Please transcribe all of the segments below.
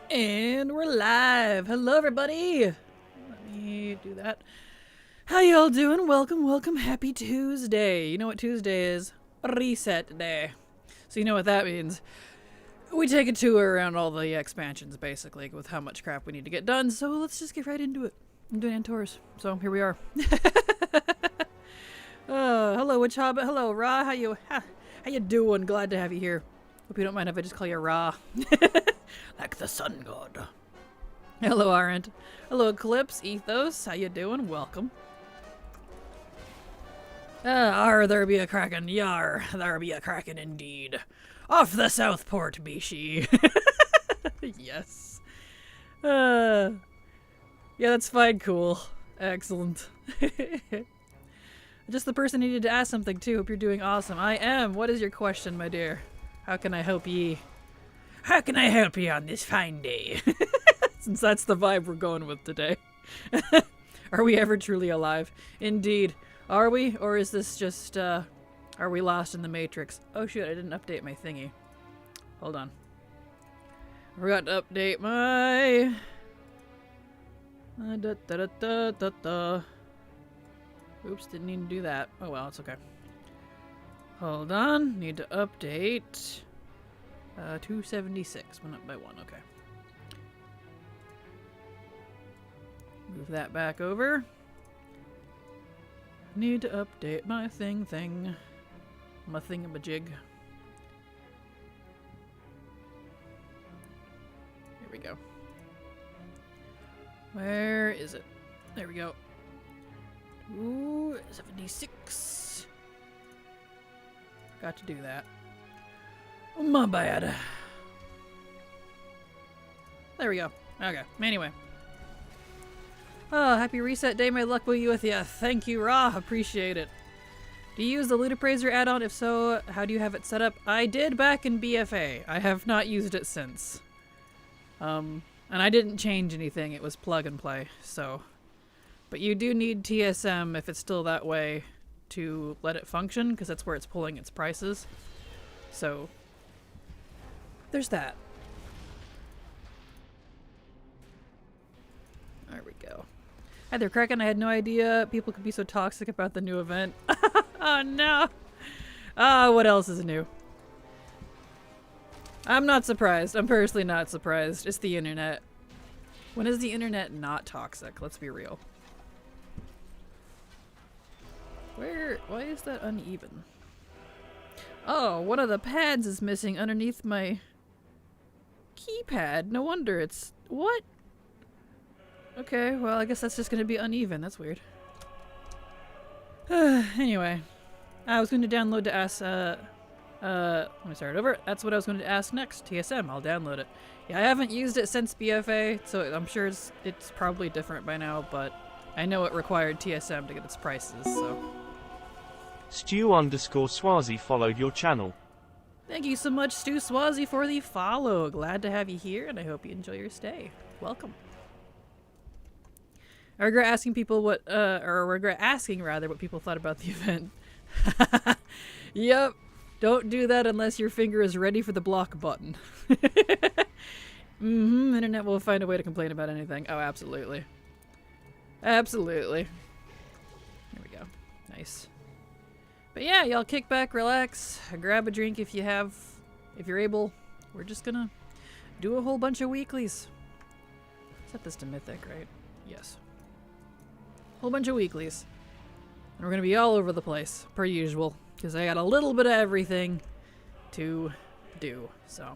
And we're live. Hello, everybody. Let me do that. How y'all doing? Welcome, welcome. Happy Tuesday. You know what Tuesday is? Reset day. So you know what that means. We take a tour around all the expansions, basically, with how much crap we need to get done. So let's just get right into it. I'm doing tours. So here we are. Hello, Witch Hobbit. Hello, Ra. How you doing? Glad to have you here. Hope you don't mind if I just call you Ra. Like the sun god. Hello, Arendt. Hello, Eclipse, Ethos. How you doing? Welcome. There be a kraken. Yar, there be a kraken indeed. Off the Southport, be she. Yes. Yeah, that's fine. Cool. Excellent. Just the person needed to ask something too. Hope you're doing awesome. I am. What is your question, my dear? How can I help ye? How can I help you on this fine day? Since that's the vibe we're going with today. Are we ever truly alive? Indeed. Are we? Or is this just, are we lost in the Matrix? Oh shoot, I didn't update my thingy. Hold on. I forgot to update my... Oops, didn't need to do that. Oh well, it's okay. Hold on, need to update... 276, went up by 1, okay. Move that back over. Need to update my thing. My thingamajig. Here we go. Where is it? There we go. 276. Got to do that. My bad. There we go. Okay. Anyway. Oh, happy reset day. My luck be with you. Thank you, Ra. Appreciate it. Do you use the Ludappraiser add-on? If so, how do you have it set up? I did back in BFA. I have not used it since. And I didn't change anything. It was plug and play. So, but you do need TSM if it's still that way to let it function, because that's where it's pulling its prices. So. There's that. There we go. Hi there, Kraken. I had no idea people could be so toxic about the new event. Oh no! What else is new? I'm not surprised. I'm personally not surprised. It's the internet. When is the internet not toxic? Let's be real. Why is that uneven? Oh, one of the pads is missing underneath my... keypad. No wonder it's... What? Okay, well, I guess that's just gonna be uneven. That's weird. Anyway. I was going to download to ask, let me start over. That's what I was going to ask next. TSM. I'll download it. Yeah, I haven't used it since BFA, so I'm sure it's probably different by now, but I know it required TSM to get its prices, so... Stu_Swazi followed your channel. Thank you so much, Stu Swazi, for the follow. Glad to have you here, and I hope you enjoy your stay. Welcome. I regret asking people what, or regret asking rather, what people thought about the event. Yep. Don't do that unless your finger is ready for the block button. Internet will find a way to complain about anything. Oh, absolutely. Absolutely. Here we go. Nice. But yeah, y'all kick back, relax, grab a drink if you're able. We're just gonna do a whole bunch of weeklies. Set this to mythic, right? Yes. Whole bunch of weeklies. And we're gonna be all over the place, per usual, because I got a little bit of everything to do, so.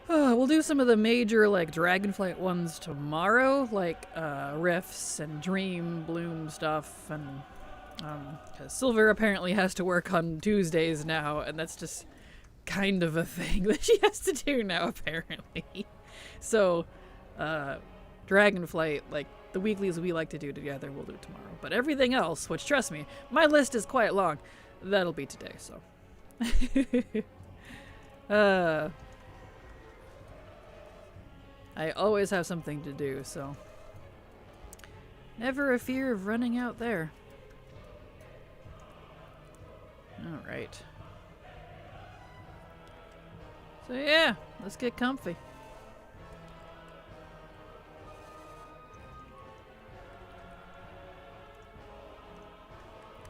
We'll do some of the major, like, Dragonflight ones tomorrow, like, Rifts and Dream Bloom stuff, and because Silver apparently has to work on Tuesdays now, and that's just kind of a thing that she has to do now, apparently. So, Dragonflight, like, the weeklies we like to do together, we'll do tomorrow. But everything else, which, trust me, my list is quite long, that'll be today, so. I always have something to do, so. Never a fear of running out there. Alright. So yeah, let's get comfy.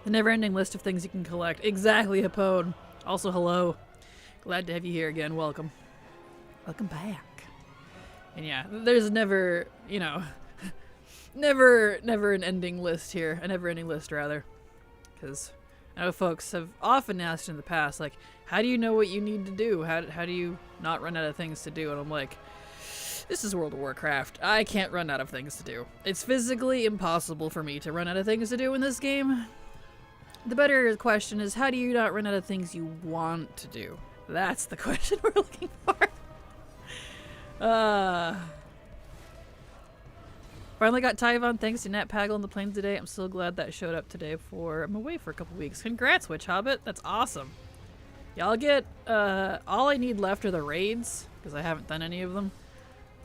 The never-ending list of things you can collect. Exactly, Hapode. Also, hello. Glad to have you here again. Welcome. Welcome back. And yeah, there's never, you know, never an ending list here. A never-ending list, rather. Because I know folks have often asked in the past, like, how do you know what you need to do? How do you not run out of things to do? And I'm like, this is World of Warcraft. I can't run out of things to do. It's physically impossible for me to run out of things to do in this game. The better question is, how do you not run out of things you want to do? That's the question we're looking for. Finally got Tyvon thanks to Nat Pagel on the plane today. I'm so glad that showed up today before I'm away for a couple weeks. Congrats, Witch Hobbit. That's awesome. Y'all get, all I need left are the raids, because I haven't done any of them.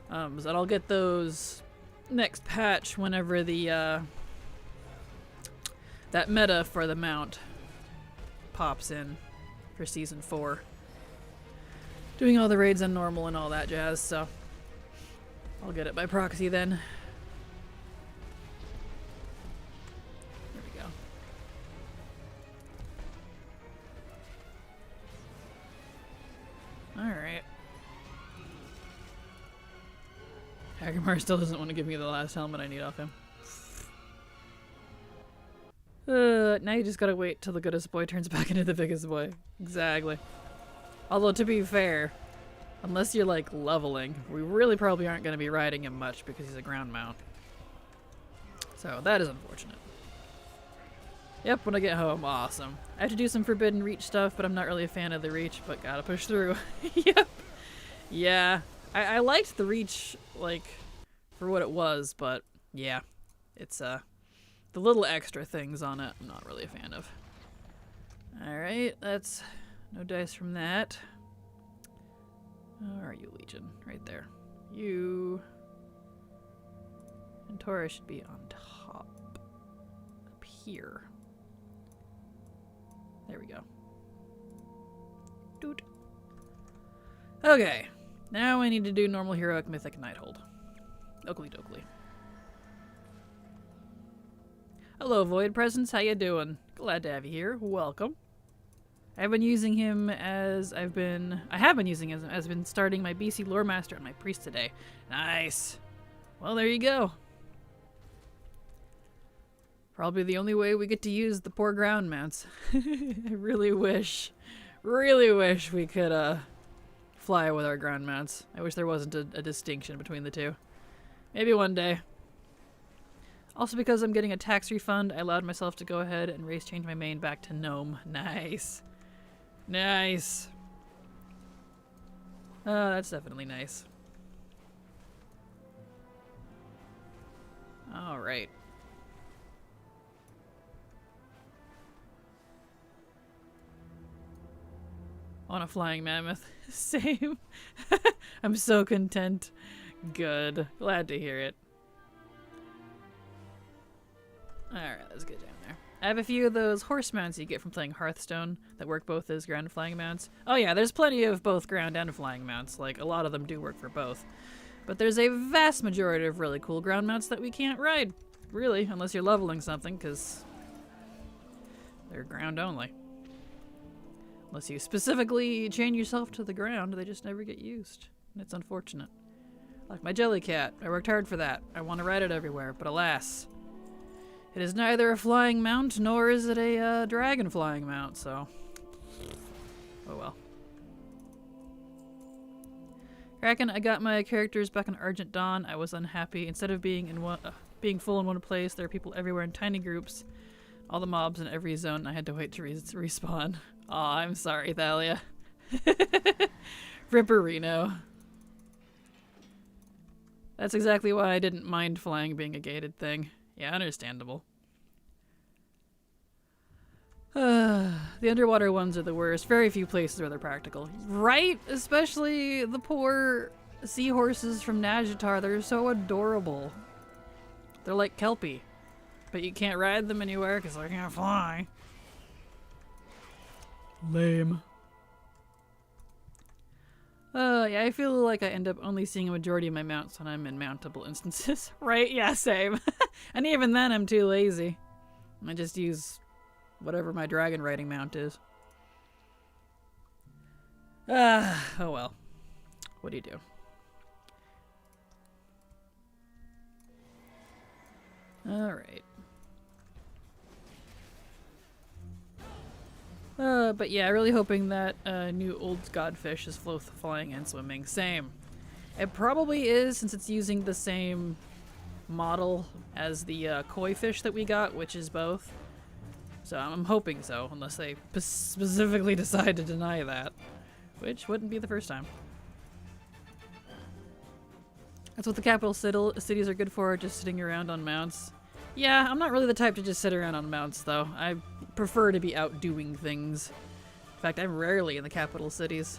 So I'll get those next patch whenever the, that meta for the mount pops in for Season 4. Doing all the raids on normal and all that jazz, so I'll get it by proxy then. There we go. Alright. Hagamar still doesn't want to give me the last helmet I need off him. Now you just gotta wait till the goodest boy turns back into the biggest boy. Exactly. Although, to be fair, unless you're, like, leveling, we really probably aren't going to be riding him much because he's a ground mount. So, that is unfortunate. Yep, when I get home, awesome. I have to do some Forbidden Reach stuff, but I'm not really a fan of the Reach, but gotta push through. Yep. Yeah. I liked the Reach, like, for what it was, but, yeah. It's, the little extra things on it, I'm not really a fan of. Alright, that's... no dice from that. Where are you, Legion? Right there. You... and Taurus should be on top. Up here. There we go. Doot. Okay. Now I need to do normal heroic mythic and Nighthold. Oakley dokley. Hello, Void Presence. How you doing? Glad to have you here. Welcome. I've been using him as I've been starting my BC Lore Master and my Priest today. Nice. Well, there you go. Probably the only way we get to use the poor ground mounts. I really wish we could fly with our ground mounts. I wish there wasn't a distinction between the two. Maybe one day. Also, because I'm getting a tax refund, I allowed myself to go ahead and race change my main back to Gnome. Nice. Nice. Oh, that's definitely nice. Alright. On a flying mammoth. Same. I'm so content. Good. Glad to hear it. Alright, let's get down there. I have a few of those horse mounts you get from playing Hearthstone that work both as ground and flying mounts. Oh yeah, there's plenty of both ground and flying mounts. Like, a lot of them do work for both. But there's a vast majority of really cool ground mounts that we can't ride. Really, unless you're leveling something, because they're ground only. Unless you specifically chain yourself to the ground, they just never get used. And it's unfortunate. Like my Jellycat. I worked hard for that. I want to ride it everywhere, but alas. It is neither a flying mount, nor is it a dragon flying mount, so... oh well. Kraken, I got my characters back in Argent Dawn. I was unhappy. Instead of being full in one place, there are people everywhere in tiny groups. All the mobs in every zone. I had to wait to respawn. Aw, I'm sorry, Thalia. Ripperino. That's exactly why I didn't mind flying being a gated thing. Yeah, understandable. The underwater ones are the worst. Very few places where they're practical. Right? Especially the poor seahorses from Nazjatar. They're so adorable. They're like Kelpie. But you can't ride them anywhere because they can't fly. Lame. Yeah, I feel like I end up only seeing a majority of my mounts when I'm in mountable instances. Right? Yeah, same. And even then, I'm too lazy. I just use whatever my dragon riding mount is. Oh well. What do you do? Alright. But yeah, really hoping that new old godfish is flying and swimming. Same. It probably is, since it's using the same model as the koi fish that we got, which is both. So I'm hoping so, unless they specifically decide to deny that. Which wouldn't be the first time. That's what the capital cities are good for, just sitting around on mounts. Yeah, I'm not really the type to just sit around on mounts, though. I prefer to be out doing things. In fact, I'm rarely in the capital cities.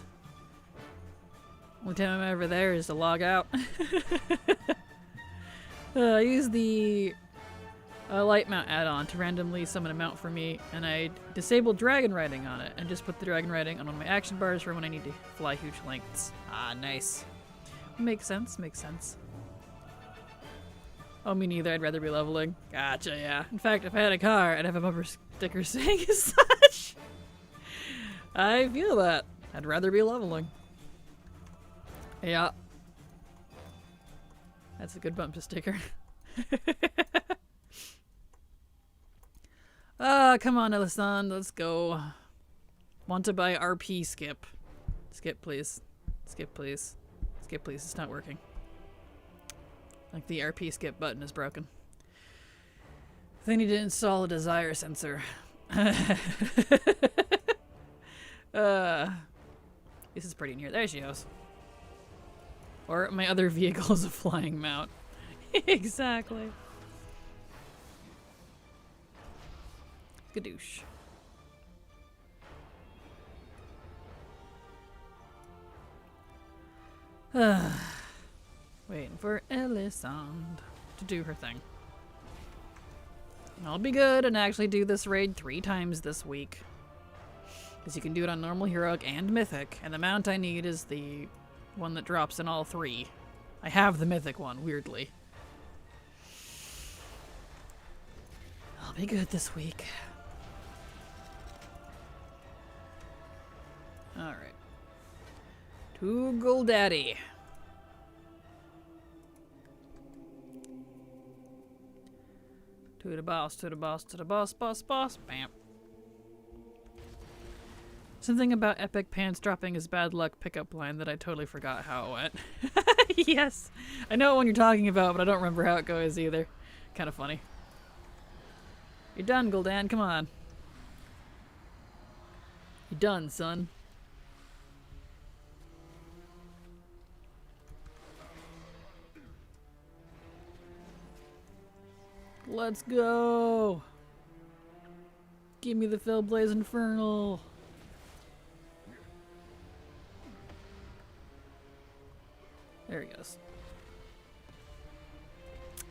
Only time I'm ever there is to log out. I use the light mount add-on to randomly summon a mount for me, and I disable dragon riding on it, and just put the dragon riding on one of my action bars for when I need to fly huge lengths. Ah, nice. Makes sense, makes sense. Oh, me neither. I'd rather be leveling. Gotcha, yeah. In fact, if I had a car, I'd have a bumper sticker saying as such. I feel that. I'd rather be leveling. Yeah. That's a good bumper sticker. Ah, come on, Elisan. Let's go. Want to buy RP skip. Skip, please. Skip, please. Skip, please. It's not working. Like the RP skip button is broken. They need to install a desire sensor. This is pretty near. There she goes. Or my other vehicle is a flying mount. Exactly. Skadoosh. Waiting for Elisande to do her thing. I'll be good and actually do this raid 3 times this week. Because you can do it on normal, heroic, and mythic. And the mount I need is the one that drops in all 3. I have the mythic one, weirdly. I'll be good this week. Alright. To Goldaddy. To the boss, to the boss, to the boss, boss, boss. Bam. Something about epic pants dropping is bad luck pickup line that I totally forgot how it went. Yes. I know what you're talking about, but I don't remember how it goes either. Kind of funny. You're done, Gul'dan. Come on. You're done, son. Let's go! Give me the Fellblaze Infernal! There he goes.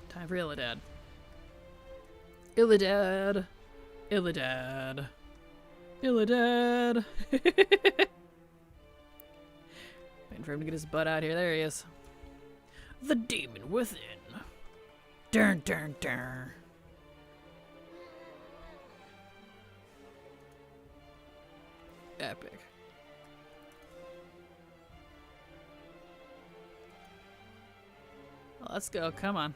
Time for Illidad. Illidad! Illidad! Illidad! Waiting for him to get his butt out here. There he is. The demon within. Dun dun dun. Epic. Let's go, come on.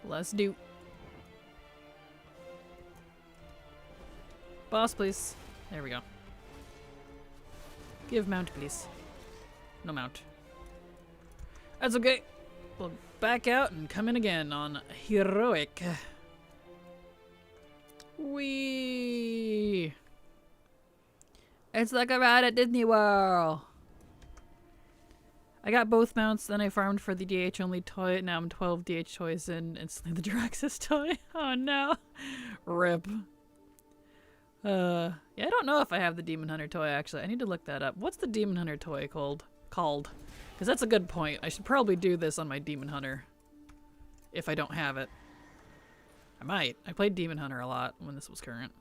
Let's do. Boss, please. There we go. Give mount, please. No mount. That's okay. We'll back out and come in again on heroic. Whee! It's like a ride at Disney World. I got both mounts, then I farmed for the DH only toy. Now I'm 12 DH toys in and instantly the Draxus toy. Oh no. Rip. Yeah, I don't know if I have the Demon Hunter toy actually. I need to look that up. What's the Demon Hunter toy called? Because that's a good point. I should probably do this on my Demon Hunter. If I don't have it. I might. I played Demon Hunter a lot when this was current.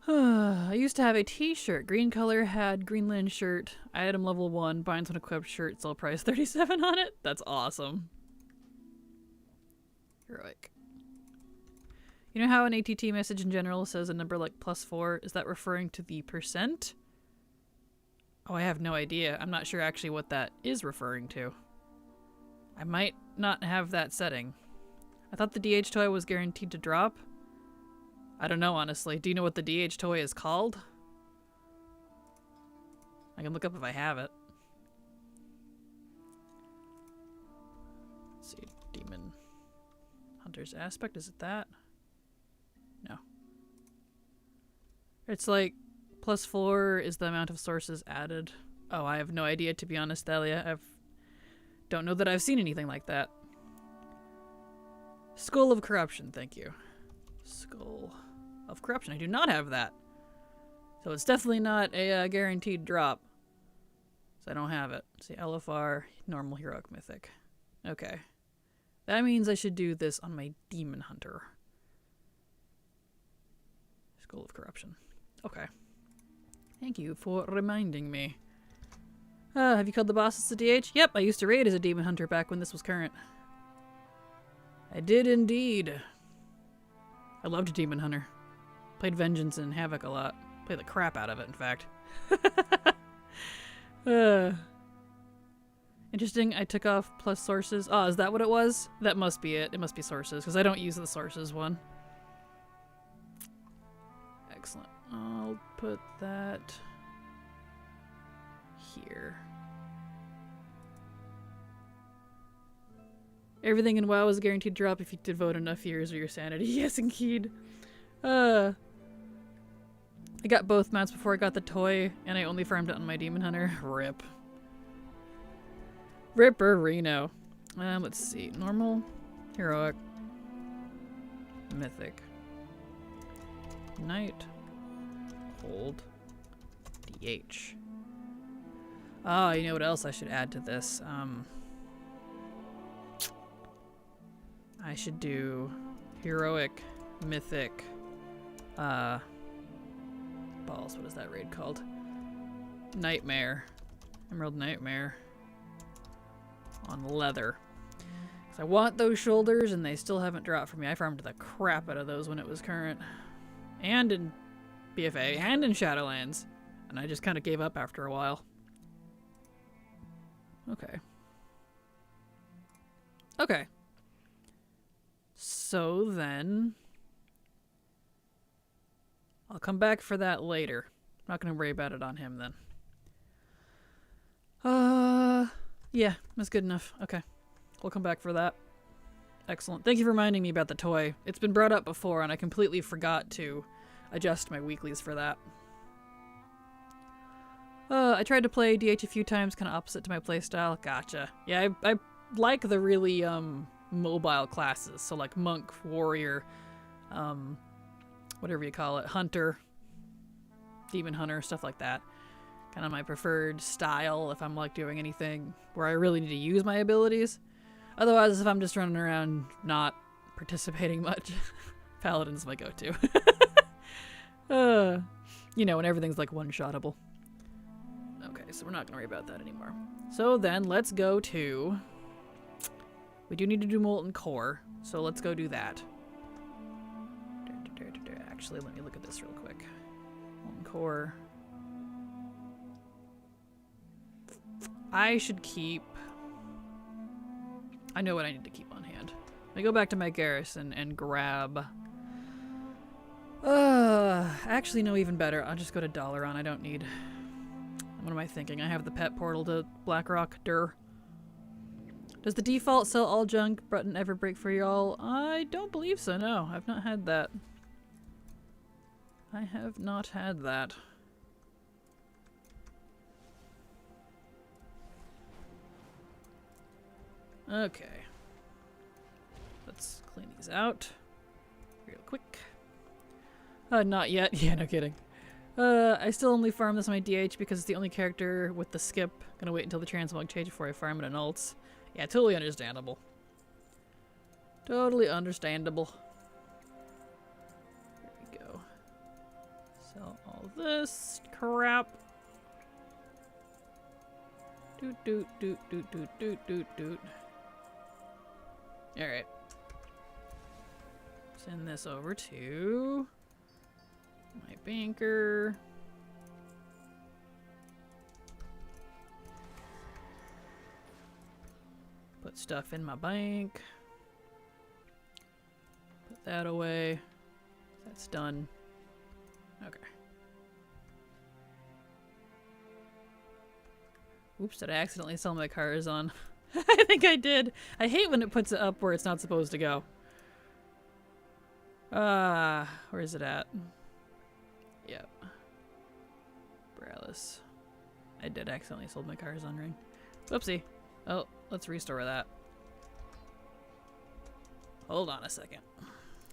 I used to have a t-shirt. Green color had Greenland shirt. Item level 1. Binds when equipped shirt. Sell price 37 on it. That's awesome. Heroic. You know how an ATT message in general says a number like +4? Is that referring to the percent? Oh, I have no idea. I'm not sure actually what that is referring to. I might not have that setting. I thought the DH toy was guaranteed to drop. I don't know, honestly. Do you know what the DH toy is called? I can look up if I have it. Let's see. Demon Hunter's Aspect. Is it that? No. It's like +4 is the amount of sources added. Oh, I have no idea, to be honest, Thalia. Don't know that I've seen anything like that. Skull of Corruption, thank you. Skull of Corruption. I do not have that. So it's definitely not a guaranteed drop. So I don't have it. See, LFR, normal, heroic, mythic. Okay. That means I should do this on my Demon Hunter. Skull of Corruption. Okay. Thank you for reminding me. Have you killed the boss as a DH? Yep, I used to raid as a Demon Hunter back when this was current. I did indeed. I loved Demon Hunter. Played Vengeance and Havoc a lot. Played the crap out of it, in fact. Interesting, I took off plus sources. Oh, is that what it was? That must be it. It must be sources, because I don't use the sources one. Excellent. I'll put that here. Everything in WoW is guaranteed to drop if you devote enough years or your sanity. Yes, indeed. I got both mounts before I got the toy, and I only farmed it on my Demon Hunter. Rip. Ripperino. Let's see. Normal, heroic, mythic, knight, hold, DH. Oh, you know what else I should add to this? I should do heroic, mythic, balls, what is that raid called? Nightmare. Emerald Nightmare. On leather. Because I want those shoulders and they still haven't dropped for me. I farmed the crap out of those when it was current. And in BFA, and in Shadowlands. And I just kind of gave up after a while. Okay. Okay. So then I'll come back for that later. I'm not going to worry about it on him then. Yeah, that's good enough. Okay. We'll come back for that. Excellent. Thank you for reminding me about the toy. It's been brought up before and I completely forgot to adjust my weeklies for that. I tried to play DH a few times, kind of opposite to my playstyle. Gotcha. Yeah, I like the really mobile classes. So like monk, warrior, whatever you call it, hunter, demon hunter, stuff like that. Kind of my preferred style if I'm like doing anything where I really need to use my abilities. Otherwise, if I'm just running around not participating much, Paladin's my go-to. You know, when everything's like one-shottable. Okay, so we're not going to worry about that anymore. So then let's go to... We do need to do Molten Core, so let's go do that. Actually, let me look at this real quick. Molten Core... I should keep... I know what I need to keep on hand. Let me go back to my garrison and grab... actually, no, even better. I'll just go to Dalaran. I don't need... What am I thinking? I have the pet portal to Blackrock. Durr. Does the default sell all junk button ever break for y'all? I don't believe so, no. I've not had that. I have not had that. Okay. Let's clean these out real quick. Not yet. Yeah, no kidding. I still only farm this on my DH because it's the only character with the skip. Gonna wait until the transmog change before I farm it in ults. Yeah, totally understandable. Totally understandable. There we go. Sell all this crap. Doot doot doot doot doot doot doot doot. Alright. Send this over to my banker. Put stuff in my bank. Put that away. That's done. Okay. Oops, did I accidentally sell my cars on? I think I did. I hate when it puts it up where it's not supposed to go. Where is it at? Yep. Bralis. I did accidentally sold my cars on ring. Whoopsie. Oh, let's restore that. Hold on a second.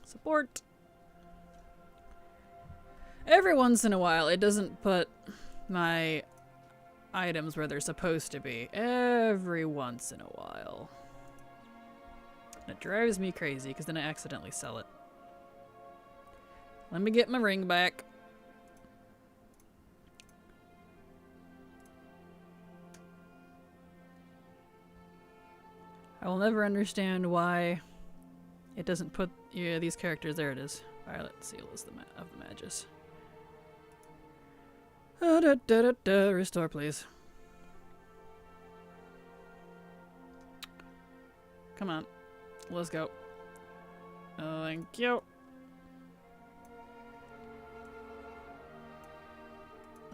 Support. Every once in a while, it doesn't put my items where they're supposed to be. Every once in a while. And it drives me crazy because then I accidentally sell it. Let me get my ring back. I will never understand why it doesn't put these characters. There it is. Violet Seal is the of the Magus. Restore, please. Come on. Let's go. Oh, thank you.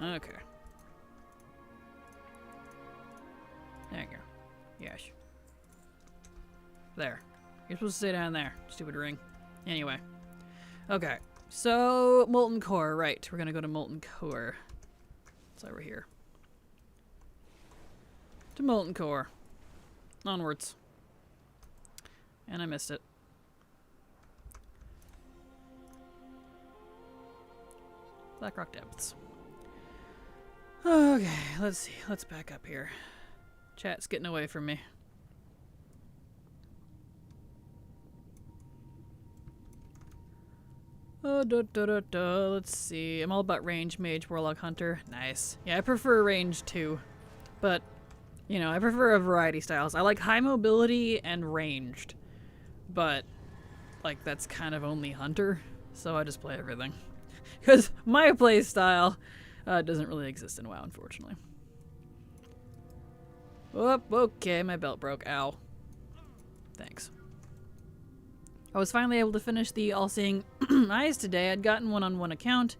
Okay. There you go. Yes. There. You're supposed to stay down there. Stupid ring. Anyway. Okay. So, Molten Core. Right. We're gonna go to Molten Core. So we're here. To Molten Core. Onwards. And I missed it. Blackrock Depths. Okay, let's see. Let's back up here. Chat's getting away from me. Oh, let's see. I'm all about range, mage, warlock, hunter. Nice. Yeah, I prefer range too. But, you know, I prefer a variety styles. I like high mobility and ranged. But, like, that's kind of only hunter. So I just play everything. Because my play style doesn't really exist in WoW, unfortunately. Whoop, okay, my belt broke. Ow. Thanks. I was finally able to finish the All-Seeing Eyes today. I'd gotten one on one account,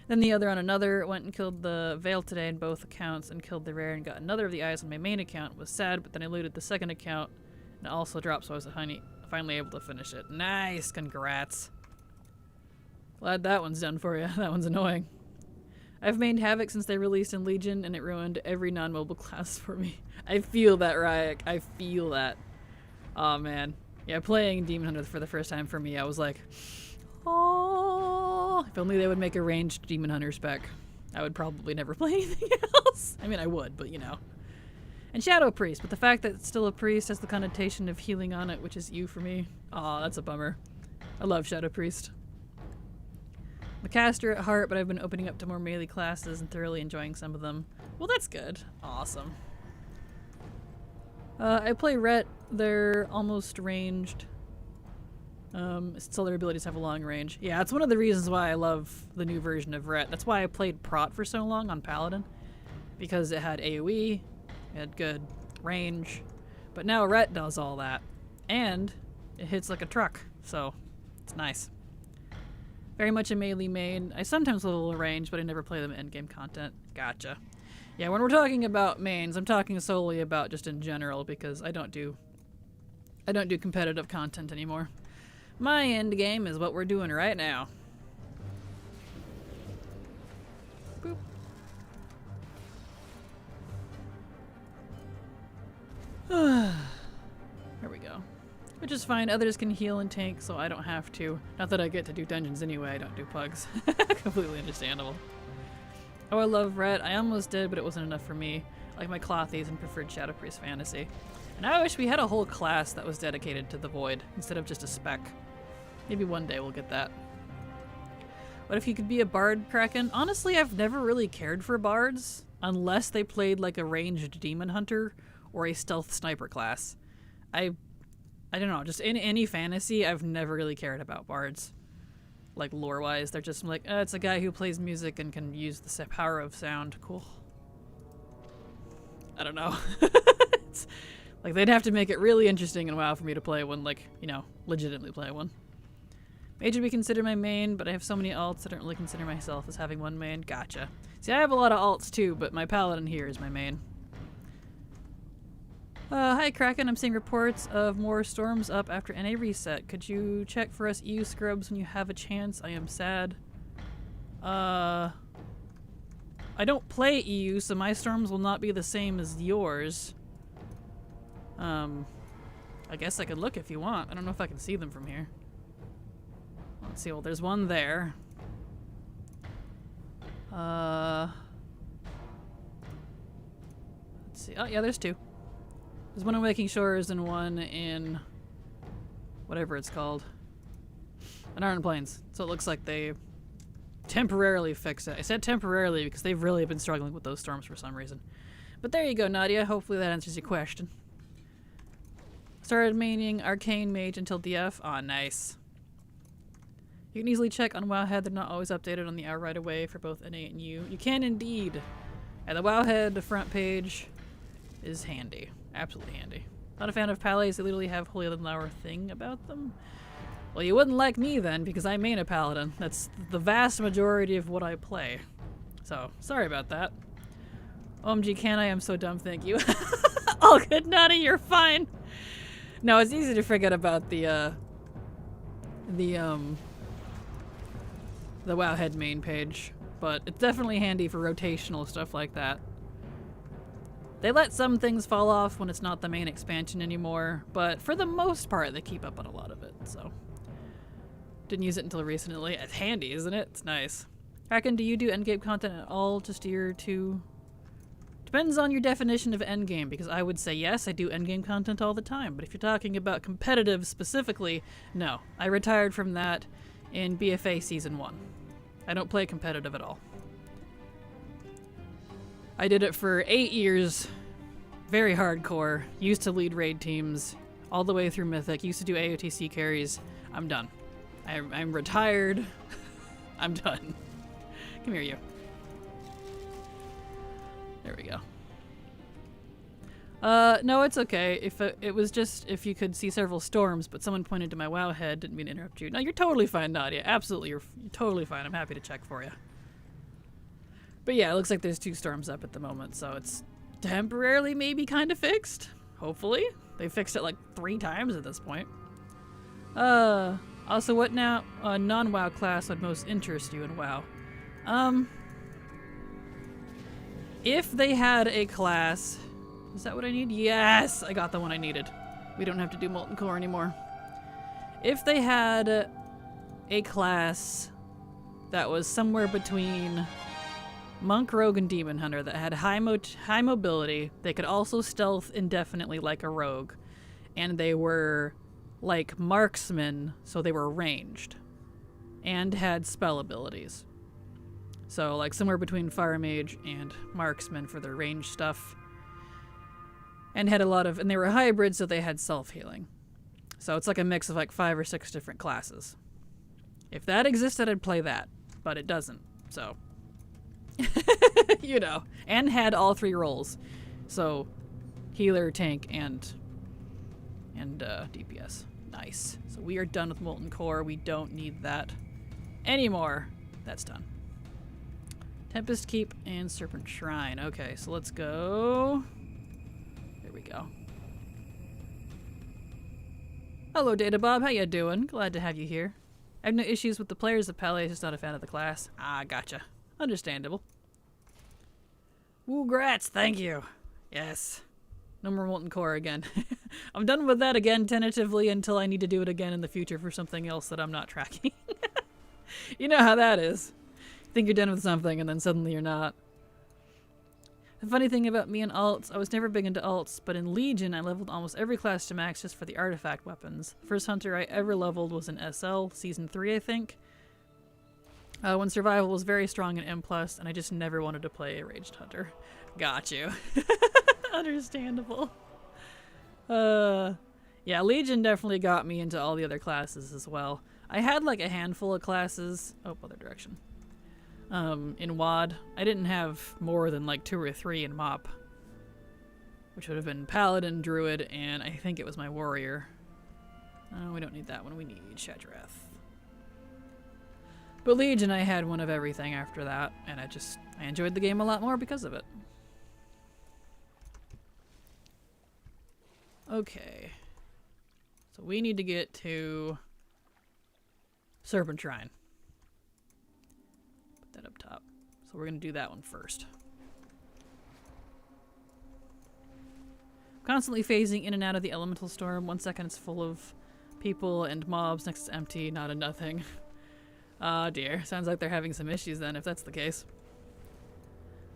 then the other on another. Went and killed the Veil today in both accounts and killed the Rare and got another of the eyes on my main account. Was sad, but then I looted the second account and it also dropped, so I was finally able to finish it. Nice, congrats. Glad that one's done for you. That one's annoying. I've mained Havoc since they released in Legion and it ruined every non-mobile class for me. I feel that, Ryek. I feel that. Oh man. Yeah, playing Demon Hunter for the first time for me, I was like, oh, if only they would make a ranged Demon Hunter spec. I would probably never play anything else. I mean, I would, but you know. And Shadow Priest, but the fact that it's still a priest has the connotation of healing on it, which is you for me. Aw, that's a bummer. I love Shadow Priest. I'm a caster at heart, but I've been opening up to more melee classes and thoroughly enjoying some of them. Well, that's good. Awesome. I play Ret. They're almost ranged. So their abilities have a long range. Yeah, it's one of the reasons why I love the new version of Ret. That's why I played Prot for so long on Paladin. Because it had AoE, it had good range. But now Ret does all that. And it hits like a truck, so it's nice. Very much a melee main. I sometimes level range, but I never play them in endgame content. Gotcha. Yeah, when we're talking about mains, I'm talking solely about just in general because I don't do competitive content anymore. My end game is what we're doing right now. Boop. There we go. Which is fine. Others can heal and tank, so I don't have to. Not that I get to do dungeons anyway. I don't do pugs. Completely understandable. Oh, I love Ret. I almost did, but it wasn't enough for me. I like my Clothies and preferred Shadow Priest Fantasy. And I wish we had a whole class that was dedicated to the Void, instead of just a spec. Maybe one day we'll get that. What if you could be a bard, Kraken? Honestly, I've never really cared for bards unless they played like a ranged demon hunter or a stealth sniper class. I don't know, just in any fantasy, I've never really cared about bards. Like lore-wise, they're just like, it's a guy who plays music and can use the power of sound. Cool. I don't know. It's, like, they'd have to make it really interesting and WoW for me to play one, like, you know, legitimately play one. Mage would be considered my main, but I have so many alts I don't really consider myself as having one main. Gotcha. See, I have a lot of alts too, but my paladin here is my main. Hi Kraken, I'm seeing reports of more storms up after NA reset. Could you check for us EU scrubs when you have a chance? I am sad. I don't play EU, so my storms will not be the same as yours. I guess I could look if you want. I don't know if I can see them from here. Let's see, well there's one there. Let's see. Oh yeah, there's two. There's one in Waking Shores and one in whatever it's called. In Iron Plains. So it looks like they temporarily fixed it. I said temporarily because they've really been struggling with those storms for some reason. But there you go, Nadia. Hopefully that answers your question. Started maining Arcane Mage until DF. Aw, nice. You can easily check on Wowhead. They're not always updated on the hour right away for both NA and U. You can indeed. And the Wowhead front page is handy. Absolutely handy. Not a fan of Palets. They literally have Holy Lower thing about them. Well, you wouldn't like me then, because I main a Paladin. That's the vast majority of what I play. So, sorry about that. OMG, can I? I'm so dumb, thank you. All good, Nutty, you're fine. No, it's easy to forget about the Wowhead main page, but it's definitely handy for rotational stuff like that. They let some things fall off when it's not the main expansion anymore, but for the most part, they keep up on a lot of it, so. Didn't use it until recently. It's handy, isn't it? It's nice. Kraken, do you do endgame content at all? Just year or two? Depends on your definition of endgame, because I would say yes, I do endgame content all the time, but if you're talking about competitive specifically, no. I retired from that in BFA Season 1. I don't play competitive at all. I did it for 8 years, very hardcore, used to lead raid teams, all the way through Mythic, used to do AOTC carries. I'm done. I'm retired. I'm done. Come here, you. There we go. No, it's okay. If it was just if you could see several storms, but someone pointed to my WoW head, didn't mean to interrupt you. No, you're totally fine, Nadia. Absolutely, you're totally fine. I'm happy to check for you. But yeah, it looks like there's 2 storms up at the moment, so it's temporarily maybe kind of fixed. Hopefully. They fixed it like 3 times at this point. Also, what now non-WoW class would most interest you in WoW? If they had a class... Is that what I need? Yes! I got the one I needed. We don't have to do Molten Core anymore. If they had a class that was somewhere between Monk, Rogue, and Demon Hunter that had high mobility, they could also stealth indefinitely like a Rogue, and they were like marksmen, so they were ranged, and had spell abilities. So like somewhere between Fire Mage and Marksman for their range stuff. And had a lot of, and they were hybrids, so they had self-healing. So it's like a mix of like 5 or 6 different classes. If that existed, I'd play that, but it doesn't, so. You know, and had all 3 roles. So healer, tank, and DPS. Nice. So we are done with Molten Core. We don't need that anymore. That's done. Tempest Keep and Serpent Shrine. Okay, so let's go. There we go. Hello, Data Bob. How you doing? Glad to have you here. I have no issues with the players. The Palais is just not a fan of the class. Ah, gotcha. Understandable. Woo, grats. Thank you. Yes. No more Molten Core again. I'm done with that again tentatively until I need to do it again in the future for something else that I'm not tracking. You know how that is. You think you're done with something and then suddenly you're not. The funny thing about me and alts, I was never big into alts, but in Legion I leveled almost every class to max just for the artifact weapons. The first hunter I ever leveled was in SL, Season 3 I think. When survival was very strong in M+, and I just never wanted to play a ranged hunter. Got you. Understandable. Yeah, Legion definitely got me into all the other classes as well. I had like a handful of classes. Oh, other direction. In WoD. I didn't have more than like 2 or 3 in MoP. Which would have been Paladin, Druid, and I think it was my Warrior. Oh, we don't need that one. We need Shadrath. But Legion, I had one of everything after that, and I enjoyed the game a lot more because of it. Okay. So we need to get to Serpent Shrine. Put that up top. So we're going to do that one first. Constantly phasing in and out of the elemental storm. 1 second it's full of people and mobs, next it's empty, not a nothing. Ah, dear. Sounds like they're having some issues then, if that's the case.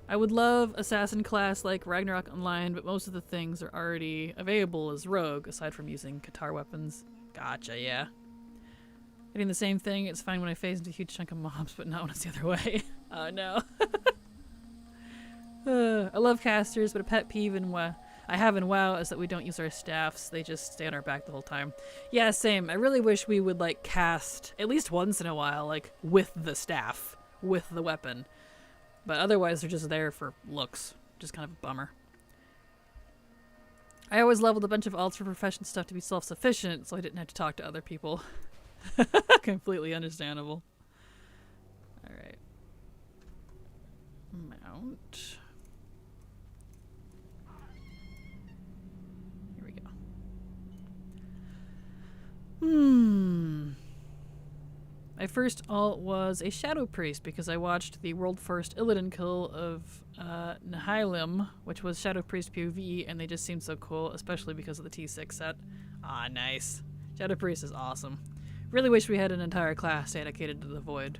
I would love assassin class like Ragnarok Online, but most of the things are already available as rogue, aside from using Qatar weapons. Gotcha, yeah. Getting the same thing, it's fine when I phase into a huge chunk of mobs, but not when it's the other way. Oh no. I love casters, but a pet peeve I have in WoW is that we don't use our staffs. They just stay on our back the whole time. Yeah, same. I really wish we would like cast at least once in a while, like with the staff, with the weapon. But otherwise they're just there for looks. Just kind of a bummer. I always leveled a bunch of alts for profession stuff to be self-sufficient, so I didn't have to talk to other people. Completely understandable. Alright. Mount. My first alt was a Shadow Priest because I watched the world first Illidan kill of Nihilum, which was Shadow Priest PvE, and they just seemed so cool, especially because of the T6 set. Ah, nice. Shadow Priest is awesome. Really wish we had an entire class dedicated to the Void.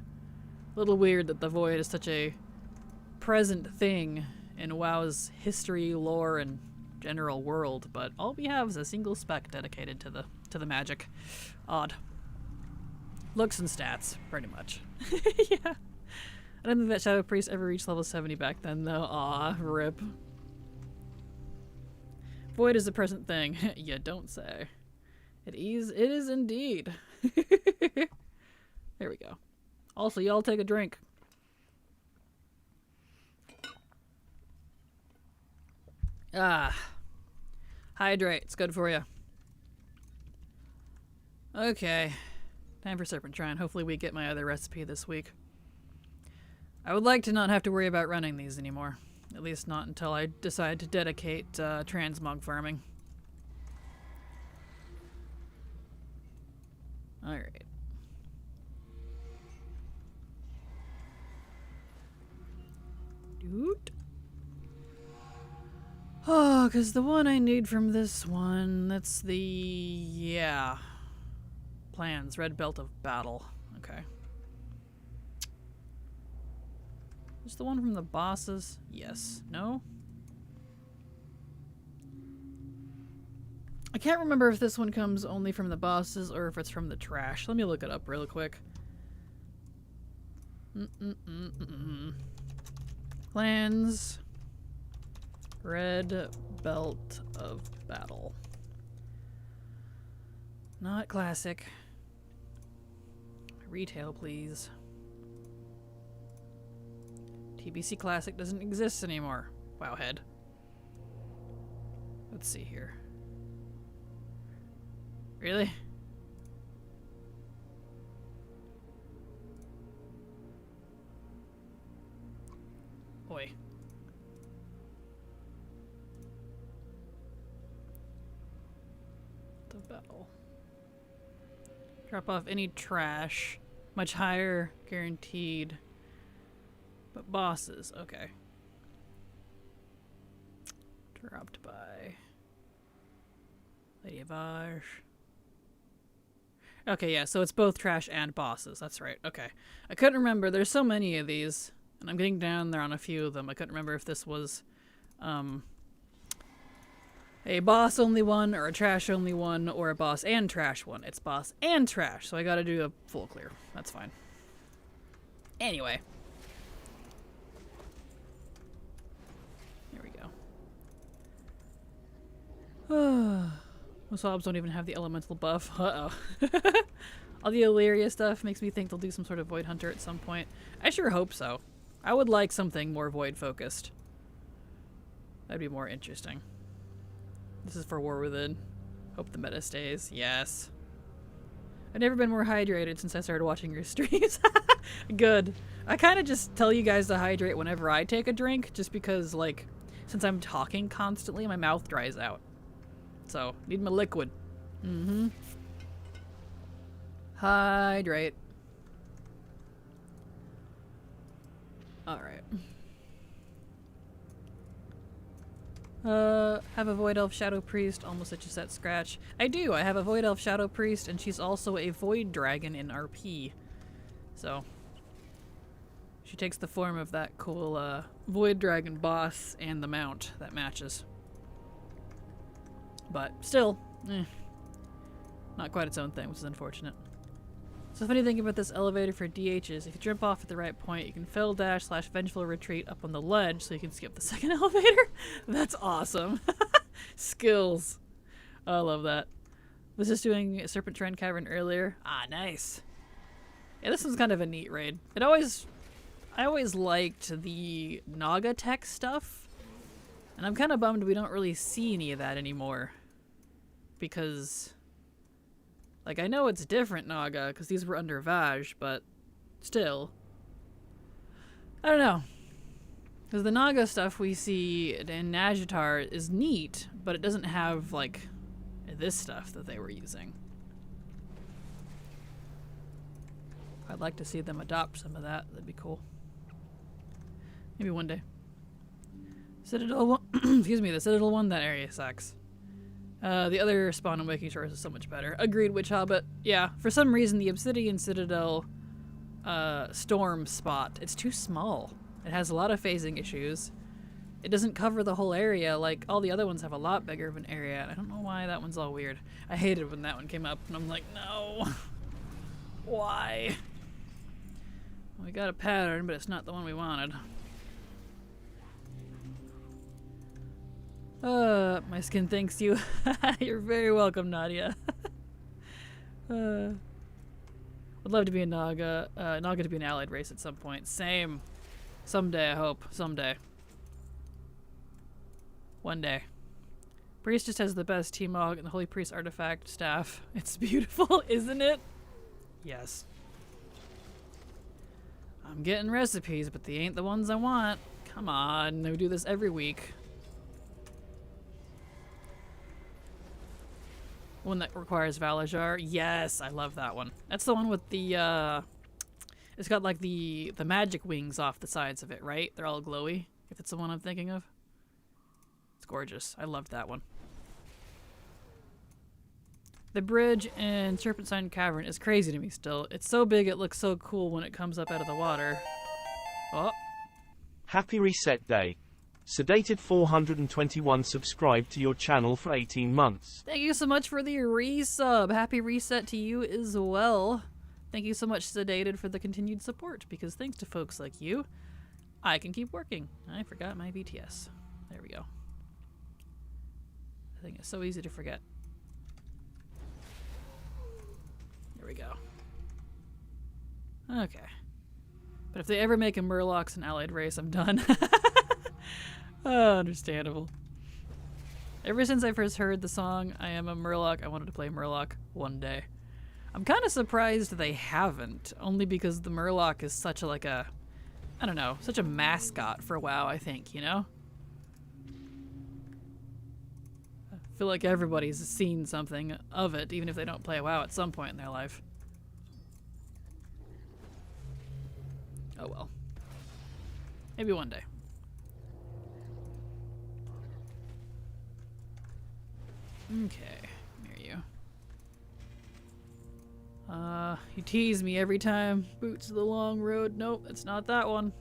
A little weird that the Void is such a present thing in WoW's history, lore, and general world, but all we have is a single spec dedicated to the magic. Odd. Looks and stats, pretty much. Yeah. I don't think that Shadow Priest ever reached level 70 back then, though. Aw, rip. Void is a present thing. You don't say. It is indeed. There we go. Also, y'all take a drink. Ah. Hydrate. It's good for you. Okay. Time for Serpent Shrine. Hopefully we get my other recipe this week. I would like to not have to worry about running these anymore. At least not until I decide to dedicate transmog farming. Alright. Doot. Oh, because the one I need from this one, that's the... yeah. Plans. Red Belt of Battle. Okay. Is the one from the bosses? Yes. No? I can't remember if this one comes only from the bosses or if it's from the trash. Let me look it up real quick. Plans. Red Belt of Battle. Not classic. Retail, please. TBC Classic doesn't exist anymore. Wowhead. Let's see here. Really? Oi. The battle. Drop off any trash. Much higher, guaranteed. But bosses, okay. Dropped by Lady Avage. Okay, yeah, so it's both trash and bosses. That's right. Okay. I couldn't remember. There's so many of these, and I'm getting down there on a few of them. I couldn't remember if this was a boss-only one, or a trash-only one, or a boss and trash one. It's boss and trash, so I gotta do a full clear. That's fine. Anyway. Here we go. Most mobs don't even have the elemental buff. Uh-oh. All the Illyria stuff makes me think they'll do some sort of Void Hunter at some point. I sure hope so. I would like something more Void focused. That'd be more interesting. This is for War Within. Hope the meta stays. Yes. I've never been more hydrated since I started watching your streams. Good. I kind of just tell you guys to hydrate whenever I take a drink, just because, like, since I'm talking constantly, my mouth dries out. So, need my liquid. Mm-hmm. Hydrate. Alright. Have a Void Elf Shadow Priest, almost at just that scratch. I do, I have a Void Elf Shadow Priest, and she's also a Void Dragon in RP. So, she takes the form of that cool, Void Dragon boss and the mount that matches. But, still, not quite its own thing, which is unfortunate. So the funny thing about this elevator for DH is if you jump off at the right point, you can fell dash / vengeful retreat up on the ledge so you can skip the second elevator. That's awesome. Skills. Oh, I love that. Was just doing Serpent Trend Cavern earlier. Ah, nice. Yeah, this one's kind of a neat raid. I always liked the Naga tech stuff, and I'm kind of bummed we don't really see any of that anymore. Because, like, I know it's different Naga, because these were under Vaj, but still. I don't know. Because the Naga stuff we see in Najatar is neat, but it doesn't have, like, this stuff that they were using. I'd like to see them adopt some of that. That'd be cool. Maybe one day. Citadel one, excuse me, the Citadel one, that area sucks. The other spawn and waking shores is so much better. Agreed, Witch Hobbit. Yeah, for some reason the Obsidian Citadel storm spot, it's too small. It has a lot of phasing issues. It doesn't cover the whole area like all the other ones have a lot bigger of an area. I don't know why that one's all weird. I hated when that one came up and I'm like, no. Why? We got a pattern, but it's not the one we wanted. My skin thanks you. You're very welcome, Nadia. Would love to be a Naga. Naga to be an allied race at some point. Same. Someday, I hope. Someday. One day. Priest just has the best T-Mog and the Holy Priest artifact staff. It's beautiful, isn't it? Yes. I'm getting recipes, but they ain't the ones I want. Come on, we do this every week. One that requires Valajar. Yes, I love that one. That's the one with the, it's got like the magic wings off the sides of it, right? They're all glowy, if it's the one I'm thinking of. It's gorgeous. I loved that one. The bridge in Serpent Sign Cavern is crazy to me still. It's so big it looks so cool when it comes up out of the water. Oh. Happy Reset Day. Sedated 421 subscribed to your channel for 18 months. Thank you so much for the resub. Happy reset to you as well. Thank you so much, Sedated, for the continued support, because thanks to folks like you, I can keep working. I forgot my BTS. There we go. I think it's so easy to forget. There we go. Okay. But if they ever make a Murlocs and allied race, I'm done. Oh, understandable. Ever since I first heard the song, I Am a Murloc, I wanted to play Murloc one day. I'm kind of surprised they haven't, only because the Murloc is such a, like a, I don't know, such a mascot for WoW, I think, you know? I feel like everybody's seen something of it, even if they don't play WoW at some point in their life. Oh well. Maybe one day. Okay, near you. You tease me every time. Boots of the Long Road. Nope, it's not that one.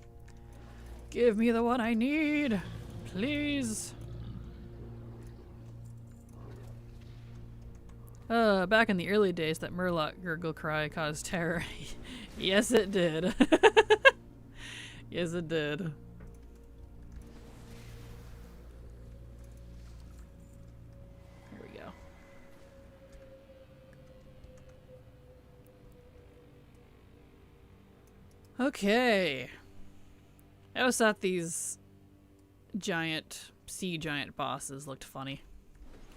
Give me the one I need, please. Back in the early days, that Murloc gurgle cry caused terror. Yes, it did. Yes, it did. Here we go. Okay. I always thought these sea giant bosses looked funny.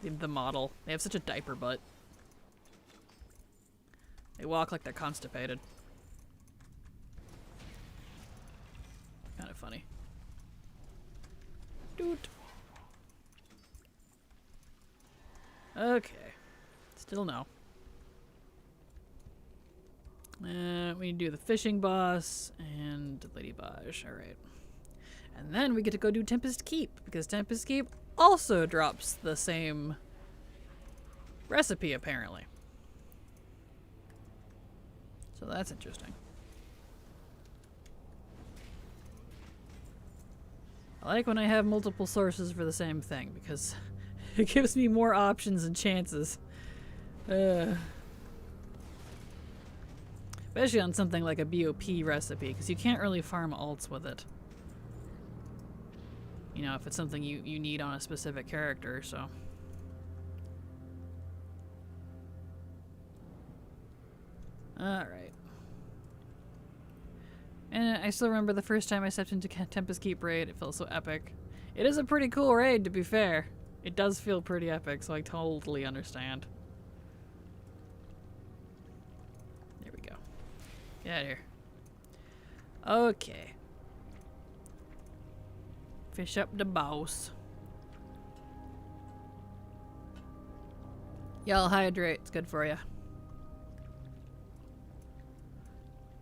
The model. They have such a diaper butt. They walk like they're constipated. Kind of funny. Doot. Okay. Still no. We do the fishing boss and Lady Baj. Alright. And then we get to go do Tempest Keep, because Tempest Keep also drops the same recipe, apparently. So that's interesting. I like when I have multiple sources for the same thing, because it gives me more options and chances. Especially on something like a BOP recipe, because you can't really farm alts with it. You know, if it's something you need on a specific character, so. Alright. And I still remember the first time I stepped into Tempest Keep raid, it felt so epic. It is a pretty cool raid, to be fair. It does feel pretty epic, so I totally understand. There we go. Get out of here. Okay. Fish up the boss. Y'all hydrate, it's good for you.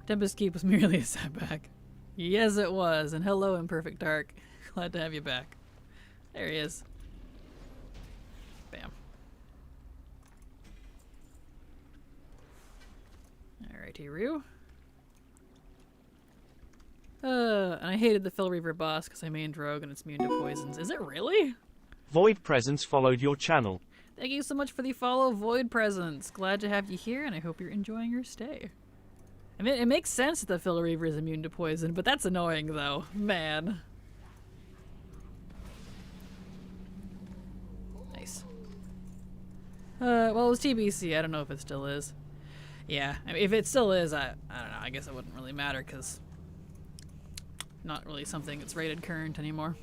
Tempest Keep was merely a setback. Yes, it was. And hello, Imperfect Dark. Glad to have you back. There he is. Bam. Alright, Hiru. And I hated the Phil Reaver boss because I mained Rogue and it's immune to poisons. Is it really? Void Presence followed your channel. Thank you so much for the follow, Void Presence. Glad to have you here and I hope you're enjoying your stay. I mean, it makes sense that the Phil Reaver is immune to poison, but that's annoying though. Man. Nice. Well, it was TBC. I don't know if it still is. Yeah, I mean, if it still is, I don't know. I guess it wouldn't really matter because not really something that's rated current anymore.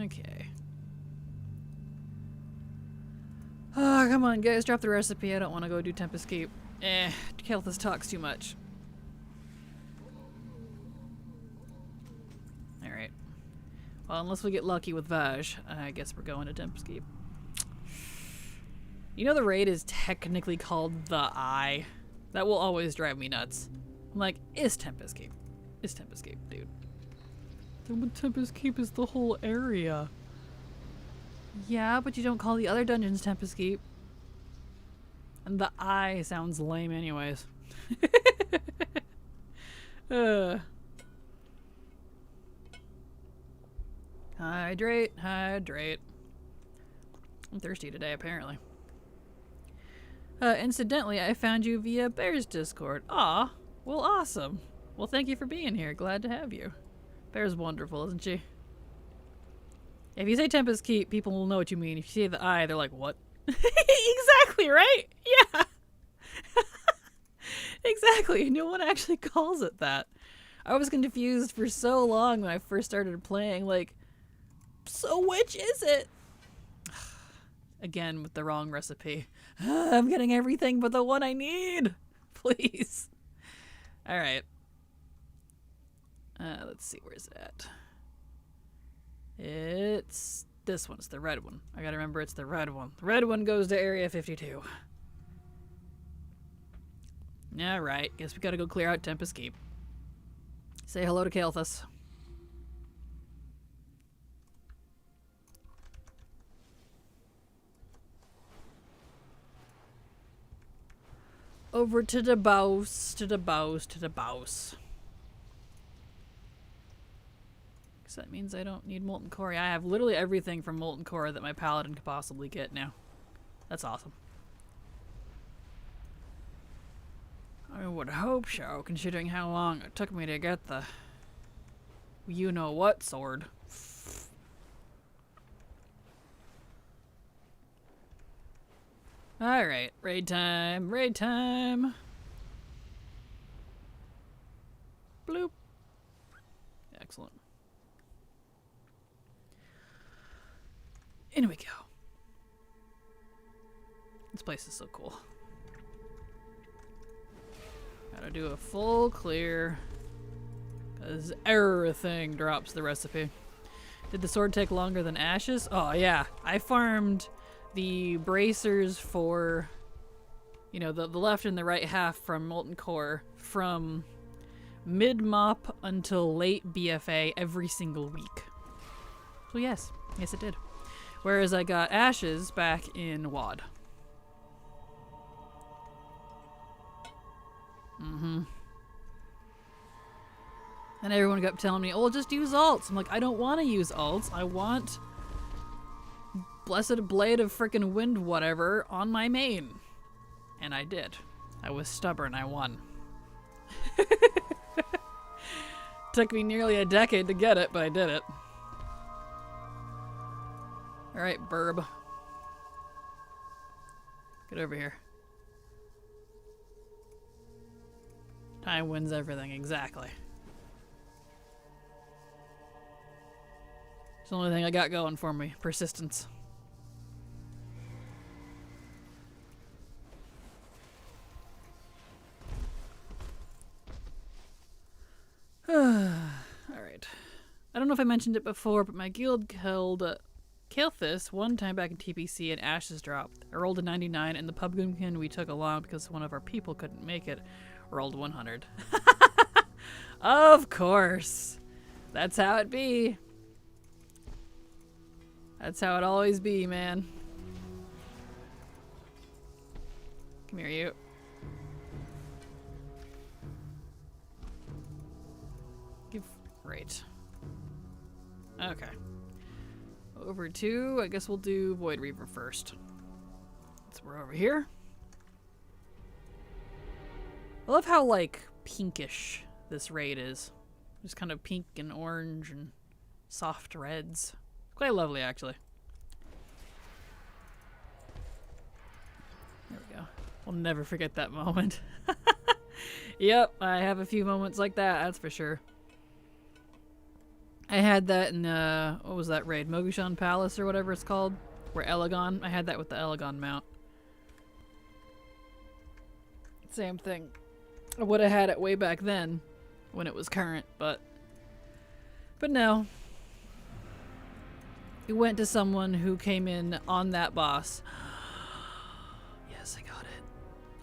Okay. Oh, come on, guys. Drop the recipe. I don't want to go do Tempest Keep. Kelthus talks too much. Alright. Well, unless we get lucky with Vaj, I guess we're going to Tempest Keep. You know the raid is technically called The Eye? That will always drive me nuts. I'm like, is Tempest Keep? Is Tempest Keep, dude. Tempest Keep is the whole area. Yeah, but you don't call the other dungeons Tempest Keep. And The Eye sounds lame anyways. Hydrate, hydrate. I'm thirsty today, apparently. Incidentally, I found you via Bear's Discord. Aw, well, awesome. Well, thank you for being here. Glad to have you. Bear's wonderful, isn't she? If you say Tempest Keep, people will know what you mean. If you say The Eye, they're like, what? Exactly, right? Yeah. Exactly. No one actually calls it that. I was confused for so long when I first started playing, like, so which is it? Again, with the wrong recipe. I'm getting everything but the one I need. Please. Alright. Let's see, where's it at? It's this one. It's the red one. I gotta remember it's the red one. The red one goes to Area 52. Alright, guess we gotta go clear out Tempest Keep. Say hello to Kelthus. Over to the boss, to the boss, to the boss. So that means I don't need Molten Core. I have literally everything from Molten Core that my Paladin could possibly get now. That's awesome. I would hope so, considering how long it took me to get the you-know-what sword. Alright, raid time, raid time! Bloop. Excellent. In we go. This place is so cool. Gotta do a full clear, because everything drops the recipe. Did the sword take longer than ashes? Oh yeah, I farmed the bracers for, you know, the left and the right half from Molten Core from mid-mop until late BFA every single week. So yes it did. Whereas I got ashes back in WoD. And everyone kept telling me, oh, just use alts. I'm like, I don't want to use alts. I want Blessed Blade of frickin' Wind whatever on my main. And I did. I was stubborn. I won. Took me nearly a decade to get it, but I did it. Alright, burb. Get over here. Time wins everything, exactly. It's the only thing I got going for me. Persistence. Alright. I don't know if I mentioned it before, but my guild killed Kael'thas one time back in TPC and ashes dropped. I rolled a 99 and the pumpkin we took along because one of our people couldn't make it rolled 100. Of course. That's how it be. That's how it always be, man. Come here, you. Right. Okay. Over to, I guess we'll do Void Reaver first. So we're over here. I love how, like, pinkish this raid is. Just kind of pink and orange and soft reds. Quite lovely, actually. There we go. We'll never forget that moment. Yep, I have a few moments like that, that's for sure. I had that in, what was that raid? Mogushan Palace or whatever it's called? Where Elegon, I had that with the Elegon mount. Same thing. I would have had it way back then, when it was current, but no. It went to someone who came in on that boss. Yes, I got it.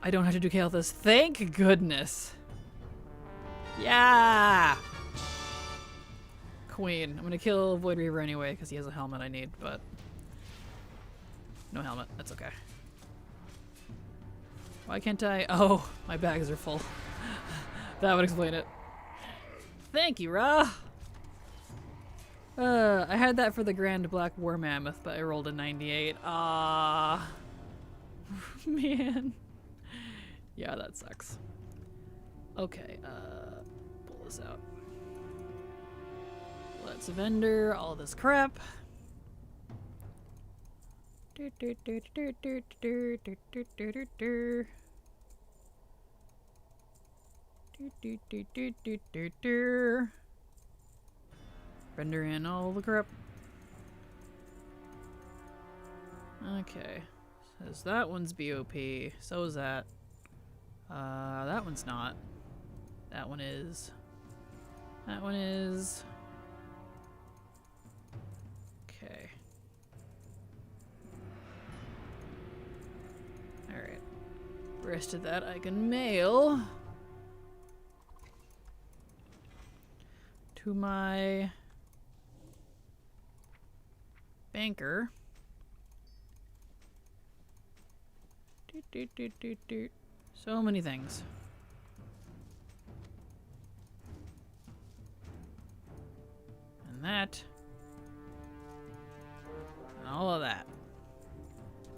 I don't have to do Kael'thas. Thank goodness. Yeah! Queen. I'm gonna kill Void Reaver anyway, because he has a helmet I need, but no helmet. That's okay. Why can't I? Oh, my bags are full. That would explain it. Thank you, Ra! I had that for the Grand Black War Mammoth, but I rolled a 98. Ah, man. Yeah, that sucks. Okay, pull this out. Let's vendor all this crap. Render in all the crap. Okay. Says that one's BOP. So is that. That one's not. That one is. That one is. Okay. Alright. Rest of that I can mail to my banker. So many things. And And that. And all of that.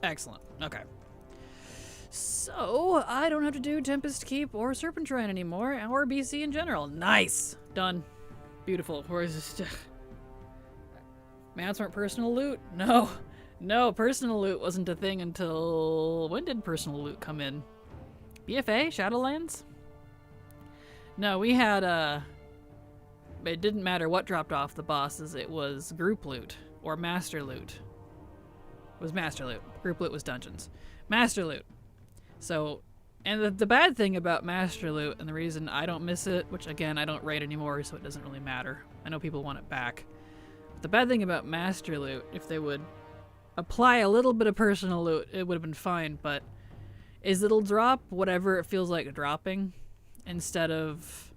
Excellent. Okay. So, I don't have to do Tempest Keep or Serpentine anymore, or BC in general. Nice! Done. Beautiful. Where's this? Mounts weren't personal loot? No. No, personal loot wasn't a thing until... When did personal loot come in? BFA? Shadowlands? No, we had, it didn't matter what dropped off the bosses, it was group loot, or master loot. It was master loot. Group loot was dungeons. Master loot. So, and the bad thing about master loot, and the reason I don't miss it, which again, I don't raid anymore, so it doesn't really matter. I know people want it back. But the bad thing about master loot, if they would apply a little bit of personal loot, it would have been fine, but is it'll drop whatever it feels like dropping instead of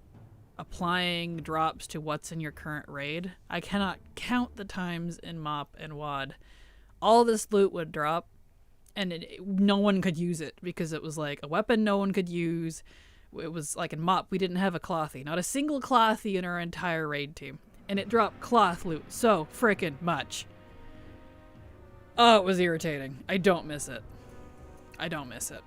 applying drops to what's in your current raid. I cannot count the times in MOP and WoD all this loot would drop and no one could use it because it was like a weapon no one could use. It was like in MOP we didn't have a clothy, not a single clothy in our entire raid team, and it dropped cloth loot so frickin' much. Oh, it was irritating. I don't miss it. I don't miss it.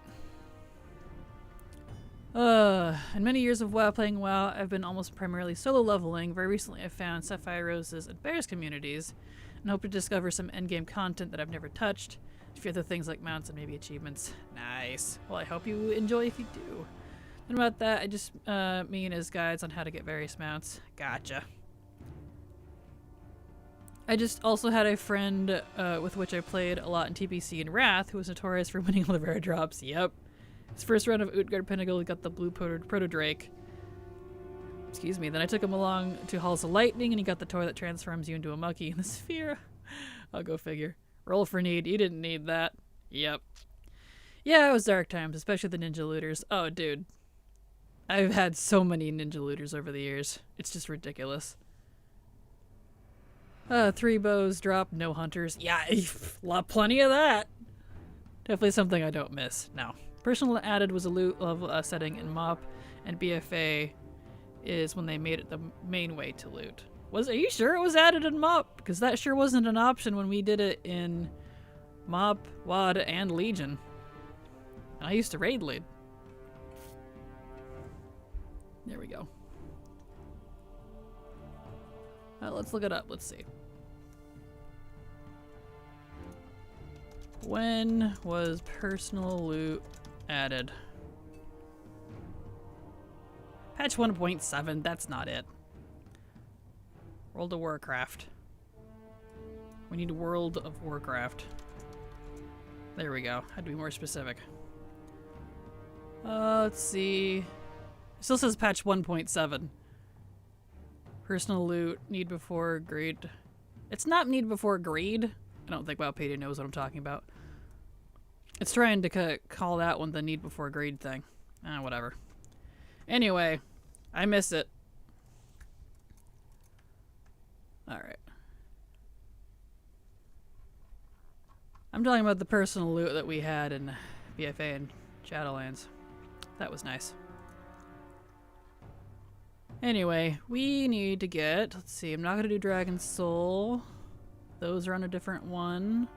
In many years of WoW playing WoW, I've been almost primarily solo leveling. Very recently I found Sapphire Roses and Bears communities and hope to discover some endgame content that I've never touched. A few other things like mounts and maybe achievements. Nice. Well, I hope you enjoy if you do. And about that, I just mean as guides on how to get various mounts. Gotcha. I just also had a friend with which I played a lot in TPC and Wrath who was notorious for winning all the rare drops. Yep. His first run of Utgard Pinnacle, he got the blue Proto-Drake. Excuse me. Then I took him along to Halls of Lightning and he got the toy that transforms you into a monkey in the sphere. I'll go figure. Roll for need. You didn't need that. Yep. Yeah, it was dark times, especially the ninja looters. Oh, dude. I've had so many ninja looters over the years. It's just ridiculous. 3 bows drop, no hunters. Yeah, plenty of that. Definitely something I don't miss. No. Personal added was a loot level setting in MOP, and BFA is when they made it the main way to loot. Are you sure it was added in MOP? Because that sure wasn't an option when we did it in MOP, WoD, and Legion. And I used to raid lead. There we go. Let's look it up. Let's see. When was personal loot added? Patch 1.7, that's not it. World of Warcraft. We need World of Warcraft. There we go. Had to be more specific. Let's see. It still says patch 1.7. Personal loot, need before greed. It's not need before greed. I don't think Wowpedia knows what I'm talking about. It's trying to call that one the need before greed thing. Whatever. Anyway, I miss it. Alright. I'm talking about the personal loot that we had in BFA and Shadowlands. That was nice. Anyway, we need to get... Let's see, I'm not going to do Dragon Soul. Those are on a different one.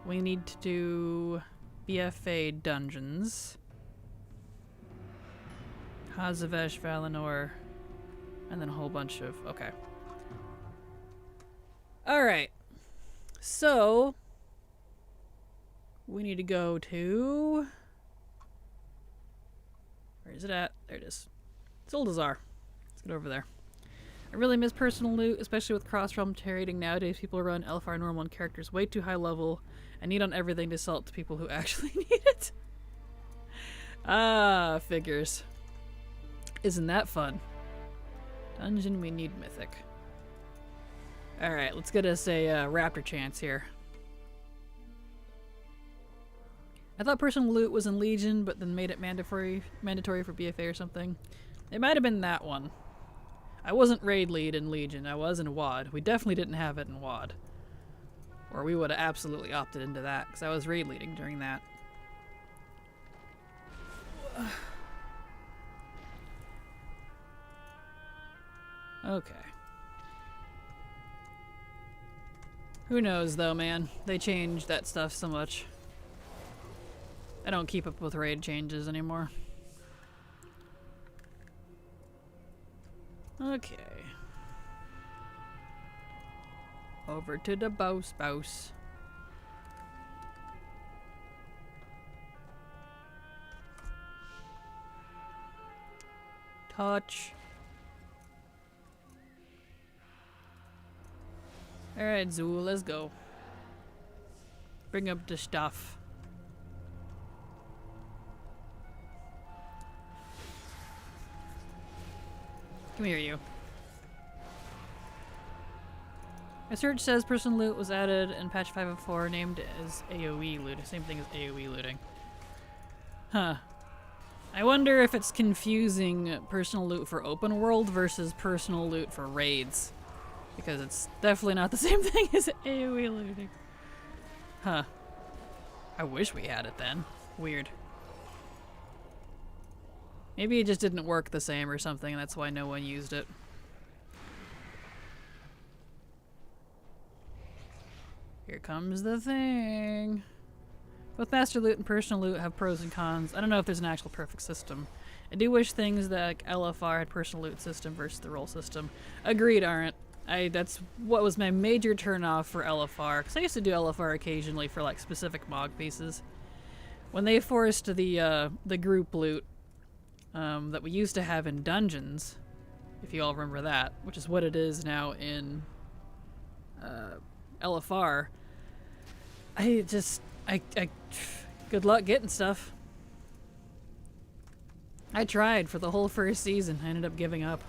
We need to do BFA dungeons. Hazavesh, Valinor, and then a whole bunch of... Okay. Alright. So, we need to go to... Where is it at? There it is. Zuldazar. Let's get over there. I really miss personal loot, especially with cross-realm trading. Nowadays, people run LFR normal and characters way too high level and need on everything to sell it to people who actually need it. Ah, figures. Isn't that fun? Dungeon, we need mythic. Alright, let's get us a raptor chance here. I thought personal loot was in Legion, but then made it mandatory for BFA or something. It might have been that one. I wasn't raid lead in Legion, I was in WoD. We definitely didn't have it in WoD. Or we would have absolutely opted into that, because I was raid leading during that. Okay. Who knows though, man? They changed that stuff so much. I don't keep up with raid changes anymore. Okay. Over to the boss. Touch. Alright, Zool, let's go. Bring up the stuff. Come here, you. My search says personal loot was added in patch 504, named as AoE loot. Same thing as AoE looting. Huh. I wonder if it's confusing personal loot for open world versus personal loot for raids. Because it's definitely not the same thing as AoE looting. Huh. I wish we had it then. Weird. Maybe it just didn't work the same or something, and that's why no one used it. Here comes the thing. Both master loot and personal loot have pros and cons. I don't know if there's an actual perfect system. I do wish things that LFR had personal loot system versus the roll system. Agreed, aren't. That's what was my major turnoff for LFR, because I used to do LFR occasionally for like specific MOG pieces. When they forced the group loot that we used to have in dungeons, if you all remember that, which is what it is now in LFR, good luck getting stuff. I tried for the whole first season. I ended up giving up.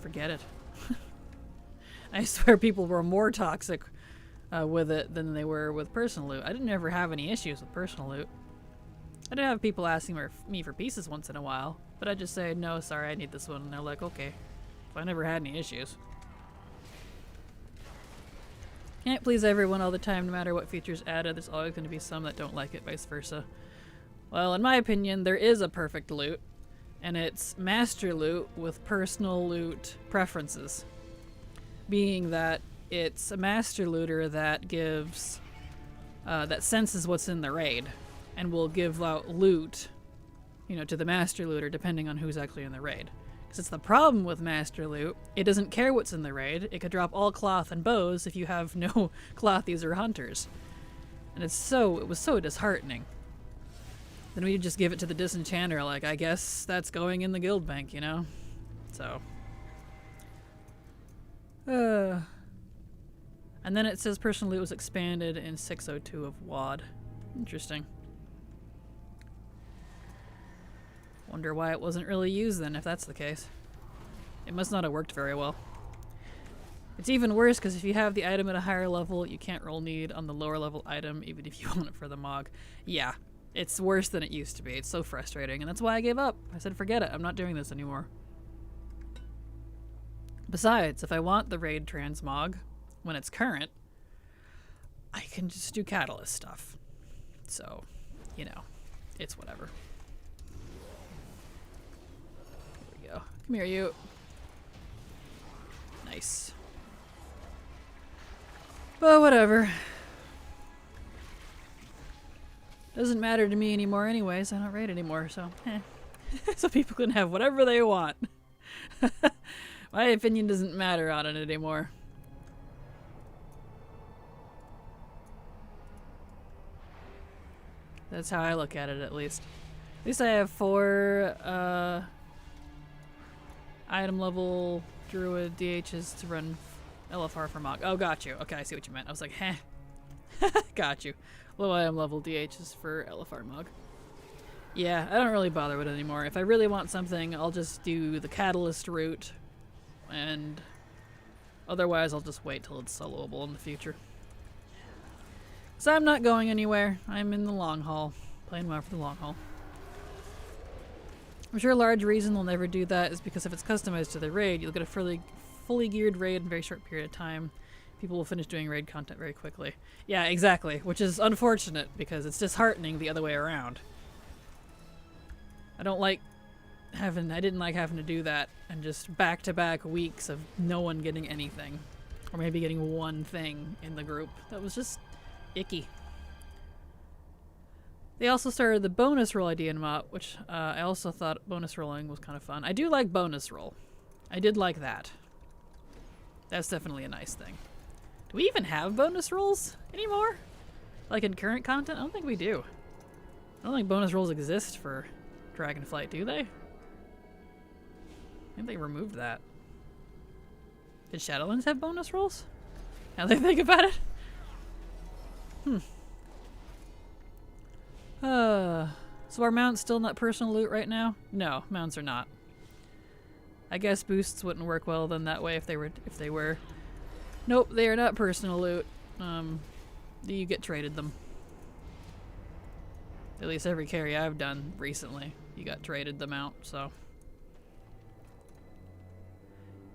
Forget it. I swear people were more toxic with it than they were with personal loot. I didn't ever have any issues with personal loot. I did have people asking me for pieces once in a while, but I just say, no, sorry, I need this one. And they're like, okay. So I never had any issues. Can't please everyone all the time, no matter what features added. There's always going to be some that don't like it, vice versa. Well, in my opinion, there is a perfect loot, and it's master loot with personal loot preferences. Being that it's a master looter that gives, that senses what's in the raid, and will give out loot, you know, to the master looter depending on who's actually in the raid. Because it's the problem with master loot, it doesn't care what's in the raid. It could drop all cloth and bows if you have no clothies or hunters. And it was so disheartening. Then we just give it to the disenchanter, like, I guess that's going in the guild bank, you know? So. And then it says personal loot was expanded in 602 of WoD. Interesting. Wonder why it wasn't really used then, if that's the case. It must not have worked very well. It's even worse because if you have the item at a higher level, you can't roll need on the lower level item, even if you want it for the MOG. Yeah, it's worse than it used to be. It's so frustrating, and that's why I gave up. I said, forget it, I'm not doing this anymore. Besides, if I want the raid transmog when it's current, I can just do catalyst stuff. So, you know, it's whatever. Here we go. Come here, you. Nice. But whatever. Doesn't matter to me anymore anyways. I don't raid anymore, so so people can have whatever they want. My opinion doesn't matter on it anymore. That's how I look at it, at least. At least I have 4 item level druid DHs to run LFR for MOG. Oh, got you. Okay, I see what you meant. I was like, heh. Got you. Low item level DHs for LFR MOG. Yeah, I don't really bother with it anymore. If I really want something, I'll just do the catalyst route. And otherwise, I'll just wait till it's soloable in the future. So I'm not going anywhere. I'm in the long haul. Playing WoW for the long haul. I'm sure a large reason they'll never do that is because if it's customized to the raid, you'll get a fully geared raid in a very short period of time. People will finish doing raid content very quickly. Yeah, exactly. Which is unfortunate because it's disheartening the other way around. I didn't like having to do that and just back-to-back weeks of no one getting anything. Or maybe getting one thing in the group. That was just icky. They also started the bonus roll idea in MOP, which I also thought bonus rolling was kind of fun. I do like bonus roll. I did like that. That's definitely a nice thing. Do we even have bonus rolls anymore? Like in current content? I don't think we do. I don't think bonus rolls exist for Dragonflight, do they? I think they removed that. Did Shadowlands have bonus rolls? Now that I think about it. So are mounts still not personal loot right now? No, mounts are not. I guess boosts wouldn't work well then that way if they were. Nope, they are not personal loot. You get traded them. At least every carry I've done recently, you got traded them out, so.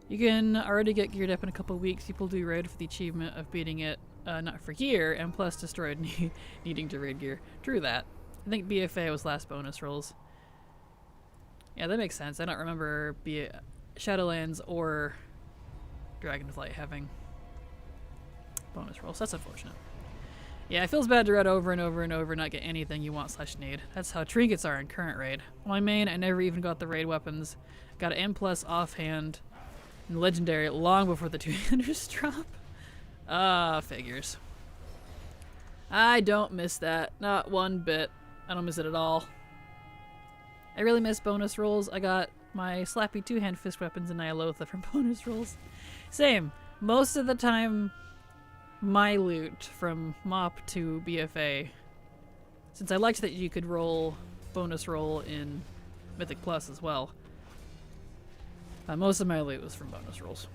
You can already get geared up in a couple weeks. People do raid for the achievement of beating it, not for gear, and plus destroyed needing to raid gear. True that. I think BFA was last bonus rolls. Yeah, that makes sense. I don't remember Shadowlands or Dragonflight having bonus rolls. That's unfortunate. Yeah, it feels bad to raid over and over and over, not get anything you want / need. That's how trinkets are in current raid. On my main, I never even got the raid weapons. Got an M+ offhand and legendary long before the 200s drop. Figures. I don't miss that. Not one bit. I don't miss it at all. I really miss bonus rolls. I got my Slappy 2-hand fist weapons in Nyalotha from bonus rolls. Same. Most of the time, my loot from MOP to BFA, since I liked that you could roll bonus roll in Mythic Plus as well, most of my loot was from bonus rolls.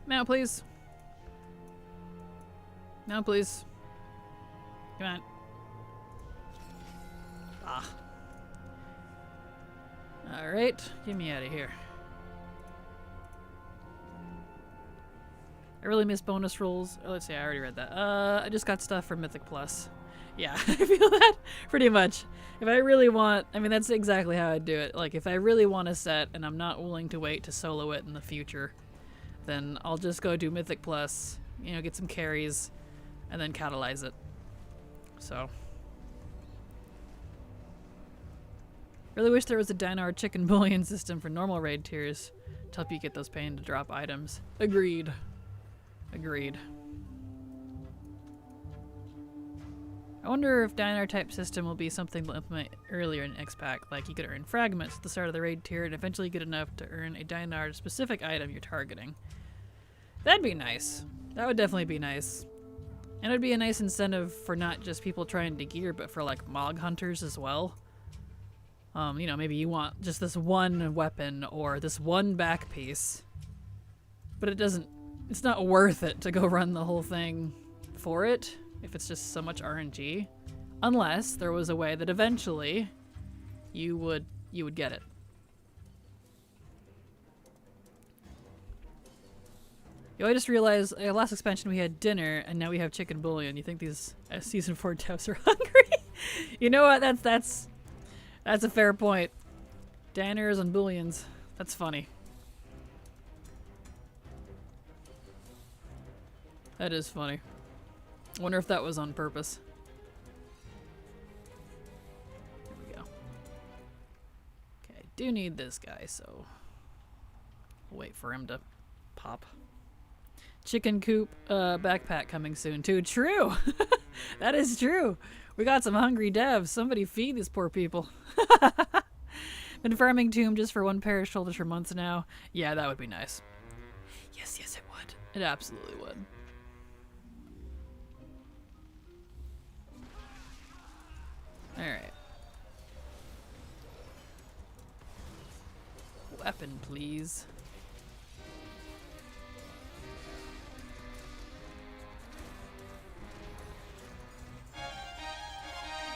Now, please. Now, please. Come on. Ah. Alright, get me out of here. I really miss bonus rolls. Oh, let's see, I already read that. I just got stuff from Mythic Plus. Yeah, I feel that pretty much. If I really want, I mean, that's exactly how I'd do it. Like, if I really want a set and I'm not willing to wait to solo it in the future, then I'll just go do Mythic Plus, you know, get some carries, and then catalyze it. So. Really wish there was a dinar chicken bullion system for normal raid tiers to help you get those paying to drop items. Agreed. Agreed. I wonder if dinar type system will be something to implement earlier in X-Pack, like you could earn fragments at the start of the raid tier and eventually get enough to earn a dinar specific item you're targeting. That'd be nice. That would definitely be nice. And it'd be a nice incentive for not just people trying to gear, but for like Mog hunters as well. You know, maybe you want just this one weapon or this one back piece, but it's not worth it to go run the whole thing for it if it's just so much RNG, unless there was a way that eventually you would get it. Yo, I just realized last expansion we had dinner and now we have chicken bouillon. You think these season 4 devs are hungry? You know what? That's a fair point. Diners and bouillons. That's funny. That is funny. Wonder if that was on purpose. Here we go. Okay, I do need this guy, so we'll wait for him to pop. Chicken coop backpack coming soon too. True. That is true. We got some hungry devs. Somebody feed these poor people. Been farming tomb just for one pair of shoulders for months now. Yeah, that would be nice. Yes, it would. It absolutely would. Alright. Weapon, please.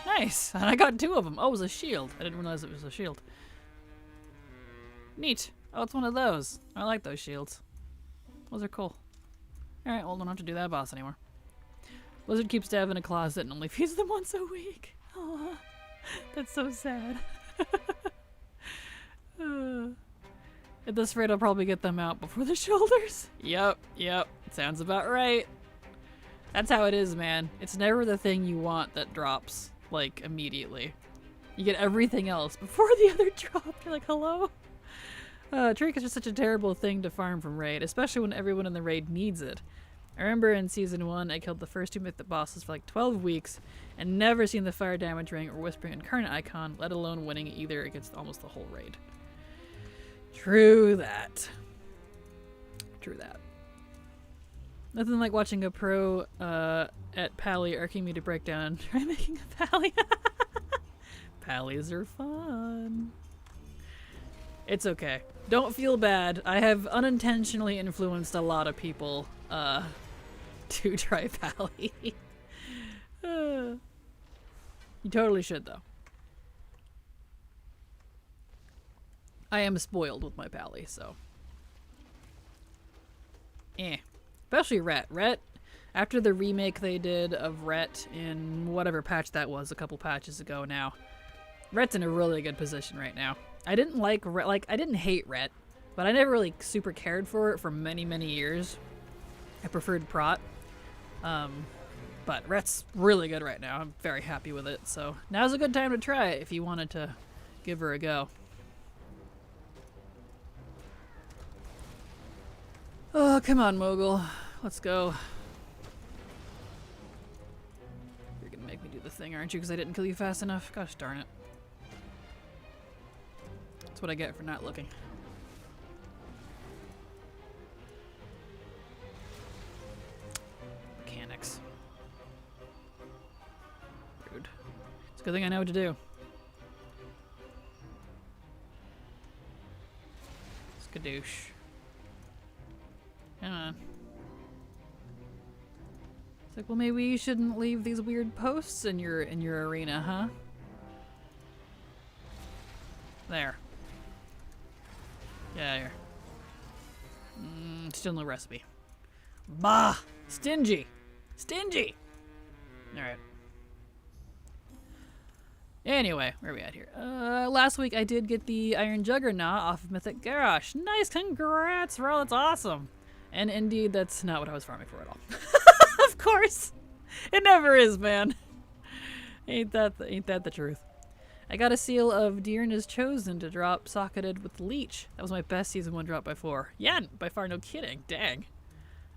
Nice! And I got 2 of them. Oh, it was a shield. I didn't realize it was a shield. Neat. Oh, it's one of those. I like those shields. Those are cool. Alright, well, don't have to do that boss anymore. Lizard keeps Dev in a closet and only feeds them once a week. Aww. That's so sad. At this rate, I'll probably get them out before the shoulders. Yep. Sounds about right. That's how it is, man. It's never the thing you want that drops, like, immediately. You get everything else before the other drop. You're like, hello? Trick is just such a terrible thing to farm from raid, especially when everyone in the raid needs it. I remember in Season 1, I killed the first 2 mythic bosses for like 12 weeks and never seen the fire damage ring or whispering incarnate icon, let alone winning either against almost the whole raid. True that. True that. Nothing like watching a pro at Pally arcing me to break down and try making a Pally. Pallies are fun. It's okay. Don't feel bad. I have unintentionally influenced a lot of people to try Pally. You totally should, though. I am spoiled with my Pally, so. Especially Ret. Ret, after the remake they did of Ret in whatever patch that was, a couple patches ago now, Ret's in a really good position right now. I didn't like Ret, I didn't hate Ret, but I never really super cared for it for many, many years. I preferred Prot. But Ret's really good right now. I'm very happy with it, so now's a good time to try it if you wanted to give her a go. Oh, come on, Mogul. Let's go. You're gonna make me do the thing, aren't you? Because I didn't kill you fast enough? Gosh darn it. That's what I get for not looking. Mechanics. Rude. It's a good thing I know what to do. Skadoosh. Come on. It's like, well, maybe you shouldn't leave these weird posts in your arena, huh? There. Yeah, here. Still no recipe. Bah! Stingy! Stingy! Alright. Anyway, where are we at here? Last week I did get the Iron Juggernaut off of Mythic Garrosh. Nice, congrats, bro, that's awesome. And indeed, that's not what I was farming for at all. Of course! It never is, man. Ain't that the truth. I got a seal of Dearna's Chosen to drop socketed with Leech. That was my best Season 1 drop by far. Yeah, by far, no kidding. Dang.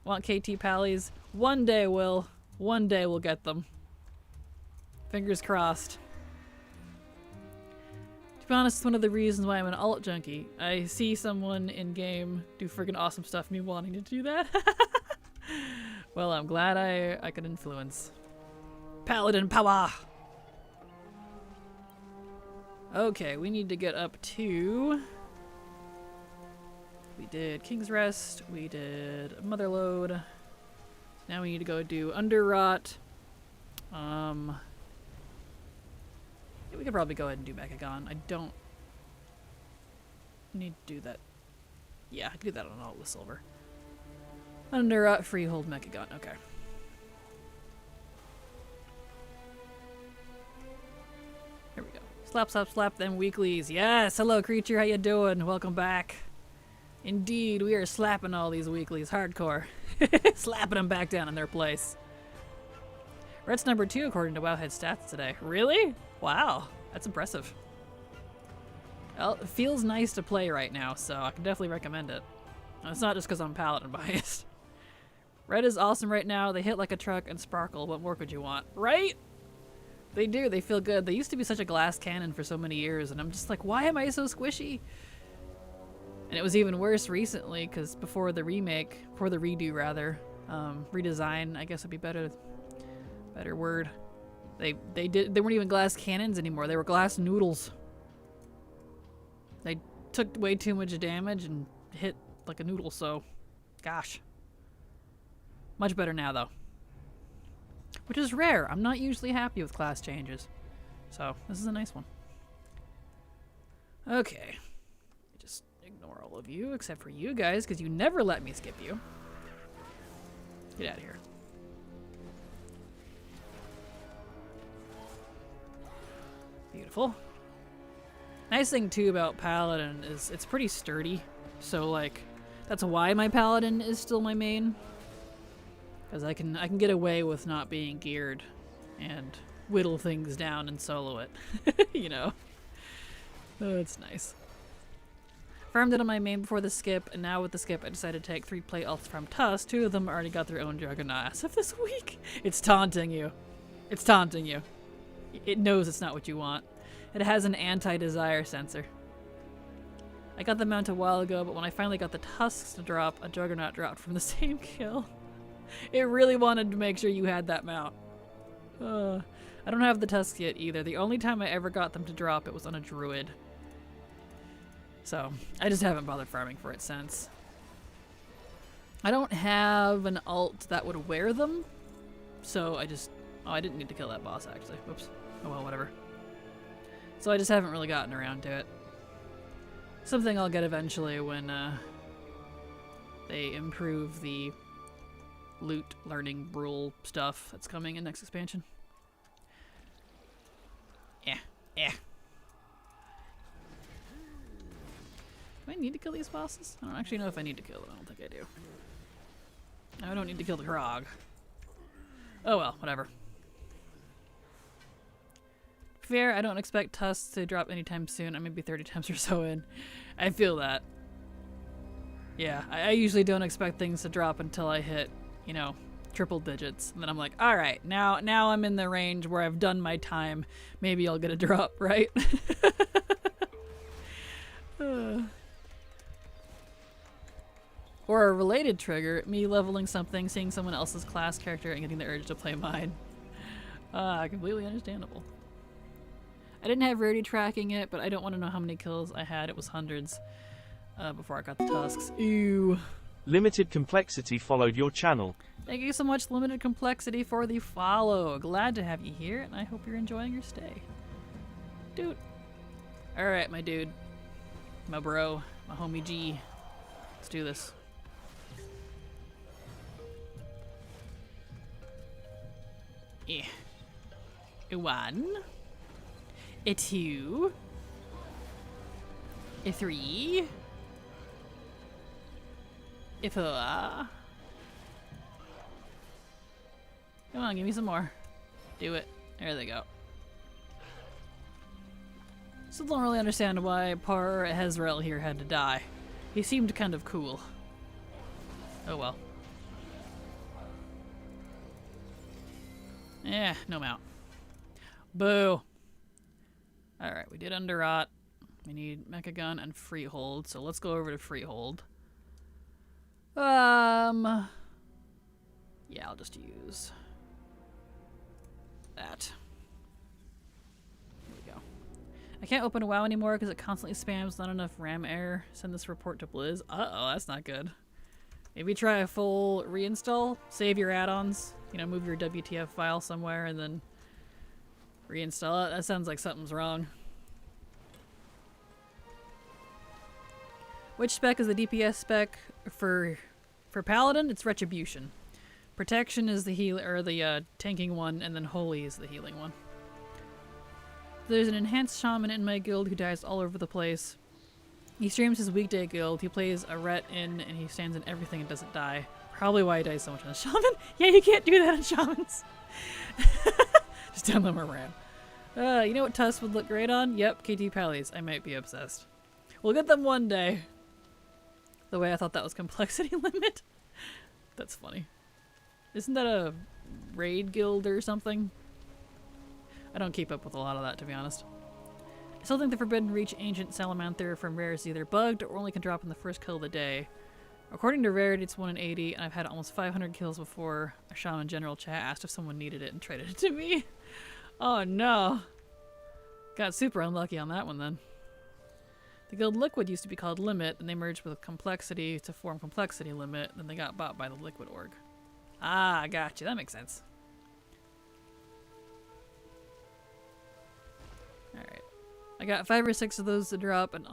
Want KT Pallies? One day, Will. One day we'll get them. Fingers crossed. To be honest, it's one of the reasons why I'm an alt junkie. I see someone in game do friggin' awesome stuff, me wanting to do that. Well, I'm glad I could influence. Paladin power! Okay, we need to get up to... We did King's Rest, we did Motherlode. Now we need to go do Underrot. We could probably go ahead and do Mechagon. I don't need to do that. Yeah, I could do that on Alt with Silver. Underrot, Freehold, Mechagon. Okay. Here we go. Slap, slap, slap them weeklies. Yes! Hello, creature. How you doing? Welcome back. Indeed, we are slapping all these weeklies. Hardcore. Slapping them back down in their place. Red's number 2 according to Wowhead stats today. Really? Wow. That's impressive. Well, it feels nice to play right now, so I can definitely recommend it. And it's not just because I'm Paladin biased. Red is awesome right now. They hit like a truck and sparkle. What more could you want? Right? They do. They feel good. They used to be such a glass cannon for so many years, and I'm just like, why am I so squishy? And it was even worse recently, because before the remake, before the redo rather, redesign, I guess would be better word. They weren't even glass cannons anymore. They were glass noodles. They took way too much damage and hit like a noodle, so gosh. Much better now though. Which is rare. I'm not usually happy with class changes. So this is a nice one. Okay. Just ignore all of you except for you guys because you never let me skip you. Get out of here. Beautiful. Nice thing too about Paladin is it's pretty sturdy. So like, that's why my paladin is still my main. Because I can get away with not being geared and whittle things down and solo it. You know? Oh, it's nice. Farmed it on my main before the skip, and now with the skip I decided to take 3 plate ults from Tusk. 2 of them already got their own Juggernaut as of this week. It's taunting you. It's taunting you. It knows it's not what you want. It has an anti-desire sensor. I got the mount a while ago, but when I finally got the Tusks to drop, a Juggernaut dropped from the same kill. It really wanted to make sure you had that mount. I don't have the Tusks yet either. The only time I ever got them to drop, it was on a Druid. So, I just haven't bothered farming for it since. I don't have an alt that would wear them, so I just... Oh, I didn't need to kill that boss, actually. Whoops. Oh well, whatever. So I just haven't really gotten around to it. Something I'll get eventually when they improve the loot learning rule stuff that's coming in next expansion. Yeah. Do I need to kill these bosses? I don't actually know if I need to kill them. I don't think I do. I don't need to kill the Krog. Oh well, whatever. Fair, I don't expect Tusks to drop anytime soon. I may be 30 times or so in. I feel that. Yeah, I usually don't expect things to drop until I hit, you know, triple digits. And then I'm like, alright, now I'm in the range where I've done my time. Maybe I'll get a drop, right? Or a related trigger, me leveling something, seeing someone else's class character, and getting the urge to play mine. Completely understandable. I didn't have rarity tracking it, but I don't want to know how many kills I had. It was hundreds before I got the Tusks. Ew. Limited Complexity followed your channel. Thank you so much, Limited Complexity, for the follow. Glad to have you here, and I hope you're enjoying your stay. Dude. Alright, my dude. My bro. My homie G. Let's do this. Yeah. A 1. A 2. A 3. A 4. Come on, give me some more. Do it. There they go. Still don't really understand why Par Hezrel here had to die. He seemed kind of cool. Oh well. Yeah, no mount. Boo. Alright, we did Underrot. We need Mecha Gun and Freehold, so let's go over to Freehold. Yeah, I'll just use that. There we go. I can't open a WoW anymore because it constantly spams not enough RAM error. Send this report to Blizz. Uh-oh, that's not good. Maybe try a full reinstall. Save your add-ons. You know, move your WTF file somewhere and then reinstall it. That sounds like something's wrong. Which spec is the DPS spec for Paladin? It's Retribution. Protection is the heal or the tanking one, and then Holy is the healing one. There's an enhanced shaman in my guild who dies all over the place. He streams his weekday guild. He plays a ret in, and he stands in everything and doesn't die. Probably why he dies so much on a shaman. Yeah, you can't do that on shamans. Just download more RAM. You know what Tusk would look great on? Yep, KT Pallies. I might be obsessed. We'll get them one day. The way I thought that was complexity limit. That's funny. Isn't that a raid guild or something? I don't keep up with a lot of that, to be honest. I still think the Forbidden Reach Ancient Salamander from Rare is either bugged or only can drop in the first kill of the day. According to Rarity, it's 1 in 80, and I've had almost 500 kills before a Shaman General chat asked if someone needed it and traded it to me. Oh no. Got super unlucky on that one then. The guild Liquid used to be called Limit, and they merged with Complexity to form Complexity Limit, then they got bought by the Liquid org. Ah, I got you. That makes sense. Alright. I got 5 or 6 of those to drop, and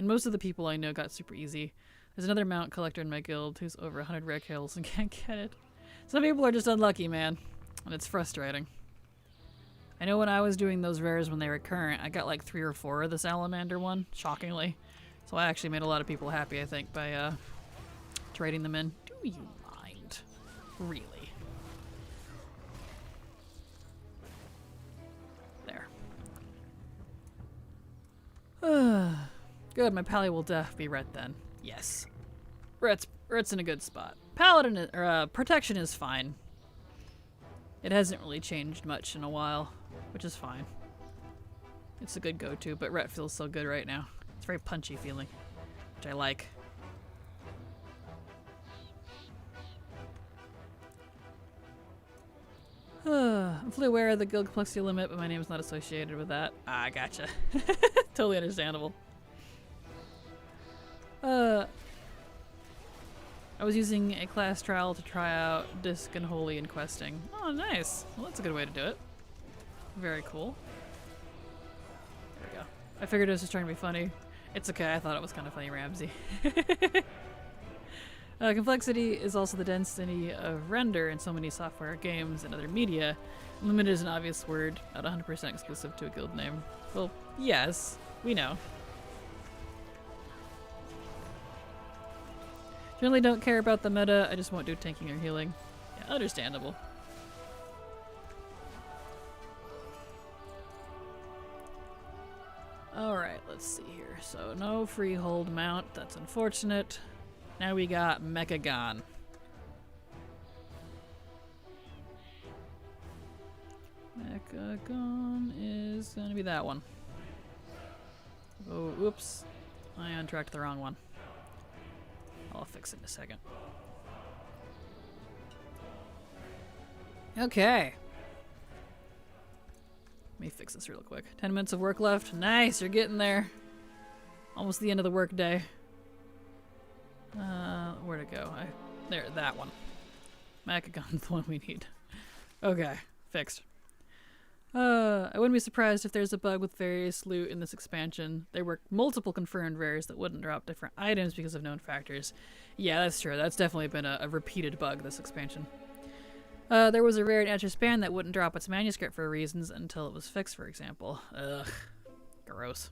most of the people I know got super easy. There's another mount collector in my guild who's over 100 rare kills and can't get it. Some people are just unlucky, man. And it's frustrating. I know when I was doing those rares when they were current, I got like 3 or 4 of the Salamander one, shockingly. So I actually made a lot of people happy, I think, by trading them in. Do you mind? Really? There. Good, my pally will be ret then. Yes. Ret's in a good spot. Paladin, protection is fine. It hasn't really changed much in a while, which is fine. It's a good go-to, but ret feels so good right now. It's very punchy feeling, which I like. I'm fully aware of the guild complexity limit, but my name is not associated with that. Ah, gotcha. Totally understandable. I was using a class trial to try out Disc and Holy and questing. Oh, nice. Well, that's a good way to do it. Very cool. There we go. I figured it was just trying to be funny. It's okay, I thought it was kind of funny, Ramsey. Complexity is also the density of render in so many software, games, and other media. Limited is an obvious word, not 100% exclusive to a guild name. Well, yes, we know. Generally don't care about the meta, I just won't do tanking or healing. Yeah, understandable. Alright, let's see here. So no freehold mount, that's unfortunate. Now we got Mechagon. Mechagon is gonna be that one. Oh, oops. I untracked the wrong one. I'll fix it in a second. Okay. Let me fix this real quick. 10 minutes of work left. Nice, you're getting there. Almost the end of the work day. Where'd it go? There, that one. Mechagon's the one we need. Okay, fixed. I wouldn't be surprised if there's a bug with various loot in this expansion. There were multiple confirmed rares that wouldn't drop different items because of known factors. Yeah, that's true. That's definitely been a repeated bug this expansion. There was a rare in Etcher Span that wouldn't drop its manuscript for reasons until it was fixed, for example. Ugh. Gross.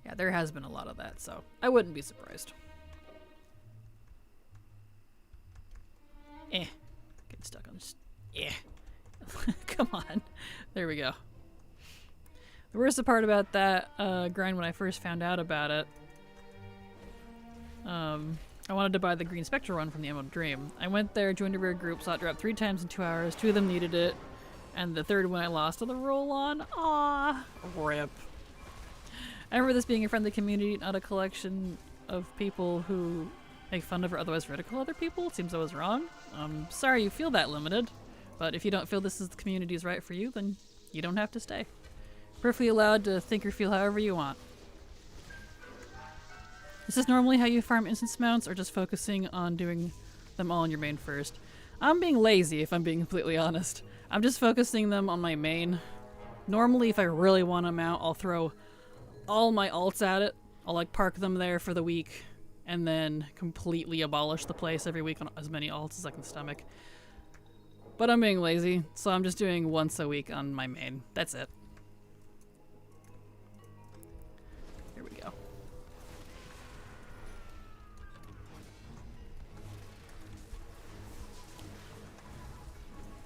Yeah, there has been a lot of that, so I wouldn't be surprised. Get stuck on this. Come on. There we go. The worst part about that grind when I first found out about it, I wanted to buy the Green Spectral run from the Emerald Dream. I went there, joined a rare group, saw it drop 3 times in 2 hours. 2 of them needed it, and the third one I lost to the roll-on. Aww. RIP. I remember this being a friendly community, not a collection of people who make fun of or otherwise ridicule other people. It seems I was wrong. Sorry you feel that limited, but if you don't feel this is the community is right for you, then you don't have to stay. Perfectly allowed to think or feel however you want. Is this normally how you farm instance mounts, or just focusing on doing them all in your main first? I'm being lazy, if I'm being completely honest. I'm just focusing them on my main. Normally, if I really want a mount, I'll throw all my alts at it. I'll like park them there for the week and then completely abolish the place every week on as many alts as I can stomach. But I'm being lazy, so I'm just doing once a week on my main. That's it. Here we go.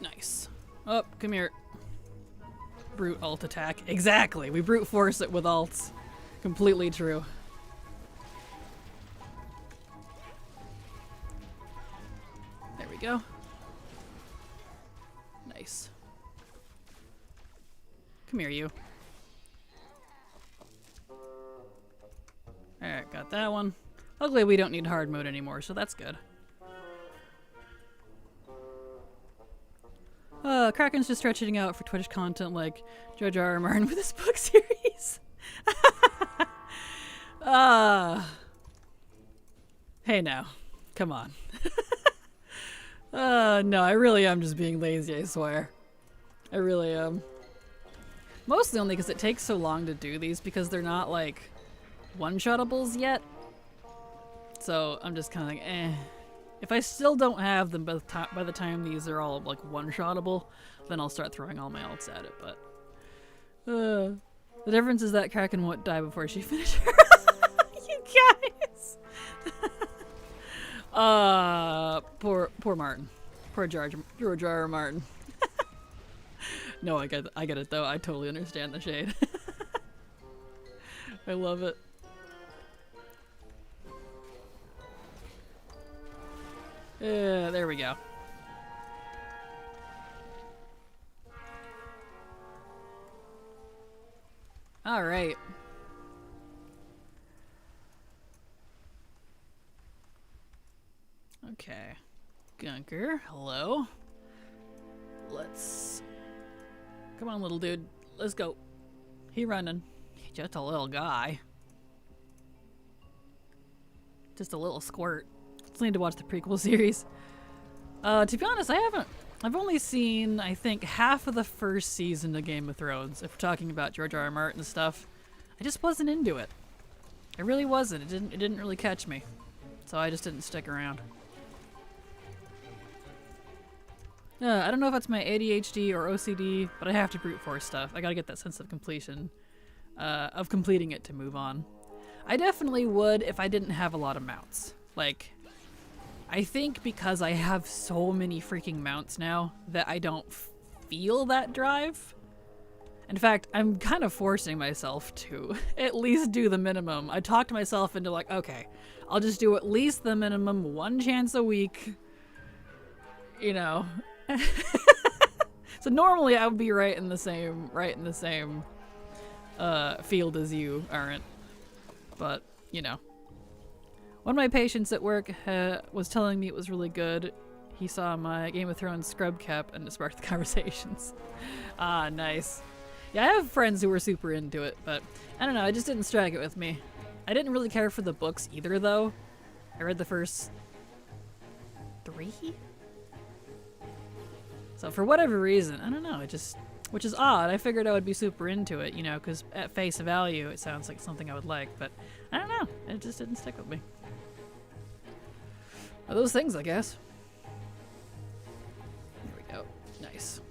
Nice. Oh, come here. Brute alt attack. Exactly! We brute force it with alts. Completely true. There we go. Nice. Come here, you. Alright, got that one. Luckily we don't need hard mode anymore, so that's good. Kraken's just stretching out for Twitch content like George R. R. Martin with his book series. Hey now. Come on. No, I really am just being lazy, I swear. I really am. Mostly only because it takes so long to do these because they're not like one-shotables yet. So I'm just kind of like, eh. If I still don't have them by the time these are all like one-shottable, then I'll start throwing all my alts at it, but The difference is that Kraken won't die before she finishes. You guys. Poor Martin. Poor Jar Martin. No, I get it though. I totally understand the shade. I love it. There we go. All right. Okay. Gunker, hello. Let's... Come on, little dude. Let's go. He running. He's just a little guy. Just a little squirt. Just need to watch the prequel series. To be honest, I've only seen, I think, half of the first season of Game of Thrones. If we're talking about George R. R. Martin stuff, I just wasn't into it. I really wasn't. It didn't really catch me. So I just didn't stick around. I don't know if that's my ADHD or OCD, but I have to brute force stuff. I gotta get that sense of completion, of completing it to move on. I definitely would if I didn't have a lot of mounts. Like, I think because I have so many freaking mounts now that I don't feel that drive. In fact, I'm kind of forcing myself to at least do the minimum. I talked myself into like, okay, I'll just do at least the minimum, one chance a week, you know. So normally I would be right in the same field as you aren't, but you know. One of my patients at work was telling me it was really good. He saw my Game of Thrones scrub cap and it sparked the conversations. Ah, nice. Yeah, I have friends who were super into it, but I don't know, it just didn't strike it with me. I didn't really care for the books either, though. I read the first 3? So for whatever reason, I don't know, which is odd. I figured I would be super into it, you know, because at face value it sounds like something I would like, but I don't know, it just didn't stick with me. Well, those things, I guess. There we go. Nice.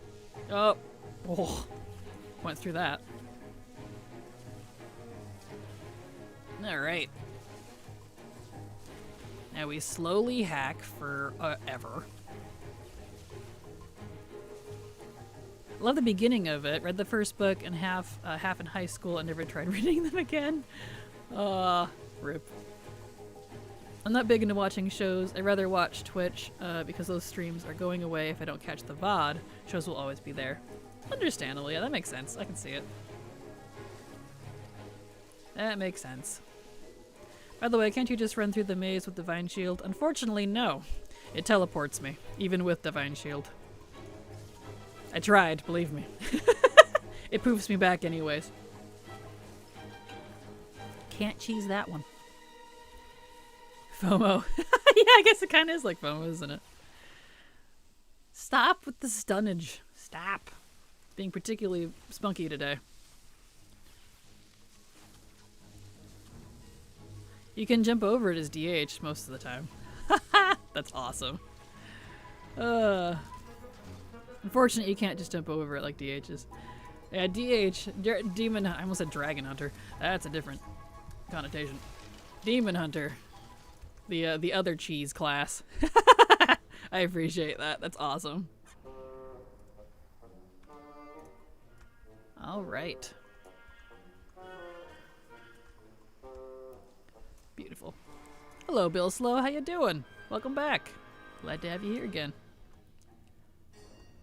Oh, went through that. All right. Now we slowly hack forever. Love the beginning of it. Read the first book and half in high school and never tried reading them again. Rip. I'm not big into watching shows. I'd rather watch Twitch because those streams are going away if I don't catch the VoD. Shows will always be there. Understandable, yeah, that makes sense. I can see it. That makes sense. By the way, can't you just run through the maze with Divine Shield? Unfortunately, no. It teleports me, even with Divine Shield. I tried, believe me. It poofs me back anyways. Can't cheese that one. FOMO. Yeah, I guess it kind of is like FOMO, isn't it? Stop with the stunnage. Stop. Being particularly spunky today. You can jump over it as DH most of the time. That's awesome. Unfortunately, you can't just jump over it like DH is. Yeah, DH, Demon, I almost said Dragon Hunter. That's a different connotation. Demon Hunter. The other cheese class. I appreciate that. That's awesome. All right. Beautiful. Hello, Bill Slow. How you doing? Welcome back. Glad to have you here again.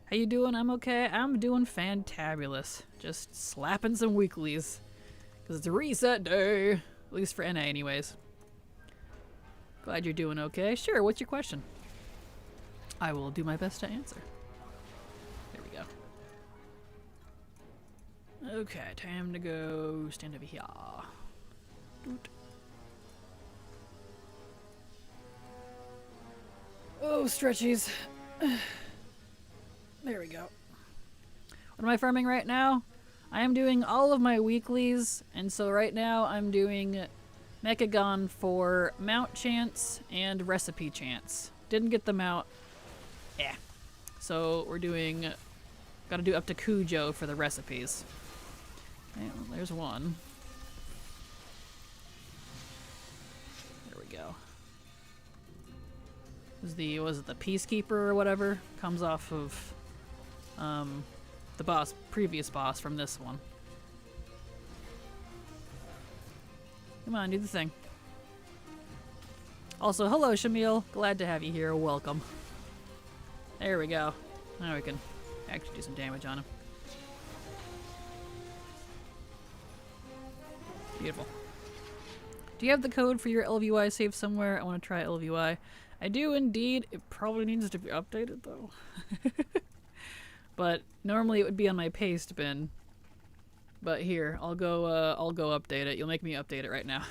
How you doing? I'm okay. I'm doing fantabulous. Just slapping some weeklies. Because it's a reset day. At least for NA anyways. Glad you're doing okay. Sure, what's your question? I will do my best to answer. There we go. Okay, time to go stand over here. Doot. Oh, stretchies. There we go. What am I farming right now? I am doing all of my weeklies, and so right now I'm doing Mechagon for mount chance and recipe chance. Didn't get the mount. Yeah. So we're doing... Gotta do up to Cujo for the recipes. well, there's one. There we go. Was it the Peacekeeper or whatever? Comes off of the previous boss from this one. Come on, do the thing. Also, hello Shamil. Glad to have you here. Welcome. There we go. Now we can actually do some damage on him. Beautiful. Do you have the code for your LVY saved somewhere? I want to try LVY. I do indeed. It probably needs to be updated though. But normally it would be on my paste bin. But here, I'll go update it. You'll make me update it right now.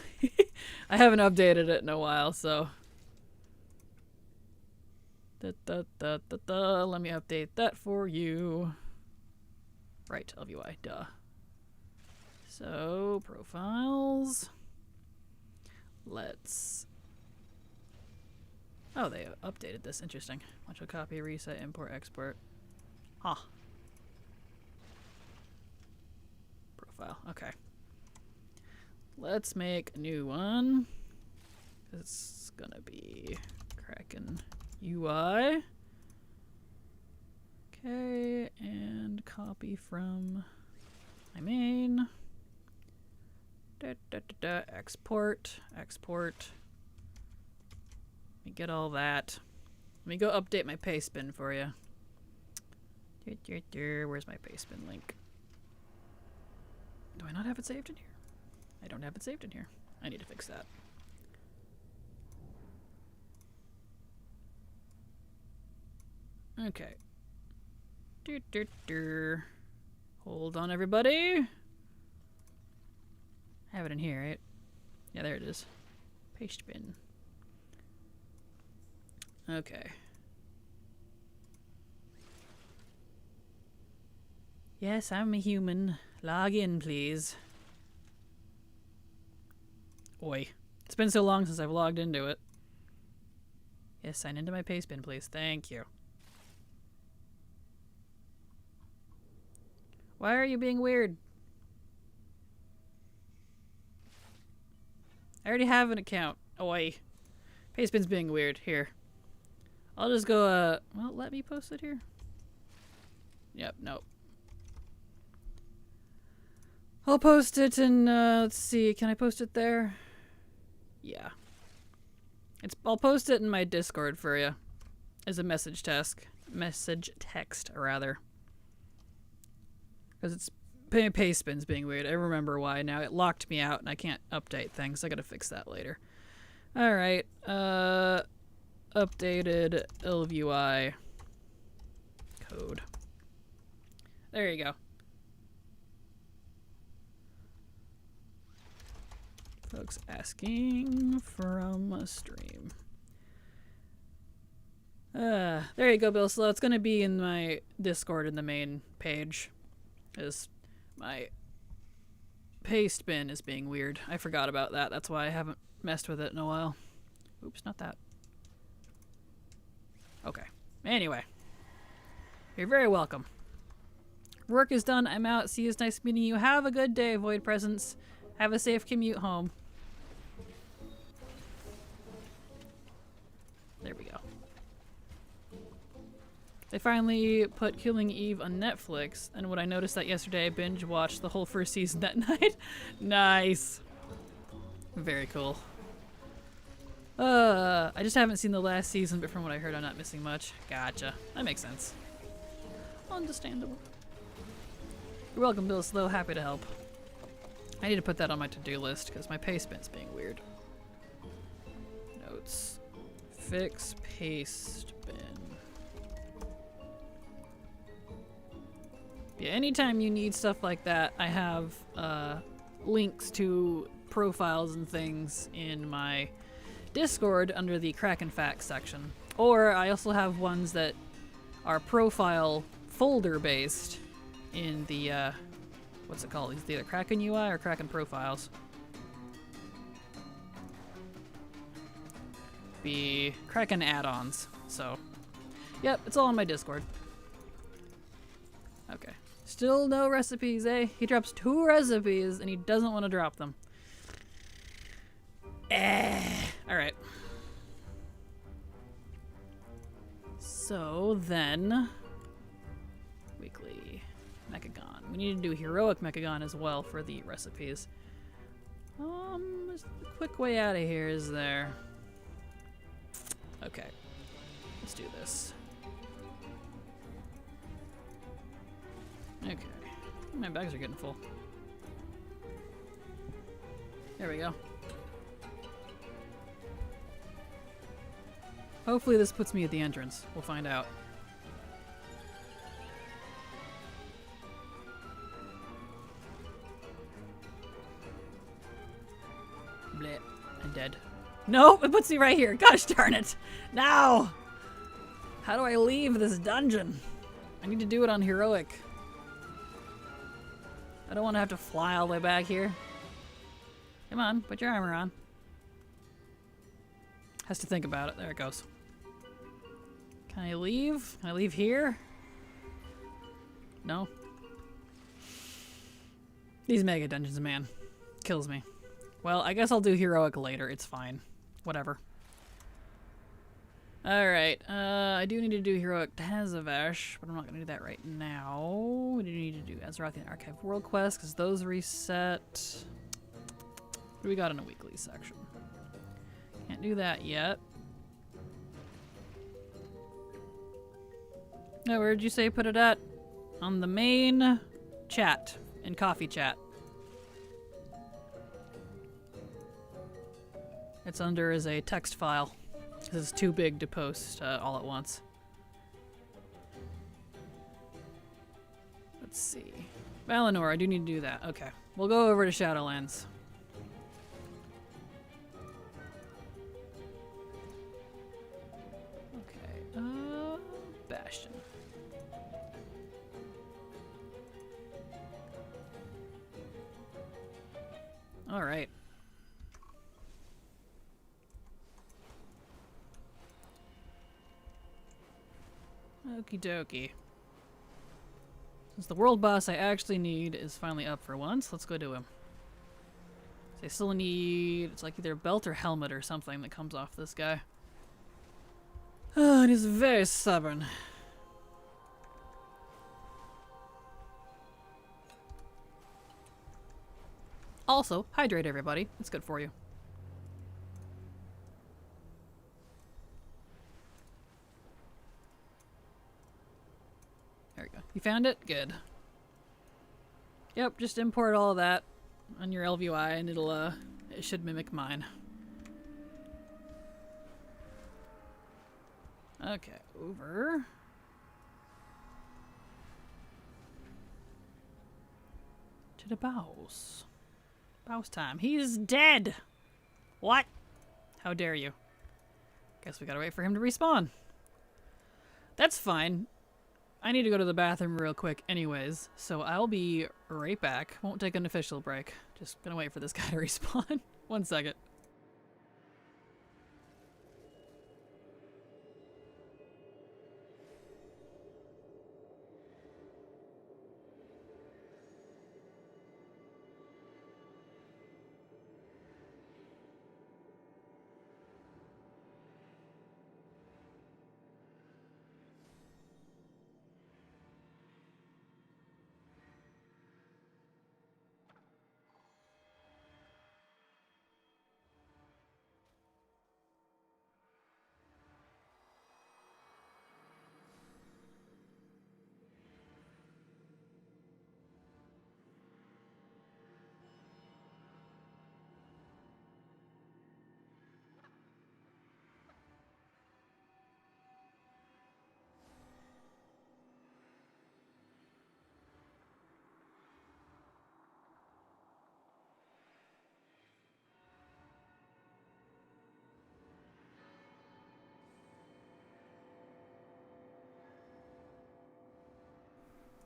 I haven't updated it in a while, so. Let me update that for you. Right, LVY, duh. So, profiles. Let's... Oh, they updated this. Interesting. Watch a copy, reset, import, export. Huh. Profile. Okay. Let's make a new one. It's gonna be Kraken UI. Okay, and copy from my main. Export. Export. Let me get all that. Let me go update my paste bin for you. Where's my paste bin link? Do I not have it saved in here? I don't have it saved in here. I need to fix that. Okay. Hold on, everybody. I have it in here, right? Yeah, there it is. Paste bin. Okay. Yes, I'm a human. Log in, please. Oi. It's been so long since I've logged into it. Yes, sign into my paste bin, please. Thank you. Why are you being weird? I already have an account. Oi. Pastebin's being weird. Here. I'll just go, well, let me post it here. Yep, nope. I'll post it in, let's see, can I post it there? Yeah. I'll post it in my Discord for you. As a message text, rather. Because it's Pastebin's being weird. I remember why now. It locked me out and I can't update things. I gotta fix that later. Alright, updated LVY code. There you go. Folks asking from a stream. There you go, Bill Slow. It's gonna be in my Discord in the main page. Because my paste bin is being weird. I forgot about that. That's why I haven't messed with it in a while. Oops, not that. Okay. Anyway. You're very welcome. Work is done. I'm out. See you. It's nice meeting you. Have a good day, Void Presence. Have a safe commute home. There we go. They finally put Killing Eve on Netflix, and when I noticed that yesterday, I binge watched the whole first season that night. Nice. Very cool. I just haven't seen the last season, but from what I heard, I'm not missing much. Gotcha. That makes sense. Understandable. You're welcome, Bill Slow. Happy to help. I need to put that on my to-do list because my pastebin's being weird. Notes. Fix paste bin. Yeah, anytime you need stuff like that, I have links to profiles and things in my Discord under the Kraken Facts section. Or I also have ones that are profile folder based in the what's it called? Is it either Kraken UI or Kraken Profiles? Be Kraken add-ons. So, yep, it's all on my Discord. Okay, Still no recipes, eh? He drops 2 recipes and he doesn't want to drop them. Alright. So then... Weekly. Mechagon. We need to do heroic Mechagon as well for the recipes. There's a quick way out of here, is there? Okay. Let's do this. Okay. My bags are getting full. There we go. Hopefully this puts me at the entrance. We'll find out. Bleh. I'm dead. No, it puts me right here. Gosh darn it. Now! How do I leave this dungeon? I need to do it on heroic. I don't want to have to fly all the way back here. Come on, put your armor on. Has to think about it. There it goes. Can I leave? Can I leave here? No. These mega dungeons, man. Kills me. Well, I guess I'll do heroic later. It's fine. Whatever. Alright. I do need to do heroic Tazavash, but I'm not going to do that right now. What do you need to do? Azeroth and Archive World Quest, because those reset. What do we got in a weekly section? Can't do that yet. Oh, where'd you say put it at? On the main chat. In coffee chat. It's under as a text file. This is too big to post all at once. Let's see. Valinor, I do need to do that. Okay. We'll go over to Shadowlands. Okay. Bastion. All right. Okie dokie. Since the world boss I actually need is finally up for once, let's go do him. So I still need... It's like either a belt or helmet or something that comes off this guy. Oh, and he's very stubborn. Also, hydrate everybody. It's good for you. There we go. You found it? Good. Yep, just import all of that on your LVI and it'll, it should mimic mine. Okay, over. To the boss. Boss time. He's dead! What? How dare you? Guess we gotta wait for him to respawn. That's fine. I need to go to the bathroom real quick anyways, so I'll be right back. Won't take an official break. Just gonna wait for this guy to respawn. 1 second.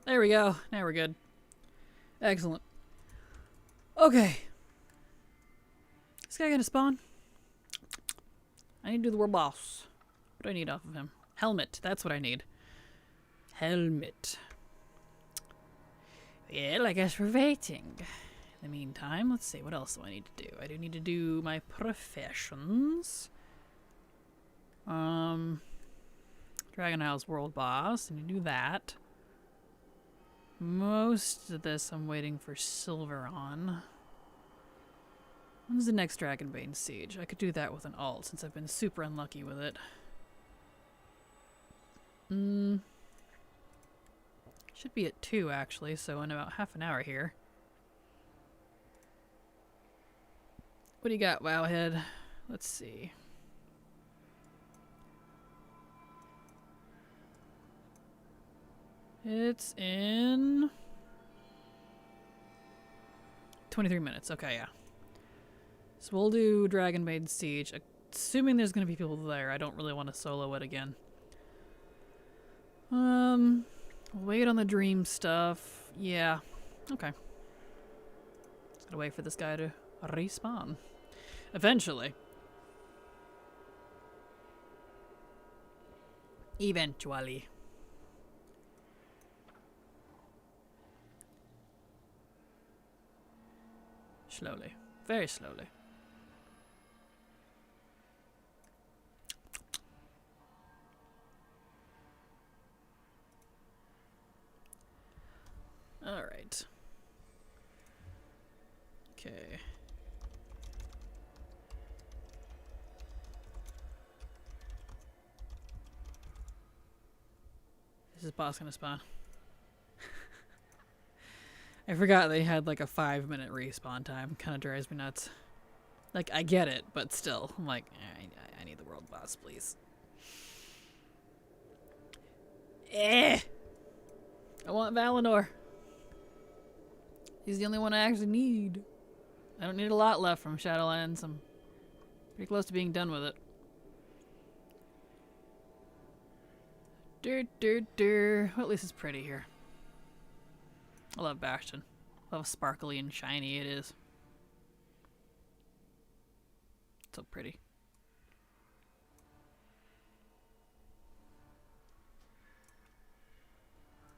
There we go. Now we're good. Excellent. Okay. This guy gonna spawn? I need to do the world boss. What do I need off of him? Helmet. That's what I need. Helmet. Well, I guess we're waiting. In the meantime, let's see, what else do I need to do? I do need to do my professions. Dragon Isles World Boss, and you do that. Most of this I'm waiting for silver on. When's the next Dragonbane Siege? I could do that with an alt since I've been super unlucky with it. Should be at 2 actually, so in about half an hour here. What do you got, Wowhead? Let's see. It's in 23 minutes. Okay, yeah. So we'll do Dragonbane Siege. Assuming there's going to be people there. I don't really want to solo it again. Wait on the dream stuff. Yeah. Okay. Just gotta wait for this guy to respawn. Eventually. Eventually. Slowly. Very slowly. Alright. Okay. Is this boss gonna spawn? I forgot they had like a 5-minute respawn time. Kind of drives me nuts. Like, I get it, but still. I'm like, I need the world boss, please. I want Valinor. He's the only one I actually need. I don't need a lot left from Shadowlands. I'm pretty close to being done with it. Well, at least it's pretty here. I love Bastion. I love how sparkly and shiny it is. So pretty.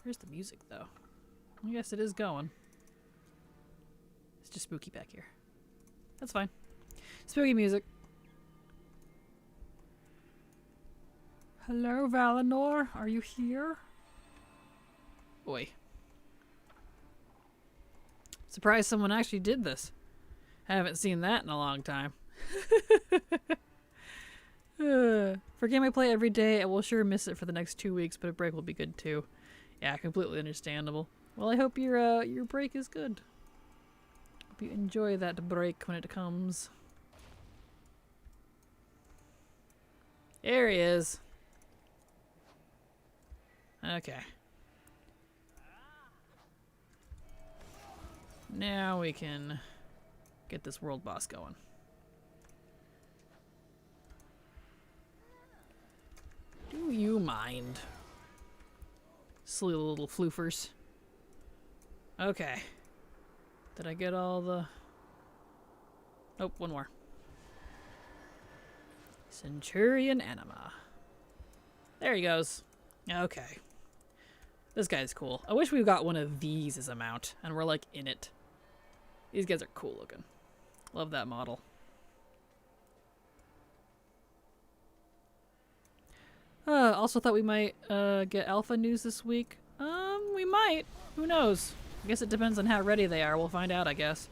Where's the music, though? I guess it is going. It's just spooky back here. That's fine. Spooky music. Hello, Valinor. Are you here? Oi. Surprised someone actually did this. I haven't seen that in a long time. For a game I play every day, I will sure miss it for the next 2 weeks, but a break will be good too. Yeah, completely understandable. Well, I hope your break is good. Hope you enjoy that break when it comes. There he is. Okay. Now we can get this world boss going. Do you mind? Silly little floofers. Okay. Did I get all the... Nope, one more. Centurion Anima. There he goes. Okay. This guy's cool. I wish we got one of these as a mount, and we're like in it. These guys are cool looking. Love that model. Also thought we might get alpha news this week. We might. Who knows? I guess it depends on how ready they are. We'll find out, I guess.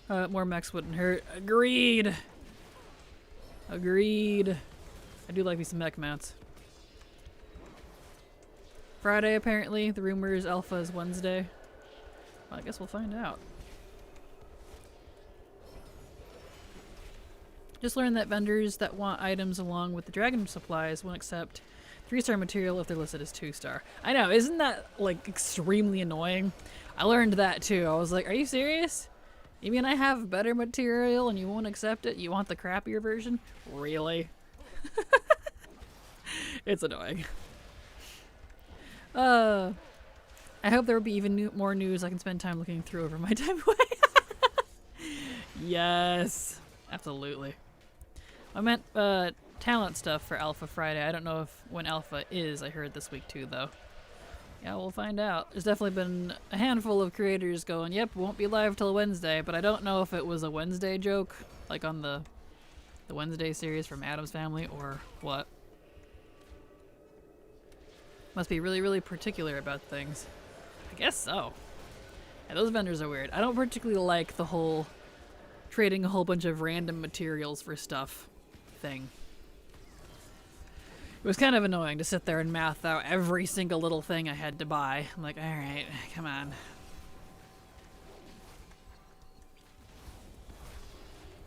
More mechs wouldn't hurt. Agreed. Agreed. I do like me some mech mounts. Friday, apparently. The rumor is alpha is Wednesday. Well, I guess we'll find out. Just learned that vendors that want items along with the dragon supplies won't accept 3-star material if they're listed as 2-star. I know, isn't that like extremely annoying? I learned that too. I was like, are you serious? You mean I have better material and you won't accept it? You want the crappier version? Really? It's annoying. I hope there will be even more news I can spend time looking through over my time away. Yes, absolutely. I meant talent stuff for Alpha Friday. I don't know if when Alpha is. I heard this week too, though. Yeah, we'll find out. There's definitely been a handful of creators going, yep, won't be live till Wednesday, but I don't know if it was a Wednesday joke, like on the Wednesday series from Addams Family, or what. Must be really, really particular about things. I guess so. Yeah, those vendors are weird. I don't particularly like the whole trading a whole bunch of random materials for stuff thing. It was kind of annoying to sit there and math out every single little thing I had to buy. I'm like, alright, come on.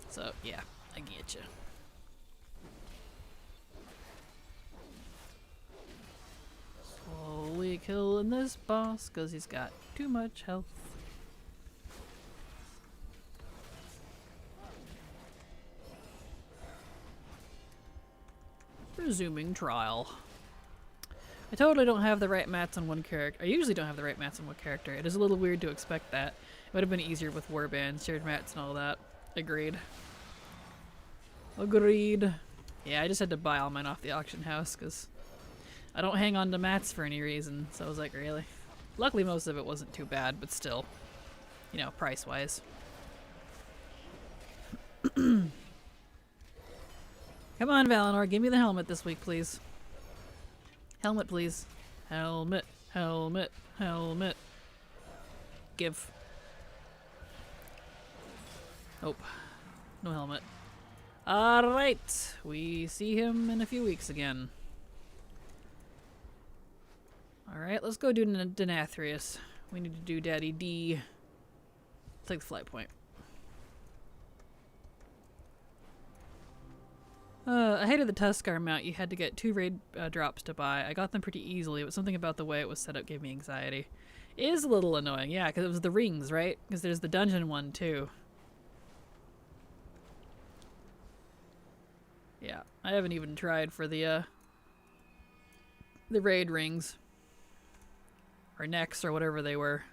So, yeah, I get you. Slowly killing this boss because he's got too much health. Resuming trial. I totally don't have the right mats on one character. I usually don't have the right mats on one character. It is a little weird to expect that. It would have been easier with warbands, shared mats, and all that. Agreed. Agreed. Yeah, I just had to buy all mine off the auction house because I don't hang on to mats for any reason. So I was like, really? Luckily, most of it wasn't too bad, but still, you know, price-wise. Come on, Valinor, give me the helmet this week, please. Helmet, please. Helmet, helmet, helmet. Give. Nope. No helmet. Alright, we see him in a few weeks again. Alright, let's go do Denathrius. We need to do Daddy D. Take the flight point. I hated the Tuskar mount. You had to get 2 raid drops to buy. I got them pretty easily, but something about the way it was set up gave me anxiety. It is a little annoying, yeah, because it was the rings, right? Because there's the dungeon one, too. Yeah, I haven't even tried for the raid rings. Or necks, or whatever they were.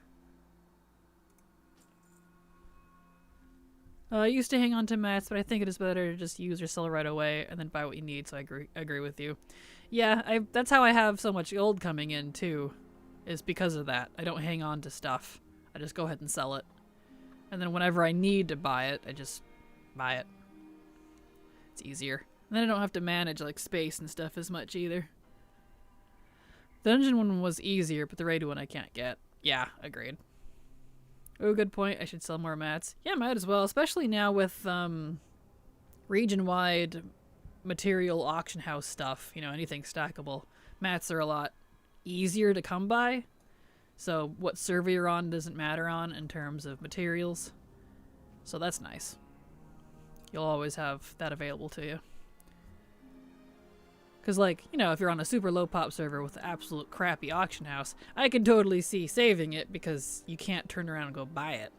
I used to hang on to mats, but I think it is better to just use or sell right away and then buy what you need, so I agree with you. Yeah, that's how I have so much gold coming in, too, is because of that. I don't hang on to stuff. I just go ahead and sell it. And then whenever I need to buy it, I just buy it. It's easier. And then I don't have to manage, like, space and stuff as much, either. The dungeon one was easier, but the raid one I can't get. Yeah, agreed. Oh, good point. I should sell more mats. Yeah, might as well, especially now with region-wide material auction house stuff. You know, anything stackable. Mats are a lot easier to come by. So what server you're on doesn't matter on in terms of materials. So that's nice. You'll always have that available to you. Because, like, you know, if you're on a super low pop server with an absolute crappy auction house, I can totally see saving it because you can't turn around and go buy it.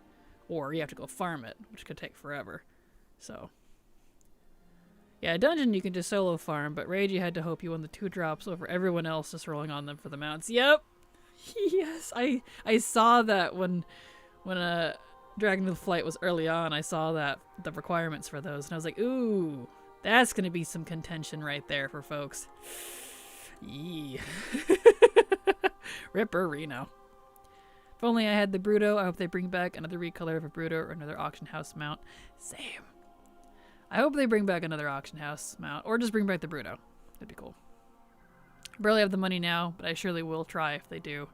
Or you have to go farm it, which could take forever. So, yeah, dungeon you can just solo farm, but raid you had to hope you won the 2 drops over everyone else just rolling on them for the mounts. Yep! Yes, I saw that when Dragon of Flight was early on. I saw that, the requirements for those, and I was like, ooh. That's going to be some contention right there for folks. Yee. Ripper Reno. If only I had the Bruto. I hope they bring back another recolor of a Bruto or another auction house mount. Same. I hope they bring back another auction house mount. Or just bring back the Bruto. That'd be cool. I barely have the money now, but I surely will try if they do.